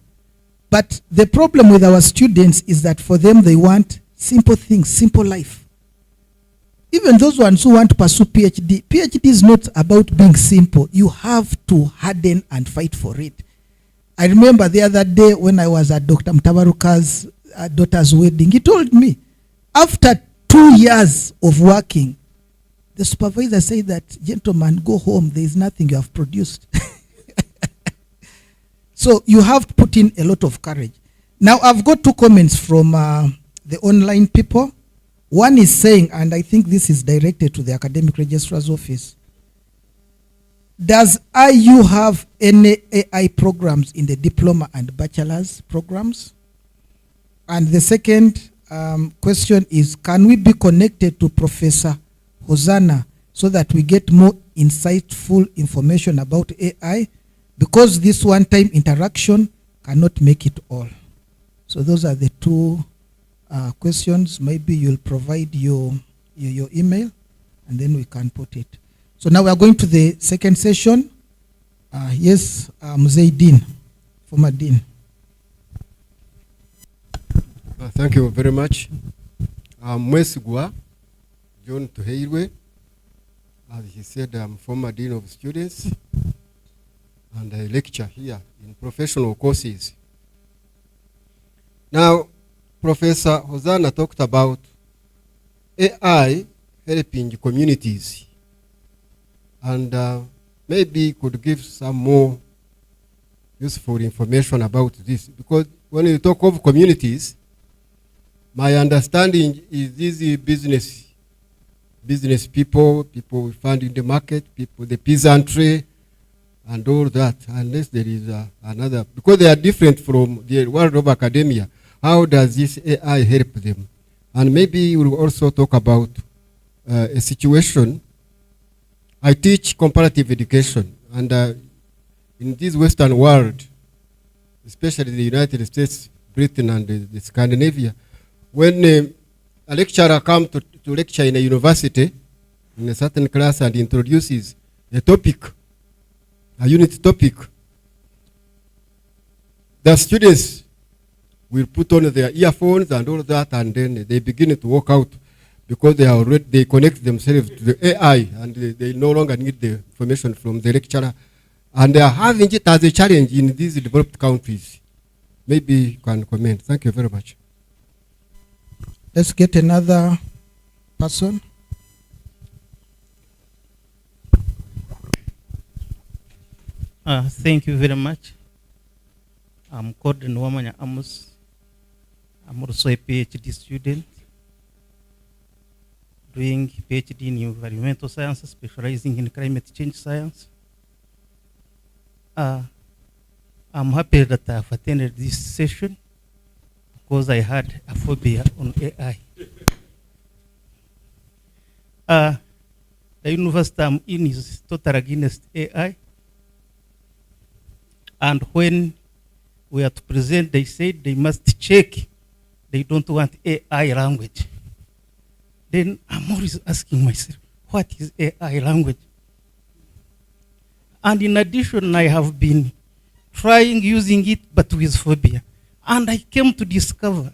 But the problem with our students is that for them, they want simple things, simple life. Even those ones who want to pursue PhD, PhD is not about being simple. You have to harden and fight for it. I remember the other day when I was at Dr. Mtabaruka's daughter's wedding, he told me, after 2 years of working, the supervisor said that, gentlemen, go home. There is nothing you have produced. So you have to put in a lot of courage. Now, I've got 2 comments from the online people. One is saying, and I think this is directed to the Academic Registrar's Office, does IU have any AI programs in the diploma and bachelor's programs? And the second question is, can we be connected to Professor Hosanna so that we get more insightful information about AI? Because this one-time interaction cannot make it all. So those are the 2 questions. Maybe you'll provide your email, and then we can put it. So now we are going to the second session. Yes, Mzee Dean, former Dean. Thank you very much. Mwesigwa John Tuheirwe. As he said, I'm former Dean of Students, and I lecture here in professional courses. Now, Professor Hosanna talked about AI helping communities, and maybe could give some more useful information about this, because when you talk of communities, my understanding is these business people we find in the market, people, the peasantry, and all that, unless there is another, because they are different from the world of academia. How does this AI help them? And maybe we'll also talk about a situation. I teach comparative education, and in this Western world, especially the United States, Britain, and the Scandinavia, when a lecturer comes to lecture in a university, in a certain class, and introduces a topic, a unit topic, the students will put on their earphones and all that, and then they begin to walk out because they connect themselves to the AI, and they no longer need the information from the lecturer. And they are having it as a challenge in these developed countries. Maybe you can comment. Thank you very much. Let's get another person. Thank you very much. I'm called Nwamanya Amos. I'm also a PhD student doing PhD in environmental sciences, specializing in climate change science. I'm happy that I've attended this session because I had a phobia on AI. The university I'm in is totally against AI. And when we are to present, they said they must check. They don't want AI language. Then I'm always asking myself, what is AI language? And in addition, I have been trying using it, but with phobia. And I came to discover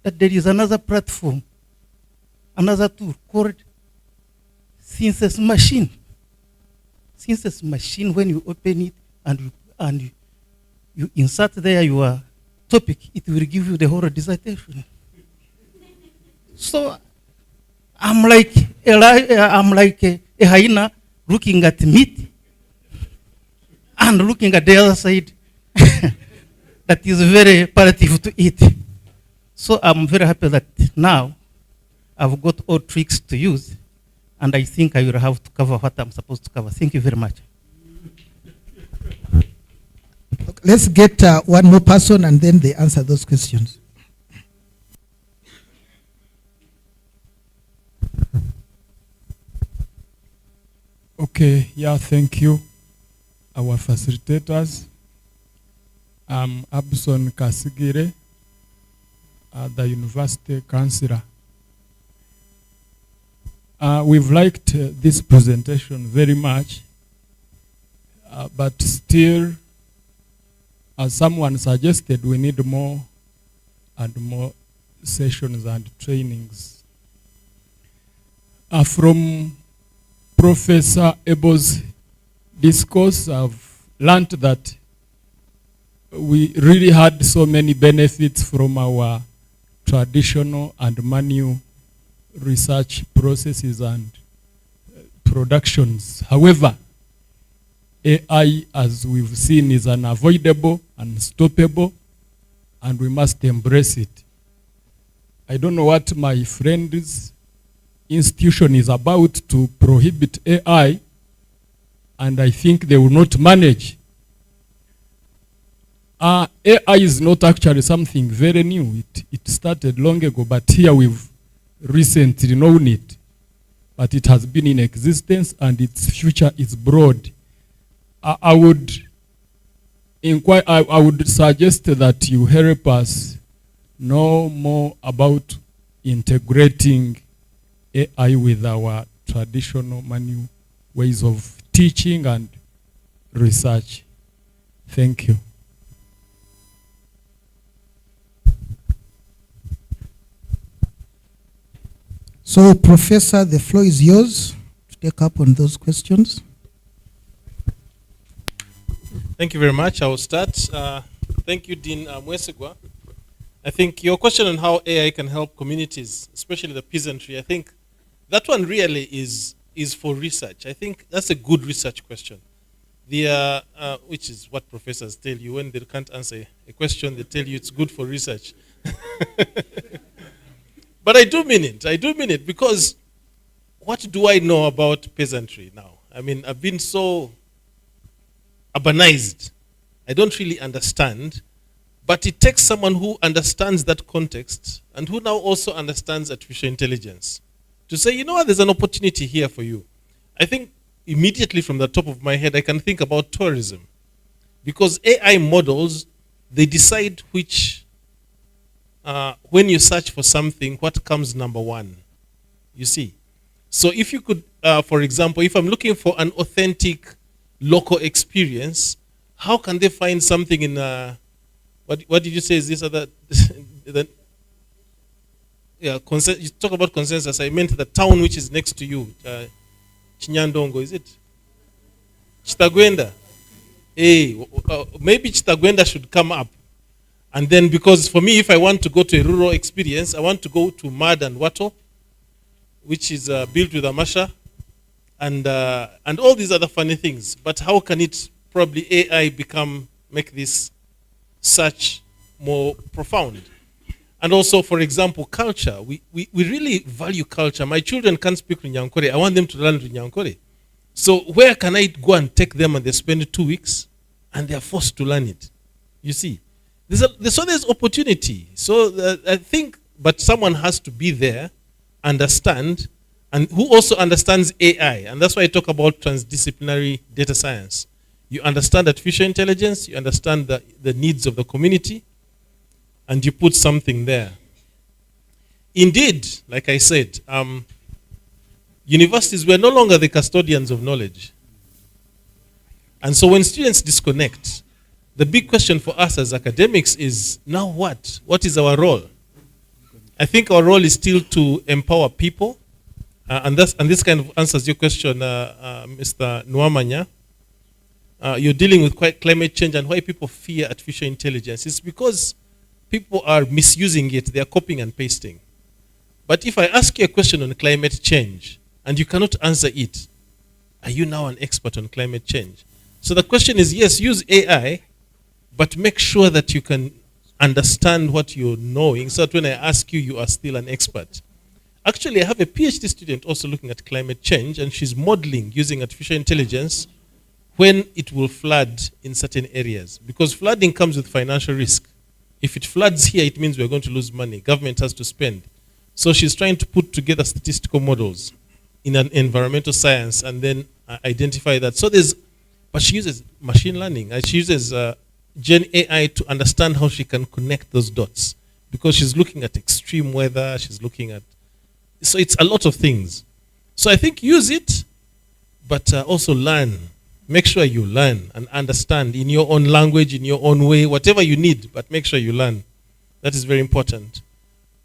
that there is another platform, another tool called Synthesis Machine. Synthesis Machine, when you open it and you insert there your topic, it will give you the whole dissertation. So I'm like a hyena looking at meat and looking at the other side that is very palatable to eat. So I'm very happy that now I've got all tricks to use, and I think I will have to cover what I'm supposed to cover. Thank you very much. Let's get one more person and then they answer those questions. Okay, yeah, thank you, our facilitators. I'm Abson Kasigire, the University Councillor. We've liked this presentation very much, but still, as someone suggested, we need more and more sessions and trainings. From Professor Ebo's discourse, I've learned that we really had so many benefits from our traditional and manual research processes and productions. However, AI, as we've seen, is unavoidable, unstoppable, and we must embrace it. I don't know what my friend's institution is about to prohibit AI, and I think they will not manage. AI is not actually something very new. It started long ago, but here we've recently known it. But it has been in existence, and its future is broad. I would suggest that you help us know more about integrating AI with our traditional manual ways of teaching and research. Thank you. So, Professor, the floor is yours to take up on those questions. Thank you very much. I will start. Thank you, Dean Mwesigwa. I think your question on how AI can help communities, especially the peasantry, I think that one really is for research. I think that's a good research question. Which is what professors tell you when they can't answer a question, they tell you it's good for research. But I do mean it because what do I know about peasantry now? I mean, I've been so urbanized. I don't really understand, but it takes someone who understands that context and who now also understands artificial intelligence to say, you know what, there's an opportunity here for you. I think immediately from the top of my head, I can think about tourism, because AI models, they decide which, when you search for something, what comes number one, you see. So if you could, for example, if I'm looking for an authentic local experience, how can they find something in, what did you say is this other, yeah, you talk about consensus, I meant the town which is next to you, Chinyandongo, is it? Chitagwenda. Hey, maybe Chitagwenda should come up. And then, because for me, if I want to go to a rural experience, I want to go to Mad and Wato, which is built with a masha, and all these other funny things. But how can it probably AI make this search more profound. And also, for example, culture. We really value culture. My children can't speak Runyankore. I want them to learn Runyankore. So where can I go and take them and they spend 2 weeks and they are forced to learn it? You see, there's opportunity. So I think, but someone has to be there, understand, and who also understands AI. And that's why I talk about transdisciplinary data science. You understand artificial intelligence, you understand the needs of the community, and you put something there. Indeed, like I said, universities were no longer the custodians of knowledge. And so when students disconnect, the big question for us as academics is, now what? What is our role? I think our role is still to empower people. And this kind of answers your question, Mr. Nwamanya. You're dealing with climate change and why people fear artificial intelligence. It's because people are misusing it. They are copying and pasting. But if I ask you a question on climate change and you cannot answer it, are you now an expert on climate change? So the question is, yes, use AI, but make sure that you can understand what you're knowing so that when I ask you, you are still an expert. Actually, I have a PhD student also looking at climate change, and she's modeling using artificial intelligence when it will flood in certain areas. Because flooding comes with financial risk. If it floods here, it means we're going to lose money. Government has to spend. So she's trying to put together statistical models in an environmental science and then identify that. But she uses machine learning. And she uses Gen AI to understand how she can connect those dots. Because she's looking at extreme weather, she's looking at... So it's a lot of things. So I think use it, but also learn. Make sure you learn and understand in your own language, in your own way, whatever you need, but make sure you learn. That is very important.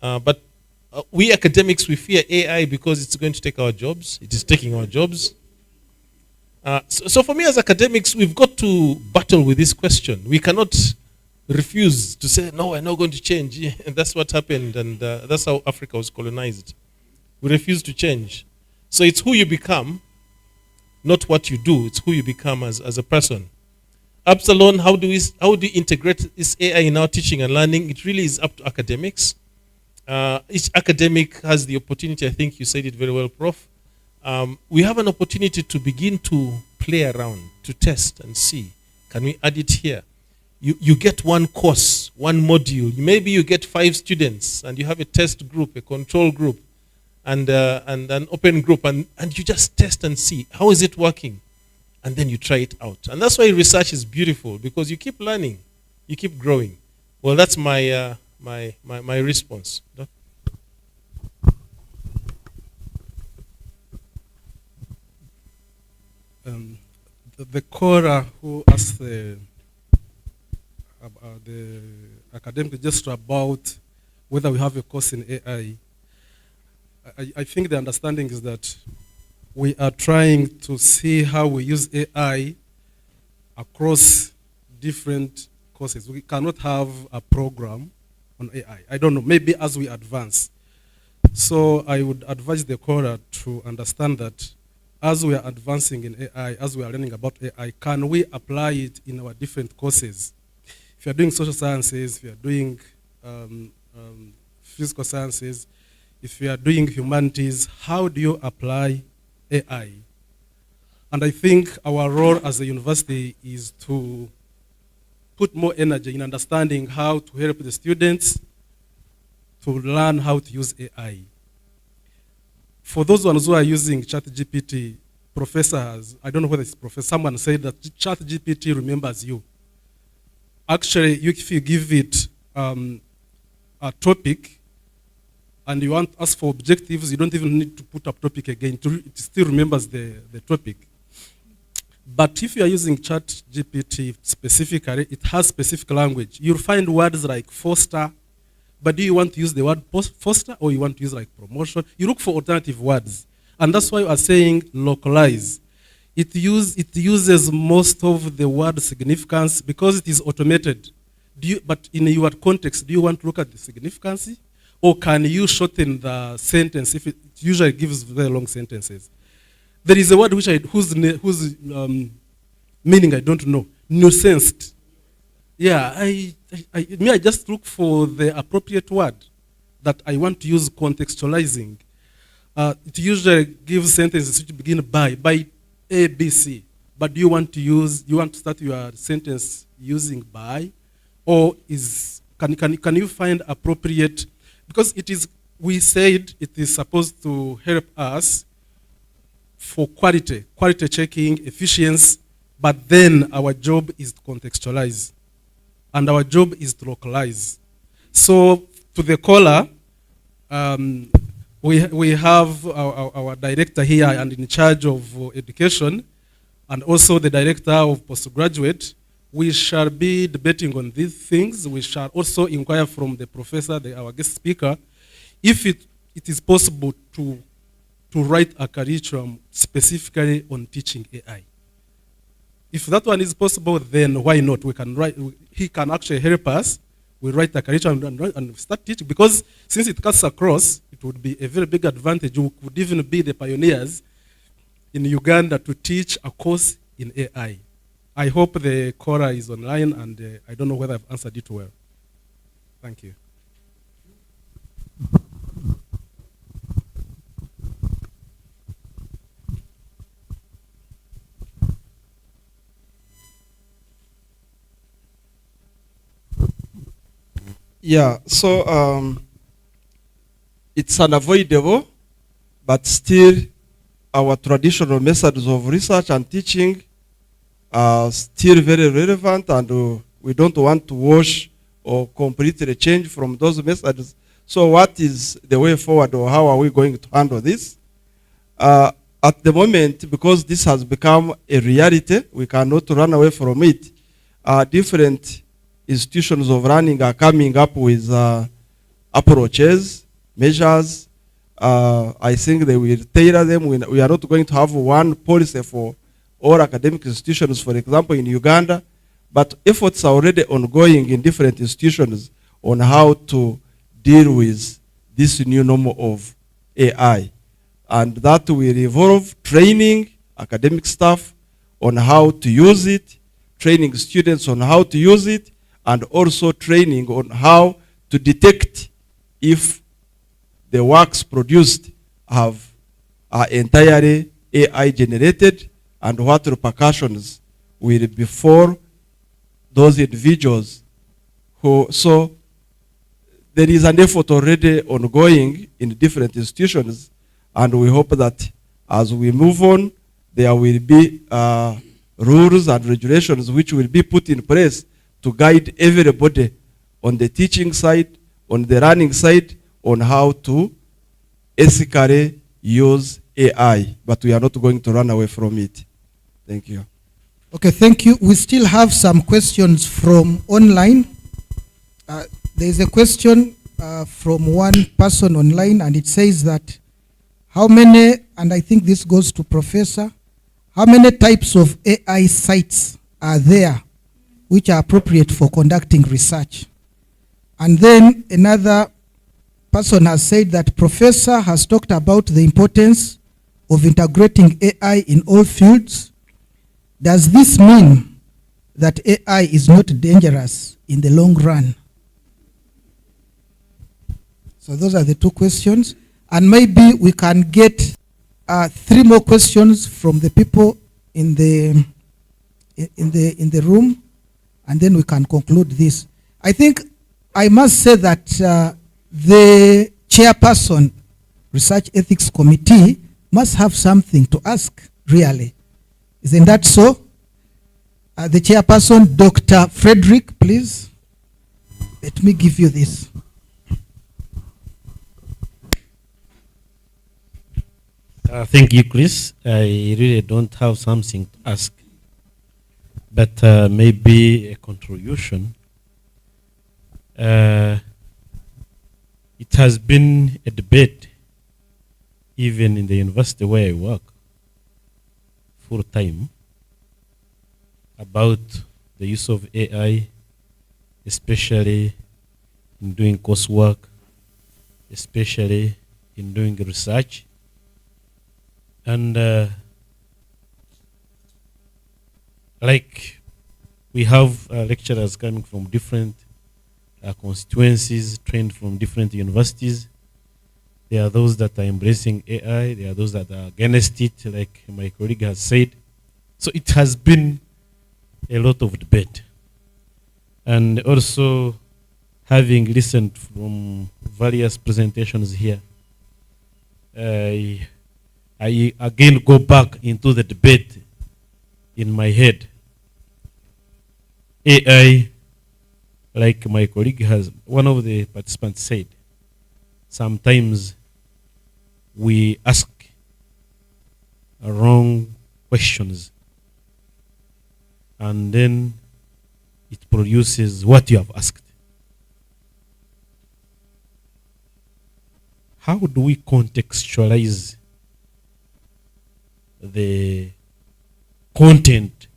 But we academics, we fear AI because it's going to take our jobs. It is taking our jobs. So for me as academics, we've got to battle with this question. We cannot refuse to say, no, we're not going to change. And that's what happened, and that's how Africa was colonized. We refuse to change. So it's who you become, not what you do. It's who you become as a person. Absalon, how do you integrate this AI in our teaching and learning? It really is up to academics. Each academic has the opportunity, I think you said it very well, Prof. We have an opportunity to begin to play around, to test and see, can we add it here? You get one course, one module. Maybe you get 5 students and you have a test group, a control group, and an open group, and you just test and see, how is it working? And then you try it out. And that's why research is beautiful, because you keep learning, you keep growing. Well, that's my response. The caller who asked the academic just about whether we have a course in AI, I think the understanding is that we are trying to see how we use AI across different courses. We cannot have a program on AI. I don't know, maybe as we advance. So I would advise the caller to understand that as we are advancing in AI, as we are learning about AI, can we apply it in our different courses? If you're doing social sciences, if you're doing physical sciences, if you are doing humanities, how do you apply AI? And I think our role as a university is to put more energy in understanding how to help the students to learn how to use AI. For those ones who are using ChatGPT, professors, I don't know whether it's professor, someone said that ChatGPT remembers you. Actually, if you give it a topic and you want to ask for objectives, you don't even need to put up topic again. It still remembers the topic. But if you are using ChatGPT specifically, it has specific language. You'll find words like foster, but do you want to use the word foster or you want to use like promotion? You look for alternative words. And that's why we are saying localize. It uses most of the word significance because it is automated. But in your context, do you want to look at the significance? Or can you shorten the sentence if it usually gives very long sentences? There is a word whose meaning I don't know. Nuanced. Yeah, I just look for the appropriate word that I want to use contextualizing. It usually gives sentences which begin by A, B, C. But do you want to start your sentence using by, or can you find appropriate, because we said it is supposed to help us for quality checking, efficiency, but then our job is to contextualize, and our job is to localize. So to the caller, we have our director here and in charge of education, and also the director of postgraduate. We shall be debating on these things. We shall also inquire from the professor, our guest speaker, if it is possible to write a curriculum specifically on teaching AI. If that one is possible, then why not? We can write. He can actually help us. We write a curriculum and start teaching, because since it cuts across, it would be a very big advantage. We could even be the pioneers in Uganda to teach a course in AI. I hope the caller is online, and I don't know whether I've answered it well. Thank you. Yeah, so it's unavoidable, but still our traditional methods of research and teaching are still very relevant, and we don't want to wash or completely change from those methods. So what is the way forward, or how are we going to handle this? At the moment, because this has become a reality, we cannot run away from it. Different institutions of learning are coming up with approaches, measures. I think they will tailor them. We are not going to have one policy for all academic institutions, for example, in Uganda, but efforts are already ongoing in different institutions on how to deal with this new normal of AI. And that will involve training academic staff on how to use it, training students on how to use it, and also training on how to detect if the works produced are entirely AI generated, and what repercussions will be for those individuals so there is an effort already ongoing in different institutions, and we hope that as we move on, there will be rules and regulations which will be put in place to guide everybody on the teaching side, on the learning side, on how to ethically use AI. But we are not going to run away from it. Thank you. Okay, thank you. We still have some questions from online. There is a question from one person online, and it says that how many, and I think this goes to Professor, how many types of AI sites are there which are appropriate for conducting research? And then another person has said that Professor has talked about the importance of integrating AI in all fields. Does this mean that AI is not dangerous in the long run? So those are the two questions. And maybe we can get 3 more questions from the people in the room, and then we can conclude this. I think I must say that the chairperson, Research Ethics Committee, must have something to ask, really. Isn't that so? The chairperson, Dr. Frederick, please. Let me give you this. Thank you, Chris. I really don't have something to ask, but maybe a contribution. It has been a debate, even in the university where I work, full time, about the use of AI, especially in doing coursework, especially in doing research. And like we have lecturers coming from different constituencies, trained from different universities. There are those that are embracing AI. There are those that are against it, like my colleague has said. So it has been a lot of debate. And also, having listened from various presentations here, I again go back into the debate in my head. AI, like my colleague has, one of the participants said, sometimes we ask wrong questions and then it produces what you have asked. How do we contextualize the content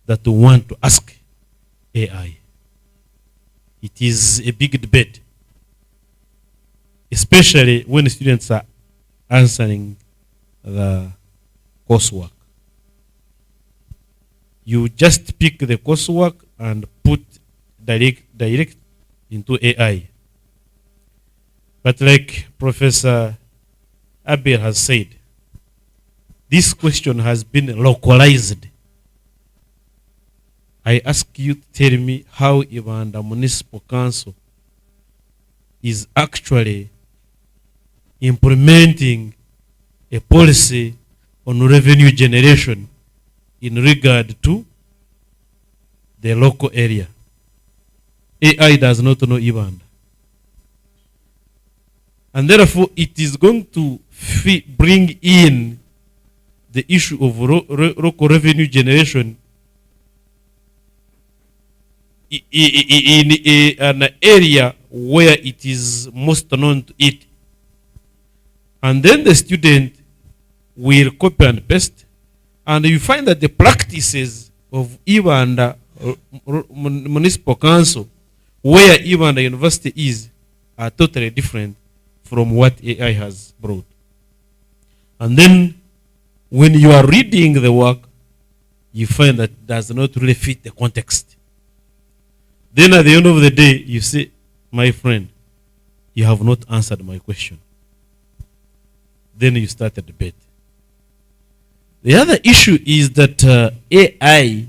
that we want to ask AI? It is a big debate, especially when students are answering the coursework. You just pick the coursework and put direct into AI. But like Professor Abel has said, this question has been localized. I ask you to tell me how Ibanda Municipal Council is actually implementing a policy on revenue generation in regard to the local area. AI does not know Ibanda. And therefore, it is going to bring in the issue of local revenue generation in an area where it is most known to it. And then the student will copy and paste, and you find that the practices of Ibanda Municipal Council, where Ibanda University is, are totally different from what AI has brought. And then when you are reading the work, you find that it does not really fit the context. Then at the end of the day, you say, my friend, you have not answered my question. Then you start a debate. The other issue is that AI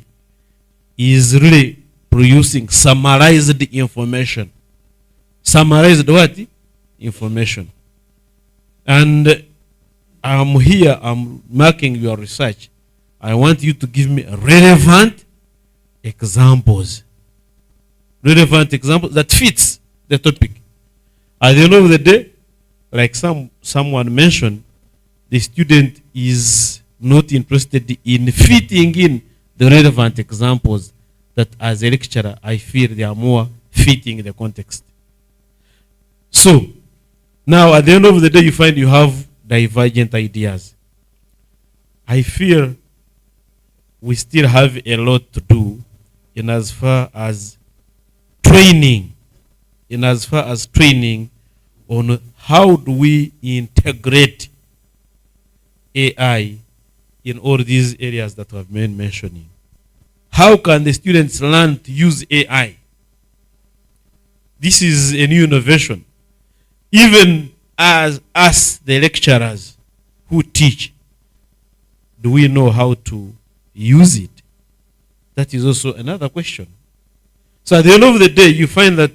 is really producing summarized information. Summarized what? Information. And I'm marking your research. I want you to give me relevant examples. Relevant examples that fits the topic. At the end of the day, like someone mentioned, the student is not interested in fitting in the relevant examples that as a lecturer, I feel they are more fitting the context. So, now at the end of the day, you find you have divergent ideas. I feel we still have a lot to do in as far as training, on how do we integrate AI in all these areas that we have been mentioning. How can the students learn to use AI? This is a new innovation. Even as us, the lecturers who teach, do we know how to use it? That is also another question. So at the end of the day, you find that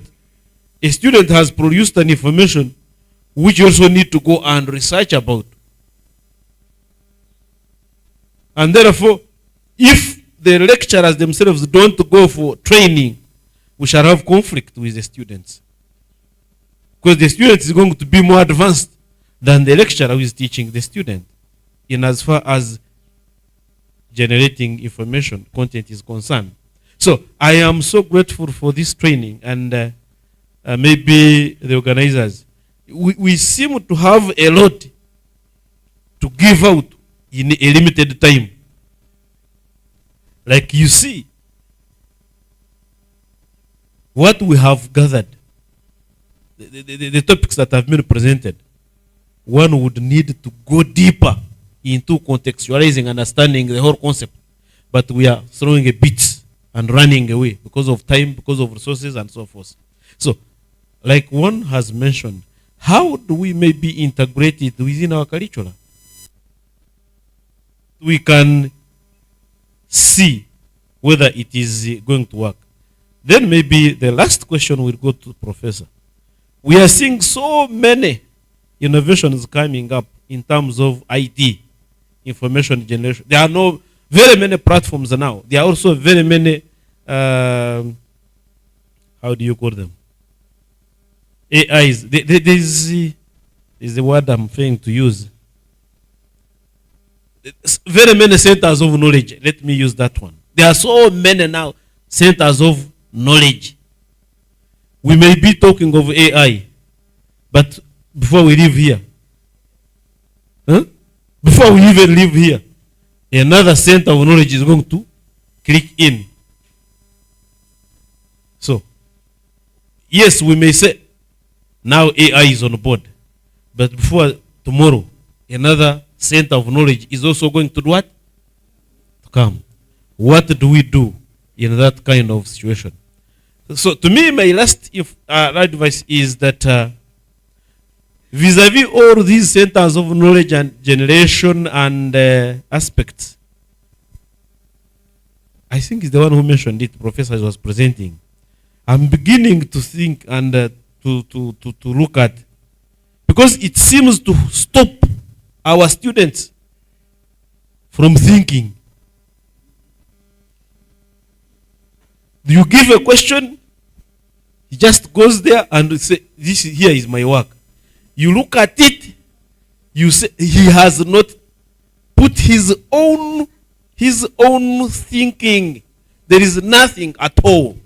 a student has produced an information which you also need to go and research about. And therefore, if the lecturers themselves don't go for training, we shall have conflict with the students. Because the student is going to be more advanced than the lecturer who is teaching the student in as far as generating information, content is concerned. So I am so grateful for this training, and maybe the organizers, we seem to have a lot to give out in a limited time. Like you see, what we have gathered, the topics that have been presented, one would need to go deeper into contextualizing, understanding the whole concept. but we are throwing a bit and running away because of time, because of resources, and so forth. So, like one has mentioned, how do we maybe integrate it within our curriculum? We can see whether it is going to work. Then maybe the last question will go to the professor. We are seeing so many innovations coming up in terms of IT, information generation. There are no very many platforms now. There are also very many, how do you call them? AIs. This is the word I'm trying to use. Very many centers of knowledge. Let me use that one. There are so many now centers of knowledge. We may be talking of AI, but before we leave here, before we even leave here, another center of knowledge is going to click in. So, yes, we may say now AI is on board, but before tomorrow, another center of knowledge is also going to do what? To come. What do we do in that kind of situation? So to me, my last advice is that vis-a-vis all these centers of knowledge and generation and aspects, I think it's the one who mentioned it, Professor was presenting. I'm beginning to think and to look at, because it seems to stop our students from thinking. You give a question, he just goes there and say, here is my work. You look at it, you say he has not put his own thinking. There is nothing at all.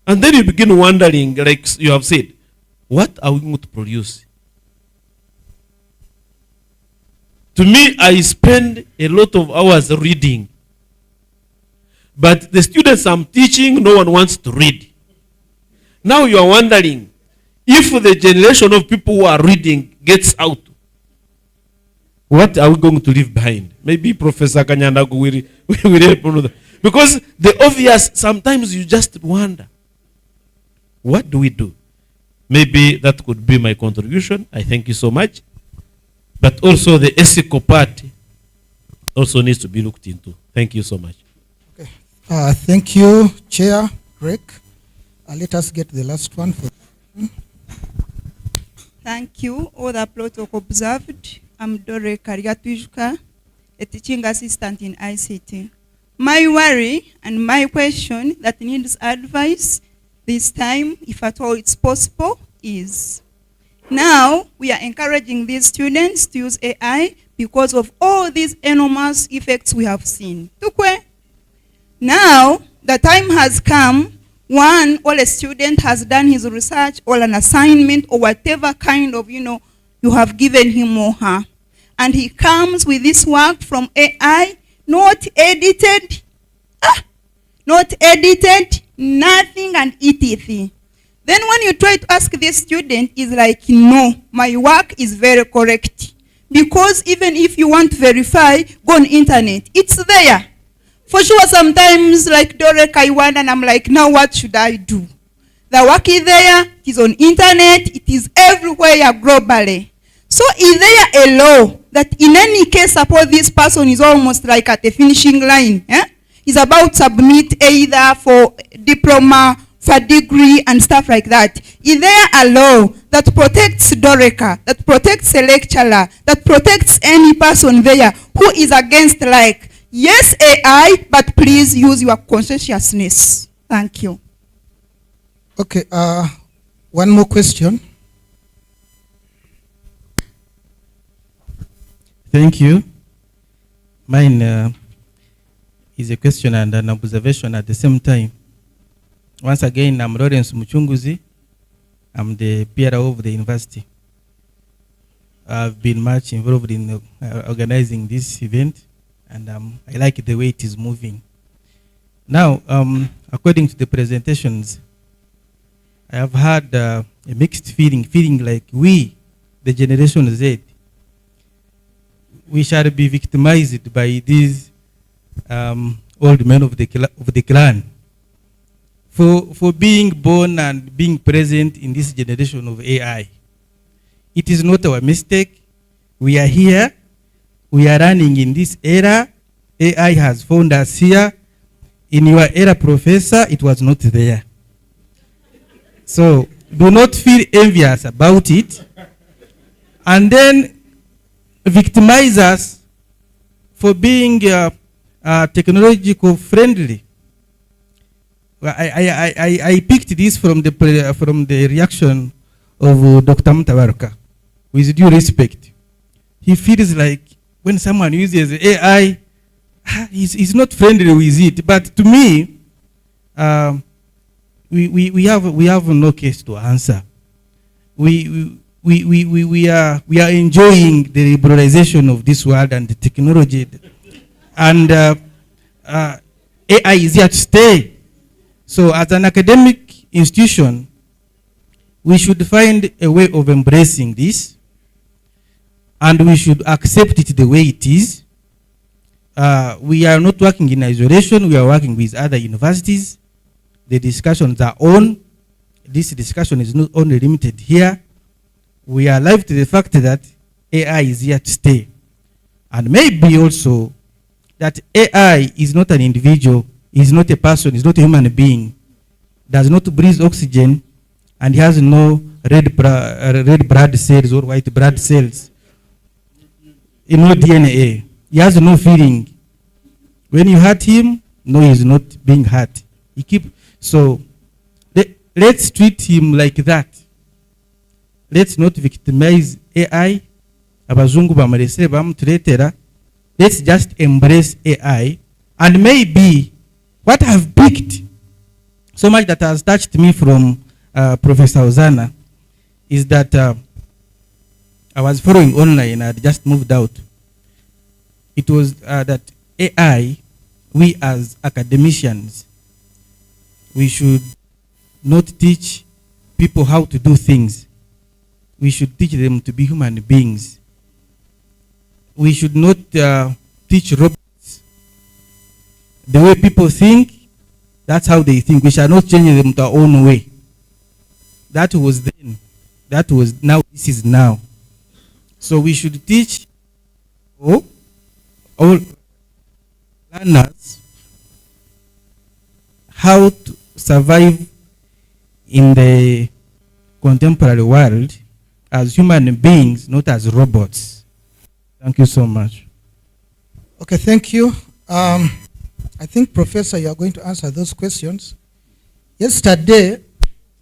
And then you begin wondering, like you have said, what are we going to produce? To me, I spend a lot of hours reading. But the students I'm teaching, no one wants to read. Now you are wondering, if the generation of people who are reading gets out, what are we going to leave behind? Maybe Professor Kanyandagu will help on that. Because the obvious, sometimes you just wonder, what do we do? Maybe that could be my contribution. I thank you so much. But also the ethical part also needs to be looked into. Thank you so much. Thank you, Chair Greg. Let us get the last one. Thank you. All the protocol observed. I'm Dore Kariatujuka, a teaching assistant in ICT. My worry and my question that needs advice this time, if at all it's possible, is now we are encouraging these students to use AI because of all these enormous effects we have seen. Tukwe. Now, the time has come, one, or a student has done his research or an assignment or whatever kind of, you have given him or her. And he comes with this work from AI, not edited, nothing and etc. Then when you try to ask this student, is like, no, my work is very correct. Because even if you want to verify, go on internet, it's there. For sure, sometimes, like Dore Kaiwan, and I'm like, now what should I do? The work is there, it is on internet, it is everywhere globally. So is there a law that in any case, suppose this person is almost like at the finishing line, is about to submit either for diploma, for degree, and stuff like that. Is there a law that protects Doreka, that protects a lecturer, that protects any person there who is against, like, yes, AI, but please use your conscientiousness. Thank you. Okay, one more question. Thank you. Mine is a question and an observation at the same time. Once again, I'm Lawrence Muchunguzi. I'm the PRO of the university. I've been much involved in organizing this event, and I like the way it is moving. Now, according to the presentations, I have had a mixed feeling like we, the Generation Z, we shall be victimized by these old men of the clan, for being born and being present in this generation of AI. It is not our mistake. We are here. We are running in this era. AI has found us here. In your era, Professor, it was not there. So do not feel envious about it. And then victimize us for being technological friendly. I picked this from the reaction of Dr. Mutabaruka. With due respect, he feels like when someone uses AI, he's not friendly with it. But to me, we have no case to answer. We are enjoying the liberalization of this world and the technology, and AI is here to stay. So, as an academic institution, we should find a way of embracing this. And we should accept it the way it is. We are not working in isolation. We are working with other universities. The discussions are on. This discussion is not only limited here. We are alive to the fact that AI is here to stay. And maybe also that AI is not an individual, is not a person, is not a human being, does not breathe oxygen, and he has no red blood cells or white blood cells. No DNA. He has no feeling. When you hurt him, no, he's not being hurt. So let's treat him like that. Let's not victimize AI. Abazungu bamuresere bamutuletera. Let's just embrace AI. And maybe what I've picked so much that has touched me from Professor Ozana is that I was following online, I had just moved out. It was that AI, we as academicians, we should not teach people how to do things. We should teach them to be human beings. We should not teach robots the way people think. That's how they think. We shall not change them to our own way. That was then. That was now. This is now. So we should teach all learners how to survive in the contemporary world as human beings, not as robots. Thank you so much. Okay, thank you. I think, Professor, you are going to answer those questions. Yesterday,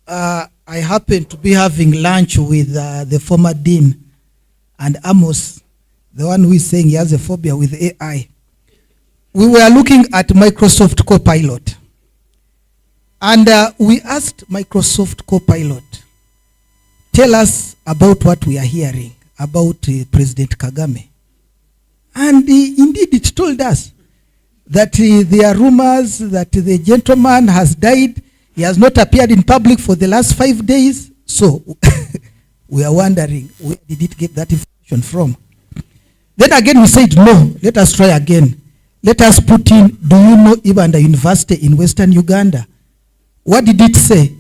I happened to be having lunch with the former dean and Amos, the one who is saying he has a phobia with AI. We were looking at Microsoft Copilot. And we asked Microsoft Copilot, tell us about what we are hearing about President Kagame. And indeed it told us that there are rumors that the gentleman has died. He has not appeared in public for the last 5 days. So we are wondering, where did it get that information from? Then again we said, no, let us try again. Let us put in, do you know Ibanda University in Western Uganda? What did it say?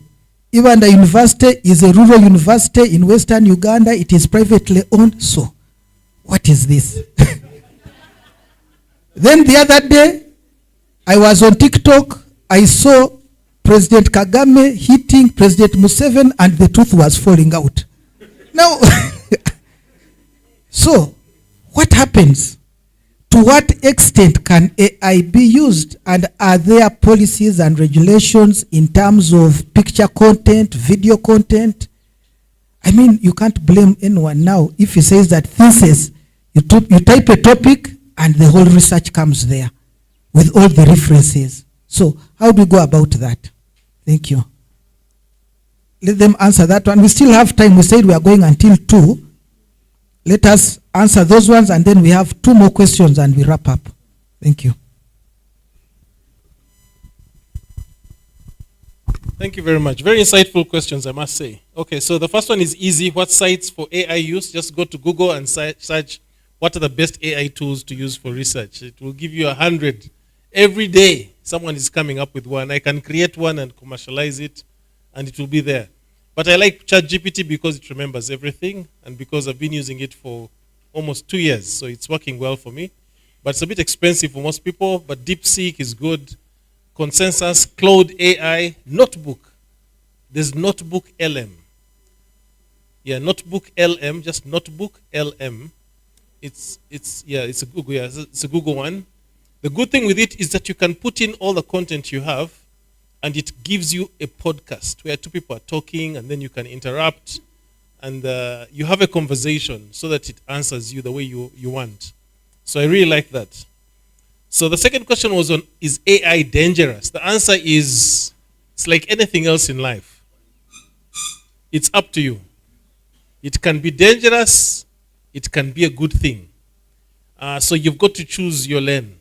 Ibanda University is a rural university in Western Uganda. It is privately owned. So what is this? Then the other day, I was on TikTok. I saw President Kagame hitting President Museveni and the tooth was falling out. Now, so what happens? To what extent can AI be used? And are there policies and regulations in terms of picture content, video content? I mean, you can't blame anyone now. If he says that thesis, you type a topic and the whole research comes there with all the references. So how do we go about that? Thank you. Let them answer that one. We still have time. We said we are going until 2. Let us answer those ones, and then we have 2 more questions and we wrap up. Thank you. Thank you very much. Very insightful questions, I must say. Okay, so the first one is easy. What sites for AI use? Just go to Google and search what are the best AI tools to use for research. It will give you 100 Every day, someone is coming up with one. I can create one and commercialize it, and it will be there. But I like ChatGPT because it remembers everything, and because I've been using it for almost 2 years, so it's working well for me. But it's a bit expensive for most people, but DeepSeek is good. Consensus, Cloud AI, Notebook. There's Notebook LM. Yeah, Notebook LM, just Notebook LM. It's a Google, yeah, it's a Google one. The good thing with it is that you can put in all the content you have, and it gives you a podcast where two people are talking, and then you can interrupt, and you have a conversation so that it answers you the way you want. So I really like that. So the second question was on, is AI dangerous? The answer is, it's like anything else in life. It's up to you. It can be dangerous, it can be a good thing. So you've got to choose your lane.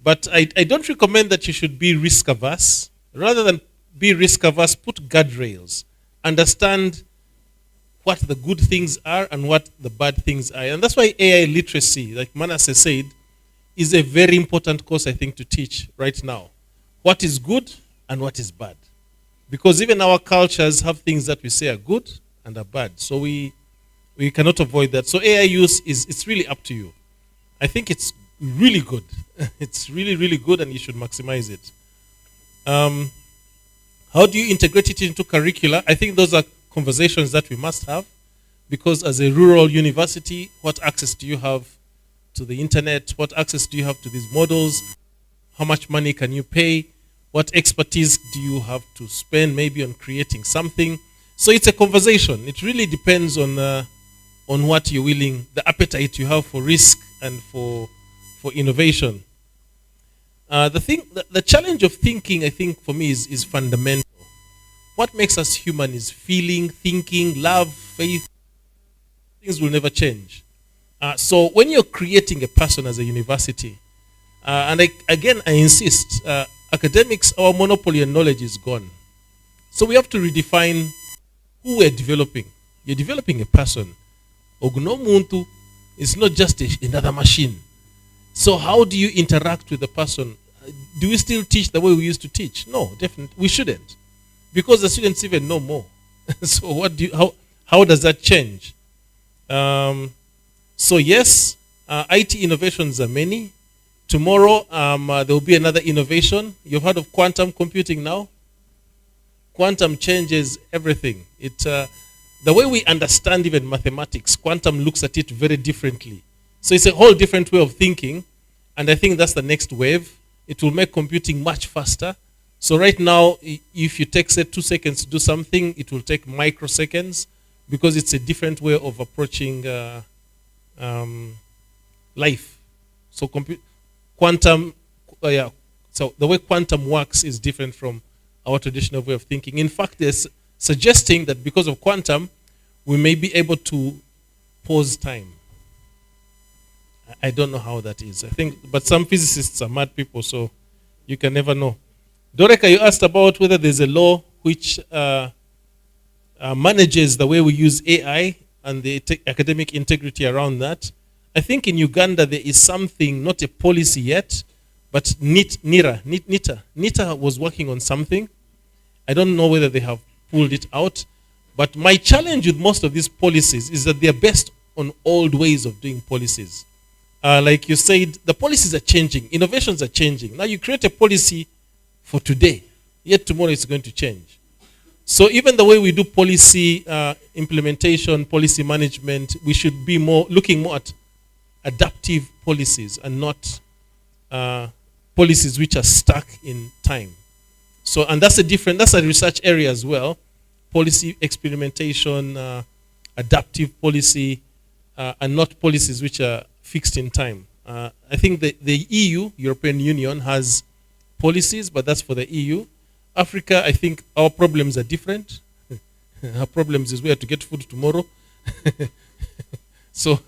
But I don't recommend that you should be risk averse. Rather than be risk averse, put guardrails. Understand what the good things are and what the bad things are. And that's why AI literacy, like Manasseh said, is a very important course, I think, to teach right now. What is good and what is bad. Because even our cultures have things that we say are good and are bad. So we cannot avoid that. So AI use it's really up to you. I think it's really good. It's really, really good, and you should maximize it. How do you integrate it into curricula? I think those are conversations that we must have, because as a rural university, what access do you have to the internet? What access do you have to these models? How much money can you pay? What expertise do you have to spend maybe on creating something? So it's a conversation. It really depends on what you're willing, the appetite you have for risk and for innovation. The challenge of thinking, I think, for me is fundamental. What makes us human is feeling, thinking, love, faith. Things will never change. So when you're creating a person as a university, and I insist, academics, our monopoly on knowledge is gone. So we have to redefine who we're developing. You're developing a person. Ognomuntu is not just another machine. So how do you interact with the person? Do we still teach the way we used to teach? No, definitely. We shouldn't. Because the students even know more. So how does that change? So yes, IT innovations are many. Tomorrow, there will be another innovation. You've heard of quantum computing now? Quantum changes everything. The way we understand even mathematics, quantum looks at it very differently. So it's a whole different way of thinking, and I think that's the next wave. It will make computing much faster. So right now, if you take, say, 2 seconds to do something, it will take microseconds, because it's a different way of approaching life. So quantum, so the way quantum works is different from our traditional way of thinking. In fact, there's suggesting that because of quantum, we may be able to pause time. I don't know how that is. I think, but some physicists are mad people, so you can never know. Doreka, you asked about whether there's a law which manages the way we use AI and the academic integrity around that. I think in Uganda there is something, not a policy yet, but NITA was working on something. I don't know whether they have pulled it out. But my challenge with most of these policies is that they are based on old ways of doing policies. Like you said, the policies are changing, innovations are changing. Now you create a policy for today, yet tomorrow it's going to change. So even the way we do policy implementation, policy management, we should be looking more at adaptive policies and not policies which are stuck in time. So, and that's a research area as well. Policy experimentation, adaptive policy, and not policies which are fixed in time. I think the EU, European Union, has policies, but that's for the EU. Africa, I think our problems are different. Our problems is where to get food tomorrow. So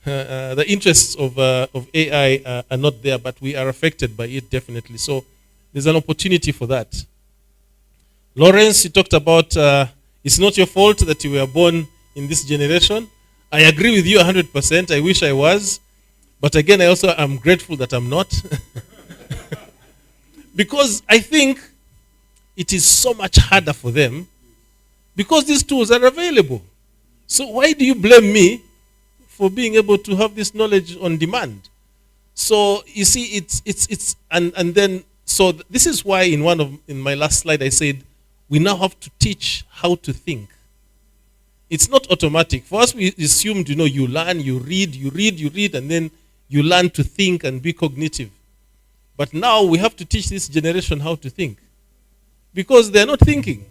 the interests of AI are not there, but we are affected by it definitely. So there's an opportunity for that. Lawrence, you talked about it's not your fault that you were born in this generation. I agree with you 100%. I wish I was. But again, I also am grateful that I'm not. Because I think it is so much harder for them because these tools are available. So why do you blame me for being able to have this knowledge on demand? So you see, and then, so this is why in my last slide I said, we now have to teach how to think. It's not automatic. For us, we assumed, you learn, you read, and then you learn to think and be cognitive. But now we have to teach this generation how to think. Because they're not thinking.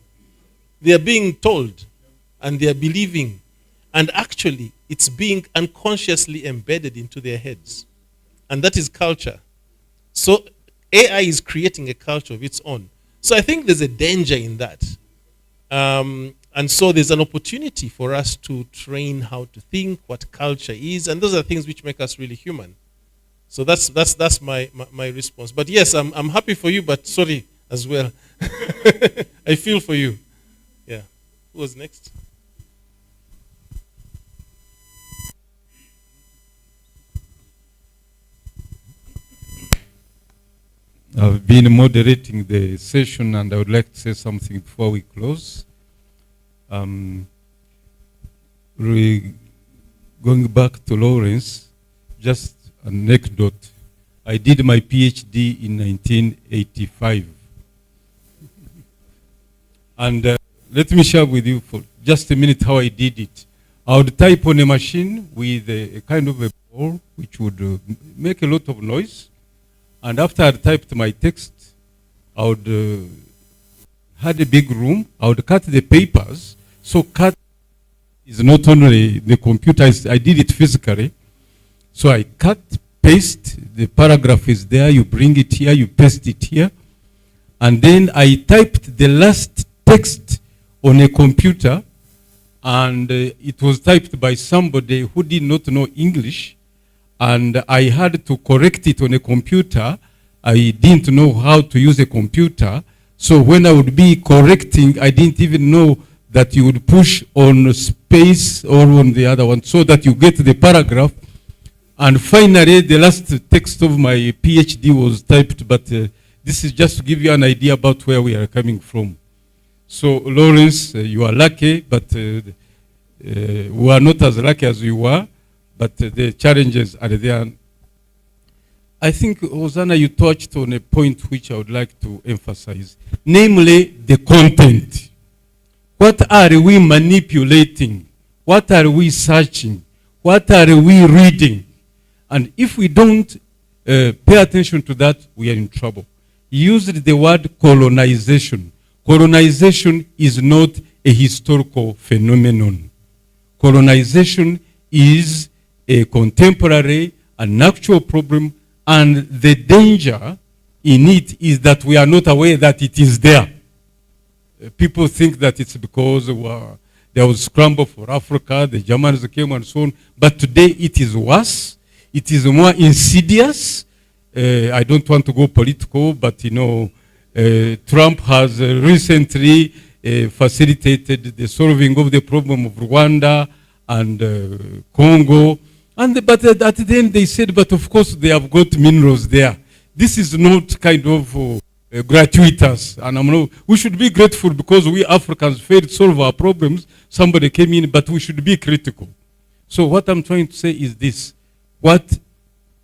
They are being told, and they are believing. And actually, it's being unconsciously embedded into their heads. And that is culture. So AI is creating a culture of its own. So I think there's a danger in that. And so there's an opportunity for us to train how to think, what culture is, and those are things which make us really human. So that's my response. But yes, I'm happy for you, but sorry as well. I feel for you. Yeah. Who was next? I've been moderating the session, and I would like to say something before we close. Going back to Lawrence, just an anecdote. I did my PhD in 1985. And let me share with you for just a minute how I did it. I would type on a machine with a kind of a ball which would make a lot of noise. And after I typed my text, I would had a big room. I would cut the papers. So cut is not only the computer, I did it physically. So I cut, paste, the paragraph is there, you bring it here, you paste it here. And then I typed the last text on a computer, and it was typed by somebody who did not know English. And I had to correct it on a computer. I didn't know how to use a computer. So when I would be correcting, I didn't even know that you would push on space or on the other one so that you get the paragraph. And finally, the last text of my PhD was typed, but this is just to give you an idea about where we are coming from. So Lawrence, you are lucky, but we are not as lucky as you were. But the challenges are there. I think, Hosanna, you touched on a point which I would like to emphasize, namely the content. What are we manipulating? What are we searching? What are we reading? And if we don't pay attention to that, we are in trouble. You used the word colonization. Colonization is not a historical phenomenon. Colonization is a contemporary, an actual problem, and the danger in it is that we are not aware that it is there. People think that it's because there was scramble for Africa, the Germans came and so on, but today it is worse. It is more insidious. I don't want to go political, but Trump has recently facilitated the solving of the problem of Rwanda and Congo. But at the end they said, but of course they have got minerals there. This is not kind of gratuitous. And we should be grateful because we Africans failed to solve our problems. Somebody came in, but we should be critical. So what I'm trying to say is this. What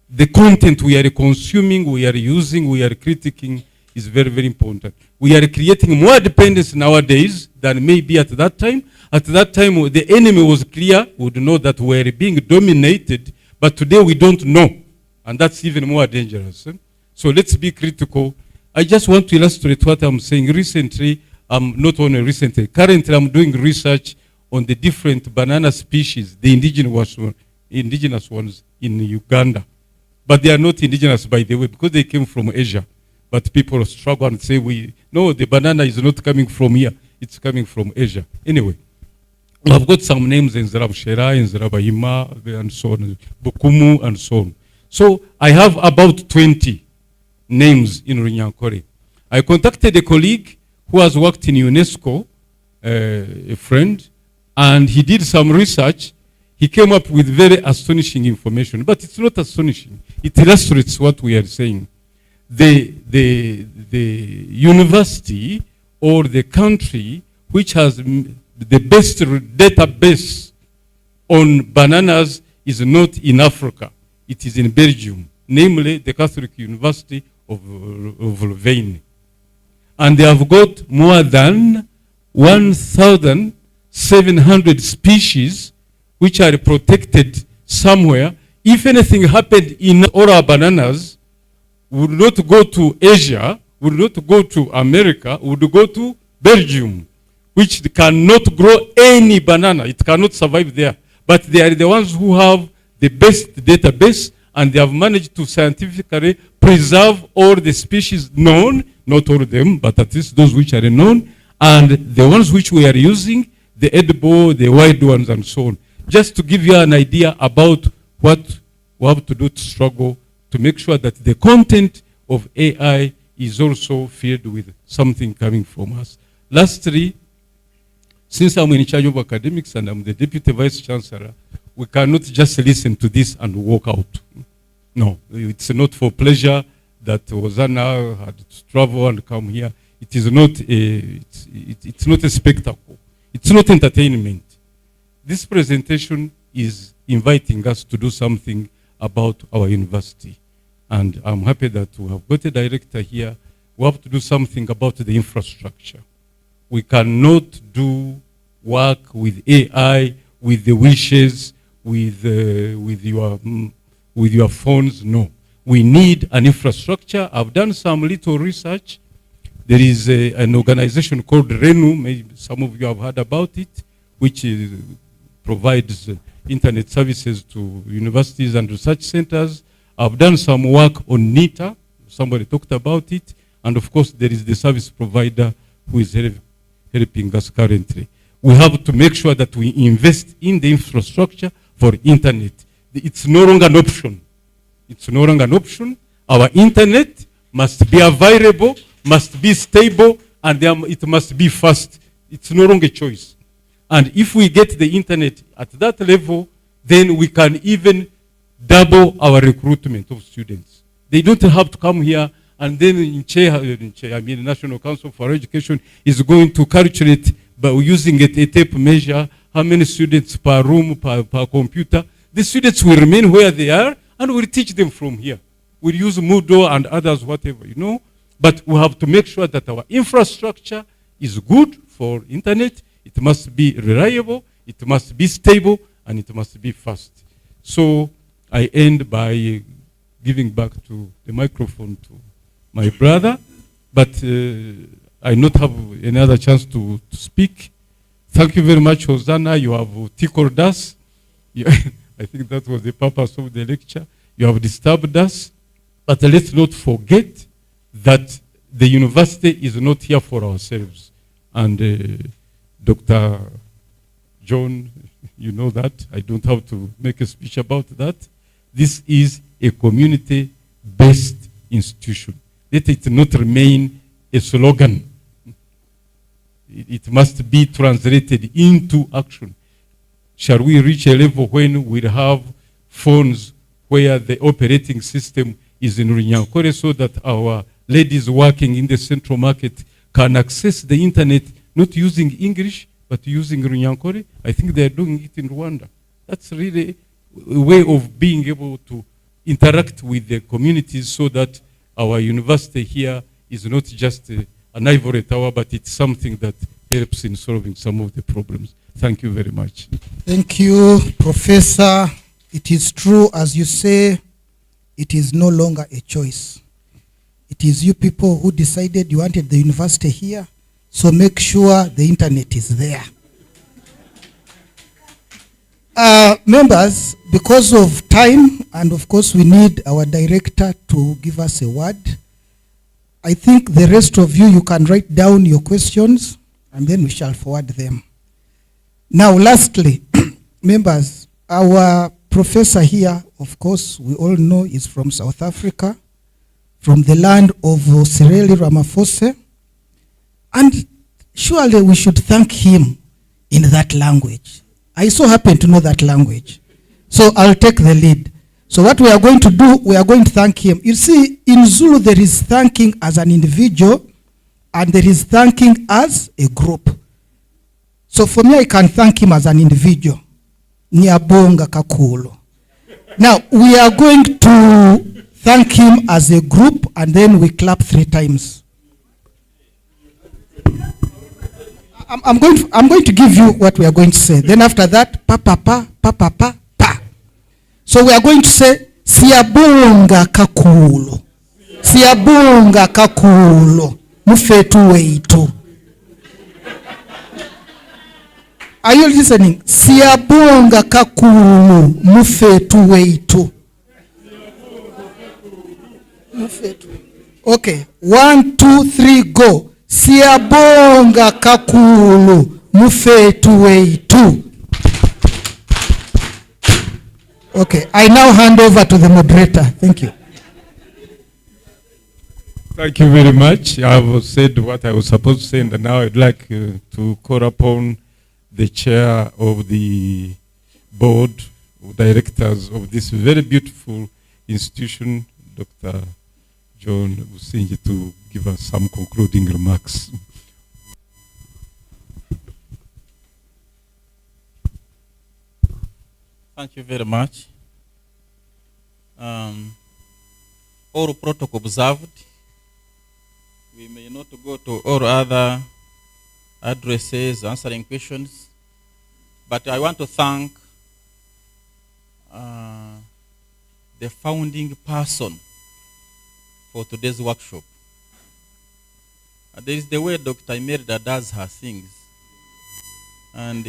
the content we are consuming, we are using, we are critiquing is very, very important. We are creating more dependence nowadays than maybe at that time. At that time, the enemy was clear, we would know that we are being dominated, but today we don't know. And that's even more dangerous. So let's be critical. I just want to illustrate what I'm saying. Recently, not only recently, currently I'm doing research on the different banana species, the indigenous ones in Uganda. But they are not indigenous, by the way, because they came from Asia. But people struggle and say, no, the banana is not coming from here. It's coming from Asia. Anyway. I've got some names in Zarabushera, in Zarabayima, and so on, Bukumu, and so on. So I have about 20 names in Runyankore. I contacted a colleague who has worked in UNESCO, a friend, and he did some research. He came up with very astonishing information, but it's not astonishing. It illustrates what we are saying. The the university or the country which has the best database on bananas is not in Africa. It is in Belgium, namely the Catholic University of Louvain. And they have got more than 1,700 species which are protected somewhere. If anything happened in all our bananas, would not go to Asia, would not go to America, would go to Belgium, which cannot grow any banana. It cannot survive there. But they are the ones who have the best database, and they have managed to scientifically preserve all the species known, not all of them, but at least those which are known, and the ones which we are using, the edible, the wild ones, and so on. Just to give you an idea about what we have to do to struggle to make sure that the content of AI is also filled with something coming from us. Lastly, since I'm in charge of academics and I'm the Deputy Vice Chancellor, we cannot just listen to this and walk out. No, it's not for pleasure that Hosanna had to travel and come here. It is not it's not a spectacle. It's not entertainment. This presentation is inviting us to do something about our university. And I'm happy that we have got a director here. We have to do something about the infrastructure. We cannot do work with AI, with the wishes, with your phones. No. We need an infrastructure. I've done some little research. There is an organization called RENU, maybe some of you have heard about it, which provides internet services to universities and research centers. I've done some work on NITA. Somebody talked about it. And of course, there is the service provider who is helping us currently. We have to make sure that we invest in the infrastructure for internet. It's no longer an option. It's no longer an option. Our internet must be available, must be stable, and it must be fast. It's no longer a choice. And if we get the internet at that level, then we can even double our recruitment of students. They don't have to come here and then the National Council for Education is going to calculate by using a tape measure how many students per room, per computer. The students will remain where they are and we'll teach them from here. We'll use Moodle and others, whatever, you know. But we have to make sure that our infrastructure is good for internet. It must be reliable, it must be stable, and it must be fast. So I end by giving back to the microphone to my brother, but I not have any other chance to speak. Thank you very much, Hosanna. You have tickled us. I think that was the purpose of the lecture. You have disturbed us. But let's not forget that the university is not here for ourselves. And Dr. John, you know that. I don't have to make a speech about that. This is a community-based institution. Let it not remain a slogan. It must be translated into action. Shall we reach a level when we'll have phones where the operating system is in Runyankore so that our ladies working in the central market can access the internet not using English but using Runyankore? I think they're doing it in Rwanda. That's really a way of being able to interact with the communities so that our university here is not just an ivory tower, but it's something that helps in solving some of the problems. Thank you very much. Thank you, Professor. It is true, as you say, it is no longer a choice. It is you people who decided you wanted the university here, so make sure the internet is there. Members, because of time, and of course we need our director to give us a word, I think the rest of you can write down your questions, and then we shall forward them. Now, lastly, members, our professor here, of course, we all know is from South Africa, from the land of Cyril Ramaphosa, and surely we should thank him in that language. I so happen to know that language, so I'll take the lead. So what we are going to do, we are going to thank him. You see, in Zulu, there is thanking as an individual, and there is thanking as a group. So for me, I can thank him as an individual. Nyabonga kakulu. Now, we are going to thank him as a group, and then we clap 3 times. I'm going to give you what we are going to say. Then after that, pa pa pa pa pa pa pa. So we are going to say siyabonga kakulu. Siyabonga kakulu. Mufetu weitu. Are you listening? Siyabonga kakulu. Mufetu weitu. Mufetu. Okay. 1, 2, 3, go. Siyabonga kakulu. Mufetu weitu. Okay, I now hand over to the moderator. Thank you. Thank you very much. I have said what I was supposed to say, and now I'd like to call upon the chair of the board of directors of this very beautiful institution, Dr. John Businji, to give us some concluding remarks. Thank you very much. All protocol observed. We may not go to all other addresses, answering questions, but I want to thank the founding person for today's workshop. There is the way Dr. Imelda does her things. And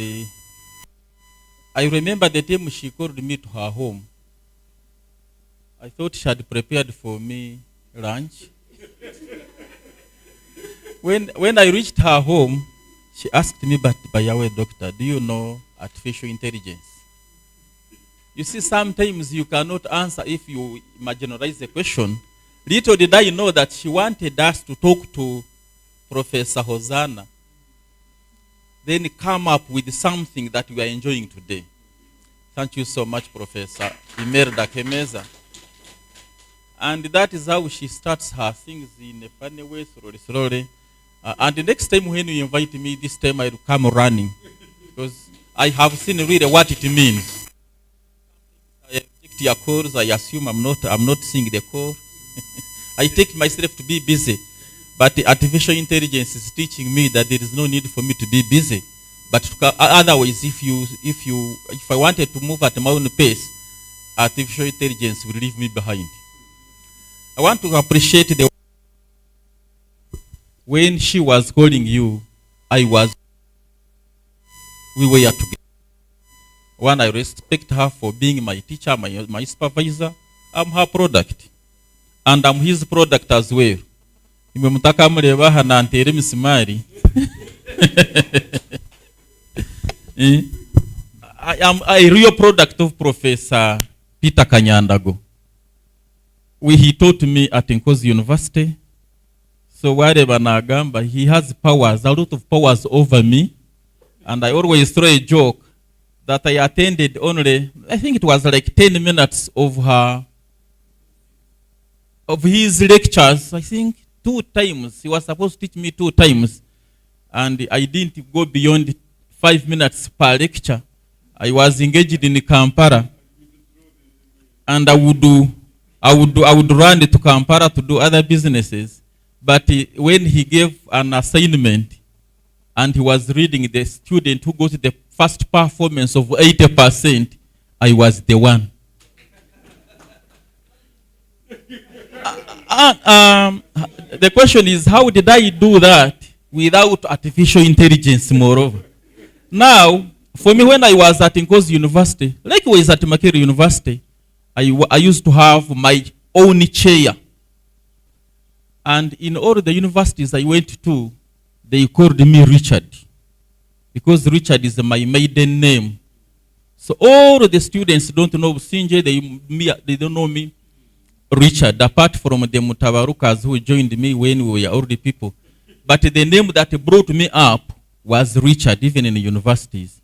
I remember the time she called me to her home. I thought she had prepared for me lunch. When I reached her home, she asked me, but by the way, doctor, do you know artificial intelligence? You see, sometimes you cannot answer if you marginalize the question. Little did I know that she wanted us to talk to Professor Hosanna, then come up with something that we are enjoying today. Thank you so much, Professor Imelda Kemeza. And that is how she starts her things in a funny way, slowly. And the next time when you invite me, this time I will come running. Because I have seen really what it means. I take your calls, I assume I'm not seeing the call. I take myself to be busy. But the artificial intelligence is teaching me that there is no need for me to be busy. But otherwise, if I wanted to move at my own pace, artificial intelligence will leave me behind. I want to appreciate the when she was calling you, we were together. One, I respect her for being my teacher, my supervisor. I'm her product. And I'm his product as well. Nimemtaka mleba hana antere misimari. I am a real product of Professor Peter Kanyandago. He taught me at Nkozi University. So whatever Nagamba, he has powers, a lot of powers over me. And I always throw a joke that I attended only, I think it was like 10 minutes of his lectures. I think 2 times. He was supposed to teach me 2 times. And I didn't go beyond 5 minutes per lecture. I was engaged in Kampala. And I would run to Kampala to do other businesses. But when he gave an assignment and he was reading the student who got the first performance of 80%, I was the one. The question is, how did I do that without artificial intelligence, moreover? Now, for me, when I was at Nkozi University, likewise at Makerere University, I used to have my own chair. And in all the universities I went to, they called me Richard. Because Richard is my maiden name. So all the students don't know Sinje, they don't know me Richard, apart from the Mutabarukas who joined me when we were older people. But the name that brought me up was Richard, even in the universities.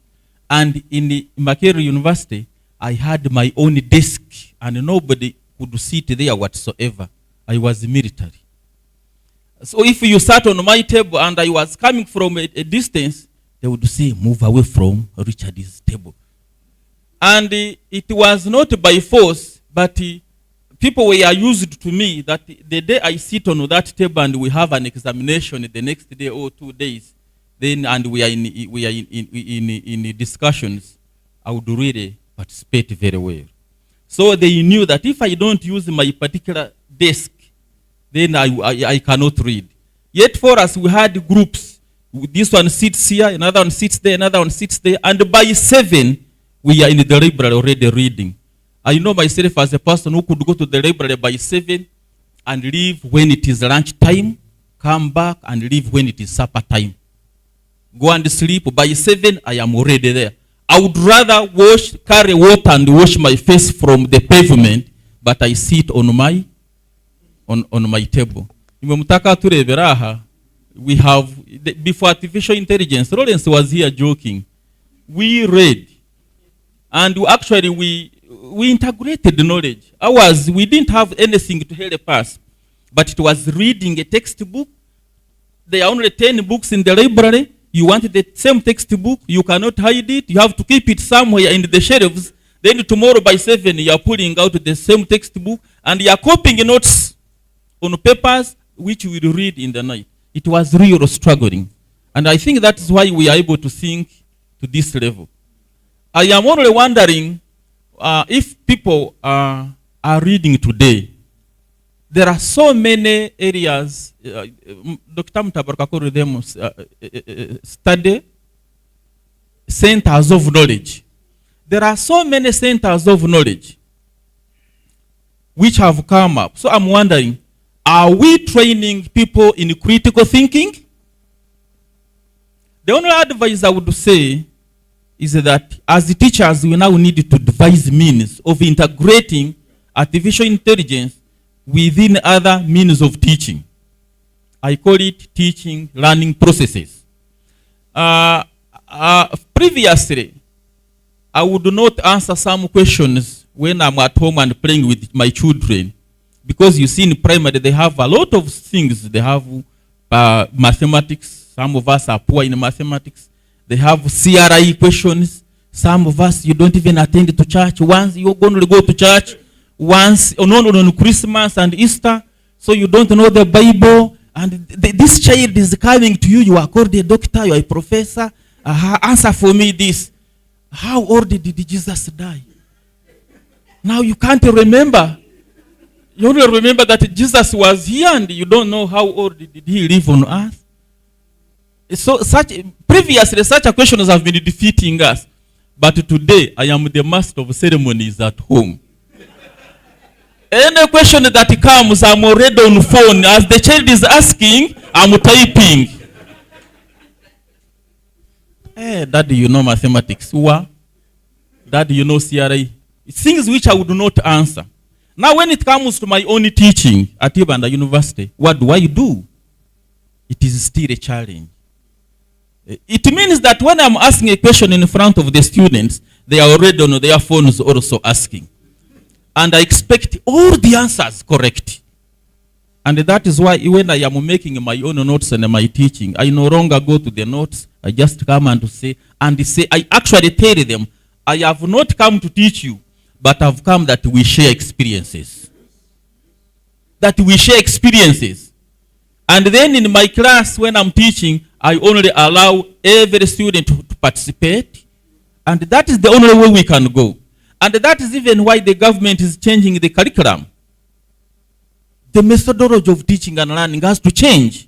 And in the Makerere University, I had my own desk and nobody could sit there whatsoever. I was military. So if you sat on my table and I was coming from a distance, they would say, move away from Richard's table. And it was not by force, but people were used to me that the day I sit on that table and we have an examination the next day or 2 days, then and we are in discussions, I would really participate very well. So they knew that if I don't use my particular desk, then I cannot read. Yet for us, we had groups. This one sits here, another one sits there, another one sits there, and by 7, we are in the library already reading. I know myself as a person who could go to the library by 7 and leave when it is lunch time, come back and leave when it is supper time. Go and sleep. By 7, I am already there. I would rather carry water and wash my face from the pavement, but I sit on my table. We have, before artificial intelligence, Lawrence was here joking. We read, and we integrated knowledge. We didn't have anything to help us, but it was reading a textbook. There are only 10 books in the library. You want the same textbook, you cannot hide it. You have to keep it somewhere in the shelves. Then tomorrow by 7, you are pulling out the same textbook and you are copying notes on papers which we will read in the night. It was real struggling. And I think that is why we are able to think to this level. I am only wondering if people are reading today. There are so many areas, Dr. Mutabaruka called them study centers of knowledge. There are so many centers of knowledge which have come up. So I'm wondering, are we training people in critical thinking? The only advice I would say is that as the teachers, we now need to devise means of integrating artificial intelligence within other means of teaching. I call it teaching learning processes. Previously, I would not answer some questions when I'm at home and playing with my children, because you see in primary they have a lot of things. They have mathematics. Some of us are poor in mathematics. They have CRI questions. Some of us, you don't even attend to church. Once you're going to go to church, once on Christmas and Easter, so you don't know the Bible, and this child is coming to you. You are called a doctor, you are a professor. Answer for me this: how old did Jesus die? Now you can't remember. You only remember that Jesus was here, and you don't know how old did he live on earth. So previously such questions have been defeating us, but today I am the master of ceremonies at home. Any question that comes, I'm already on the phone. As the child is asking, I'm typing. Hey, Daddy, you know mathematics. Daddy, you know CRI. Things which I would not answer. Now, when it comes to my own teaching at Ibanda University, what do I do? It is still a challenge. It means that when I'm asking a question in front of the students, they are already on their phones also asking. And I expect all the answers correct. And that is why when I am making my own notes and my teaching, I no longer go to the notes. I just come and say, I actually tell them, I have not come to teach you, but I've come that we share experiences. That we share experiences. And then in my class, when I'm teaching, I only allow every student to participate. And that is the only way we can go. And that is even why the government is changing the curriculum. The methodology of teaching and learning has to change.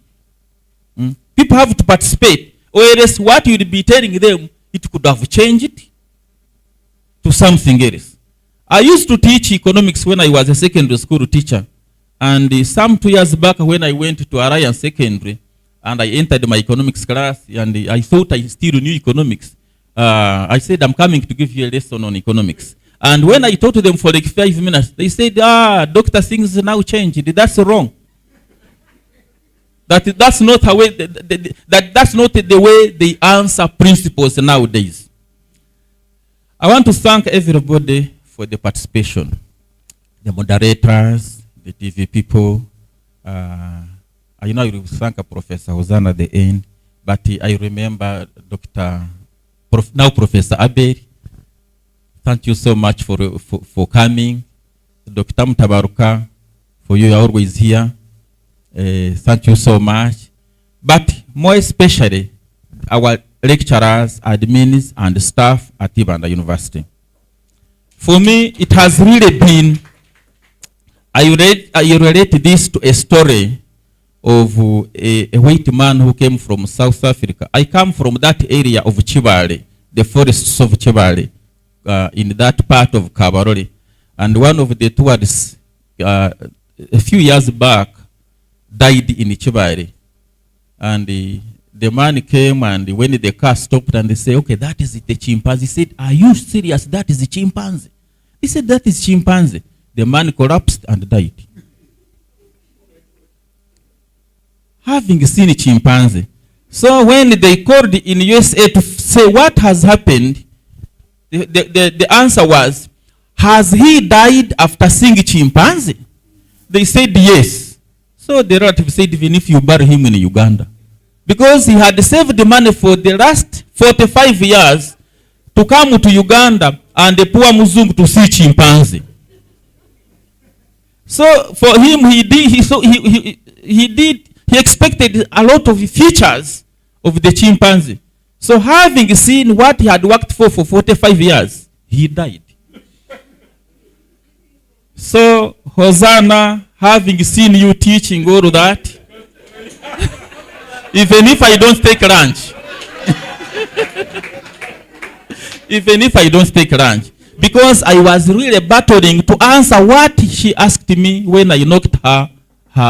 People have to participate. Or else what you'd be telling them, it could have changed to something else. I used to teach economics when I was a secondary school teacher. And some 2 years back when I went to Alliance Secondary, and I entered my economics class, and I thought I still knew economics. I said, I'm coming to give you a lesson on economics. And when I taught them for like 5 minutes, they said, doctor, things now changed. That's wrong. That's not the way. That's not the way they answer principles nowadays. I want to thank everybody for the participation. The moderators, the TV people. I know I will thank Professor Hosanna at the end, but I remember now Professor Abel. Thank you so much for coming. Dr. Mtabaruka, for you are always here. Thank you so much. But more especially, our lecturers, admins, and staff at Ibanda University. For me, it has really been, I relate this to a story of a white man who came from South Africa. I come from that area of Chibale, the forests of Chibale, in that part of Kabarole. And one of the tourists, a few years back, died in Chibale. And the man came, and when the car stopped, and they said, okay, that is the chimpanzee. He said, are you serious? That is the chimpanzee. He said, that is chimpanzee. The man collapsed and died. Having seen a chimpanzee. So when they called in USA to say what has happened, the answer was, has he died after seeing a chimpanzee? They said yes. So the relative said, even if you bury him in Uganda. Because he had saved the money for the last 45 years to come to Uganda and the poor Muzungu to see chimpanzee. So for him, he expected a lot of features of the chimpanzee. So having seen what he had worked for 45 years, he died. So Hosanna, having seen you teaching all that, even if I don't take lunch, even if I don't take lunch, because I was really battling to answer what she asked me when I knocked her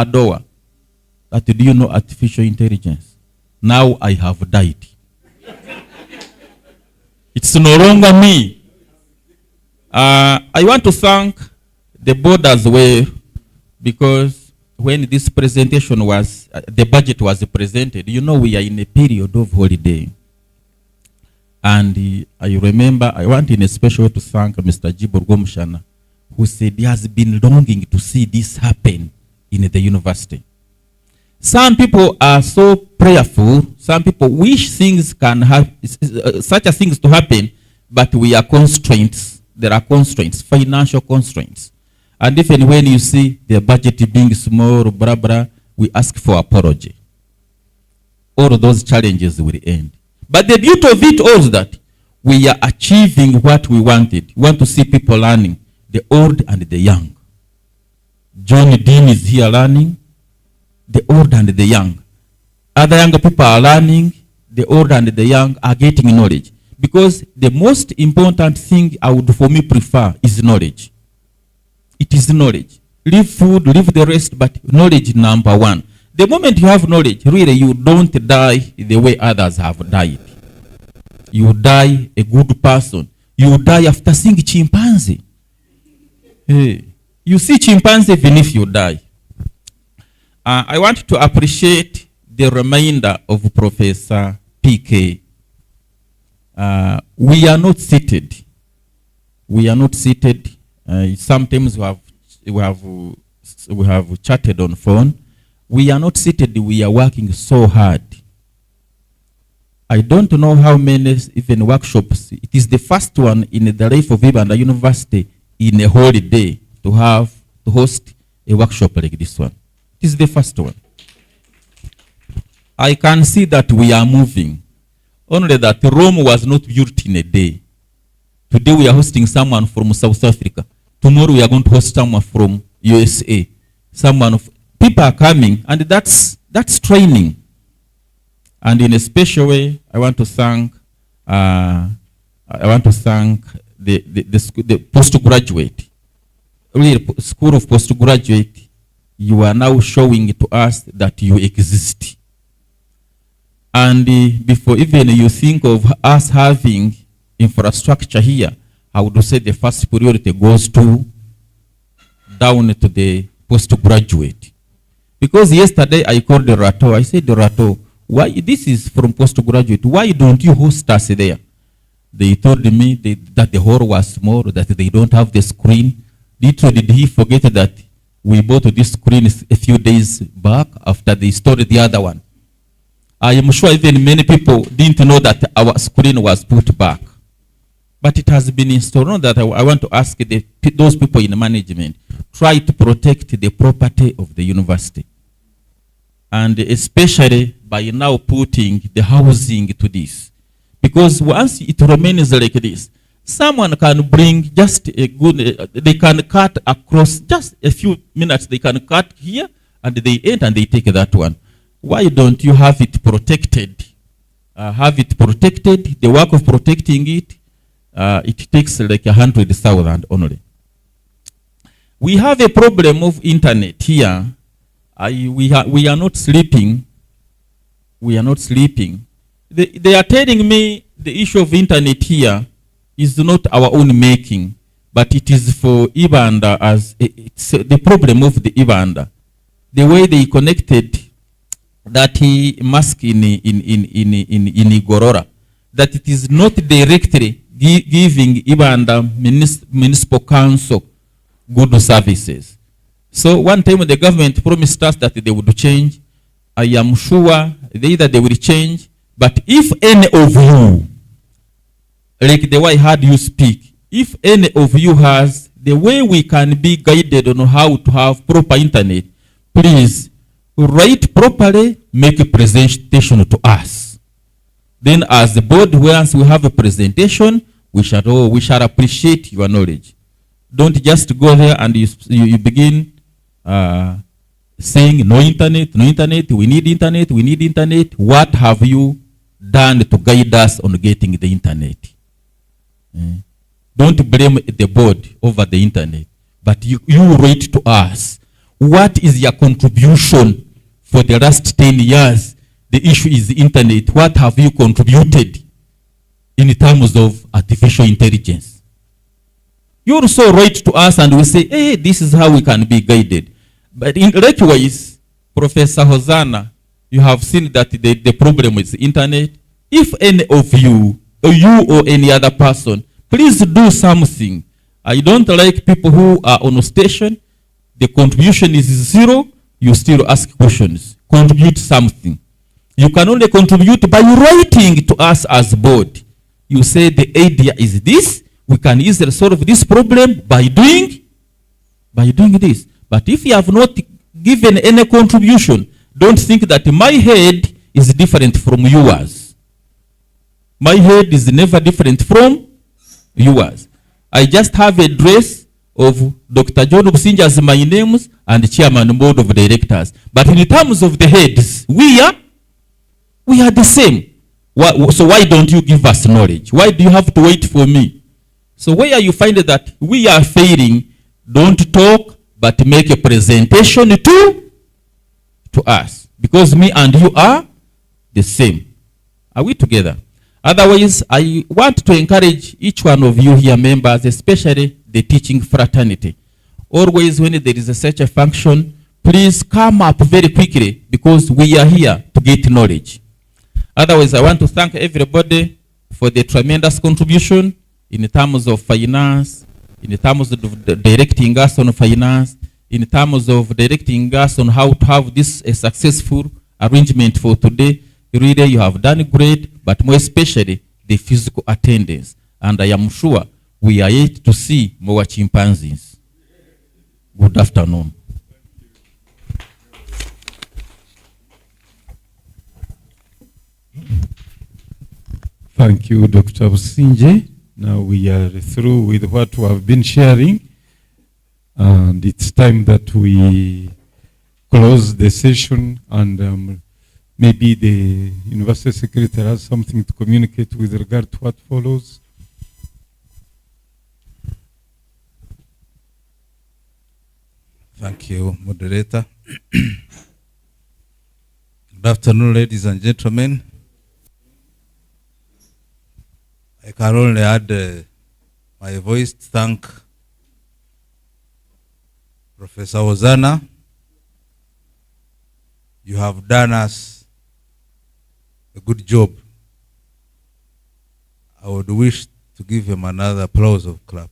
door. That, do you know artificial intelligence? Now I have died. It's no longer me. I want to thank the board as well, because when this presentation was, the budget was presented, you know we are in a period of holiday. And I remember, I want in a special way to thank Mr. Jibor Gomshana, who said he has been longing to see this happen in the university. Some people are so prayerful, some people wish things can have, such a things to happen, but we are constraints. There are constraints, financial constraints. And even when you see the budget being small, blah, blah, we ask for apology. All of those challenges will end. But the beauty of it all is that we are achieving what we wanted. We want to see people learning, the old and the young. John Dean is here learning, the old and the young. Other younger people are learning, the old and the young are getting knowledge. Because the most important thing I would for me prefer is knowledge. It is knowledge. Leave food, leave the rest, but knowledge number one. The moment you have knowledge, really you don't die the way others have died. You die a good person. You die after seeing chimpanzee. Hey, you see chimpanzee even if you die. I want to appreciate the reminder of Professor PK. We are not seated. We are not seated. Sometimes we have chatted on phone. We are not seated. We are working so hard. I don't know how many even workshops. It is the first one in the life of Ibanda University in a holiday to host a workshop like this one. It is the first one. I can see that we are moving. Only that Rome was not built in a day. Today we are hosting someone from South Africa. Tomorrow we are going to host someone from USA. People are coming, and that's training. And in a special way, I want to thank the postgraduate, really School of Postgraduate. You are now showing to us that you exist. And before even you think of us having infrastructure here, I would say the first priority goes down to the postgraduate. Because yesterday I called the Rato. I said, Rato, why this is from postgraduate? Why don't you host us there? They told me that the hall was small, that they don't have the screen. Literally, did he forget that we bought this screen a few days back after they installed the other one? I am sure even many people didn't know that our screen was put back. But it has been installed. Now that I want to ask those people in management, try to protect the property of the university. And especially by now putting the housing to this. Because once it remains like this, someone can bring just a good, they can cut across just a few minutes, they can cut here, and they end and they take that one. Why don't you have it protected? Have it protected. The work of protecting it, it takes like 100,000 only. We have a problem of internet here. We are not sleeping. We are not sleeping. They are telling me the issue of internet here is not our own making, but it is for Ibanda as it's the problem of the Ibanda. The way they connected that mask in Igorora, that it is not directly giving Ibanda municipal council good services. So one time the government promised us that they would change. I am sure either they will change, but if any of you, like the way I heard you speak, if any of you has the way we can be guided on how to have proper internet, please write properly, make a presentation to us. Then as the board, once we have a presentation, we shall appreciate your knowledge. Don't just go there and you begin saying no internet, we need internet, we need internet. What have you done to guide us on getting the internet? Don't blame the board over the internet, but you write to us. What is your contribution for the last 10 years? The issue is the internet. What have you contributed in terms of artificial intelligence? You also write to us and we say, hey, this is how we can be guided. But likewise, Professor Hosanna, you have seen that the problem is the internet. If any of you or any other person, please do something. I don't like people who are on a station, the contribution is zero, you still ask questions. Contribute something. You can only contribute by writing to us as board. You say the idea is this, we can easily solve this problem by doing this. But if you have not given any contribution, don't think that my head is different from yours. My head is never different from yours. I just have a dress of Dr. John Businja as my names and chairman board of directors. But in terms of the heads, we are the same. So why don't you give us knowledge? Why do you have to wait for me? So where you find that we are failing, don't talk, but make a presentation to us. Because me and you are the same. Are we together? Otherwise, I want to encourage each one of you here members, especially the teaching fraternity. Always when there is such a function, please come up very quickly because we are here to get knowledge. Otherwise, I want to thank everybody for the tremendous contribution in terms of finance, in terms of directing us on finance, in terms of directing us on how to have this a successful arrangement for today. Really, you have done great, but more especially the physical attendance. And I am sure we are yet to see more chimpanzees. Good afternoon. Thank you, Dr. Businje. Now we are through with what we have been sharing. And it's time that we close the session, and maybe the university secretary has something to communicate with regard to what follows. Thank you, moderator. Good afternoon, ladies and gentlemen. I can only add my voice to thank Professor Hosanna. You have done us a good job. I would wish to give him another applause of clap.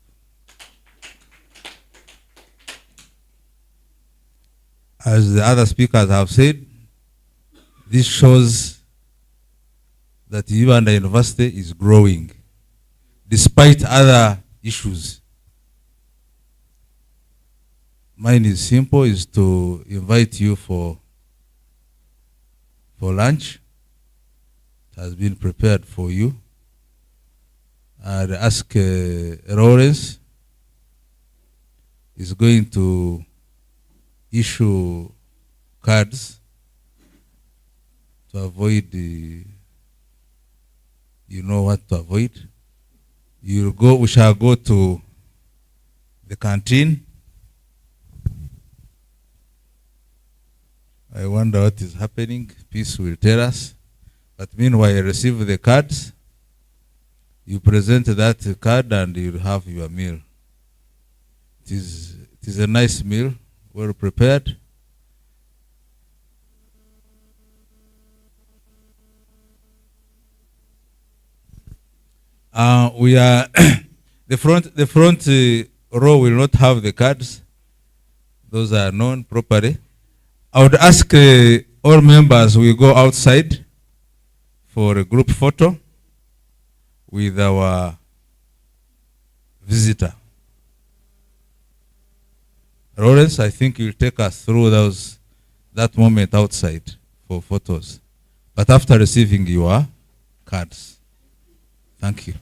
As the other speakers have said, this shows that Ibanda University is growing, despite other issues. Mine is simple, is to invite you for lunch. It has been prepared for you. And ask Lawrence is going to issue cards to avoid you know what to avoid. We shall go to the canteen. I wonder what is happening. Peace will tell us. But meanwhile, receive the cards. You present that card and you'll have your meal. It is a nice meal, well prepared. We are the front row will not have the cards. Those are known properly. I would ask all members we go outside for a group photo with our visitor. Lawrence, I think you'll take us through that moment outside for photos. But after receiving your cards. Thank you.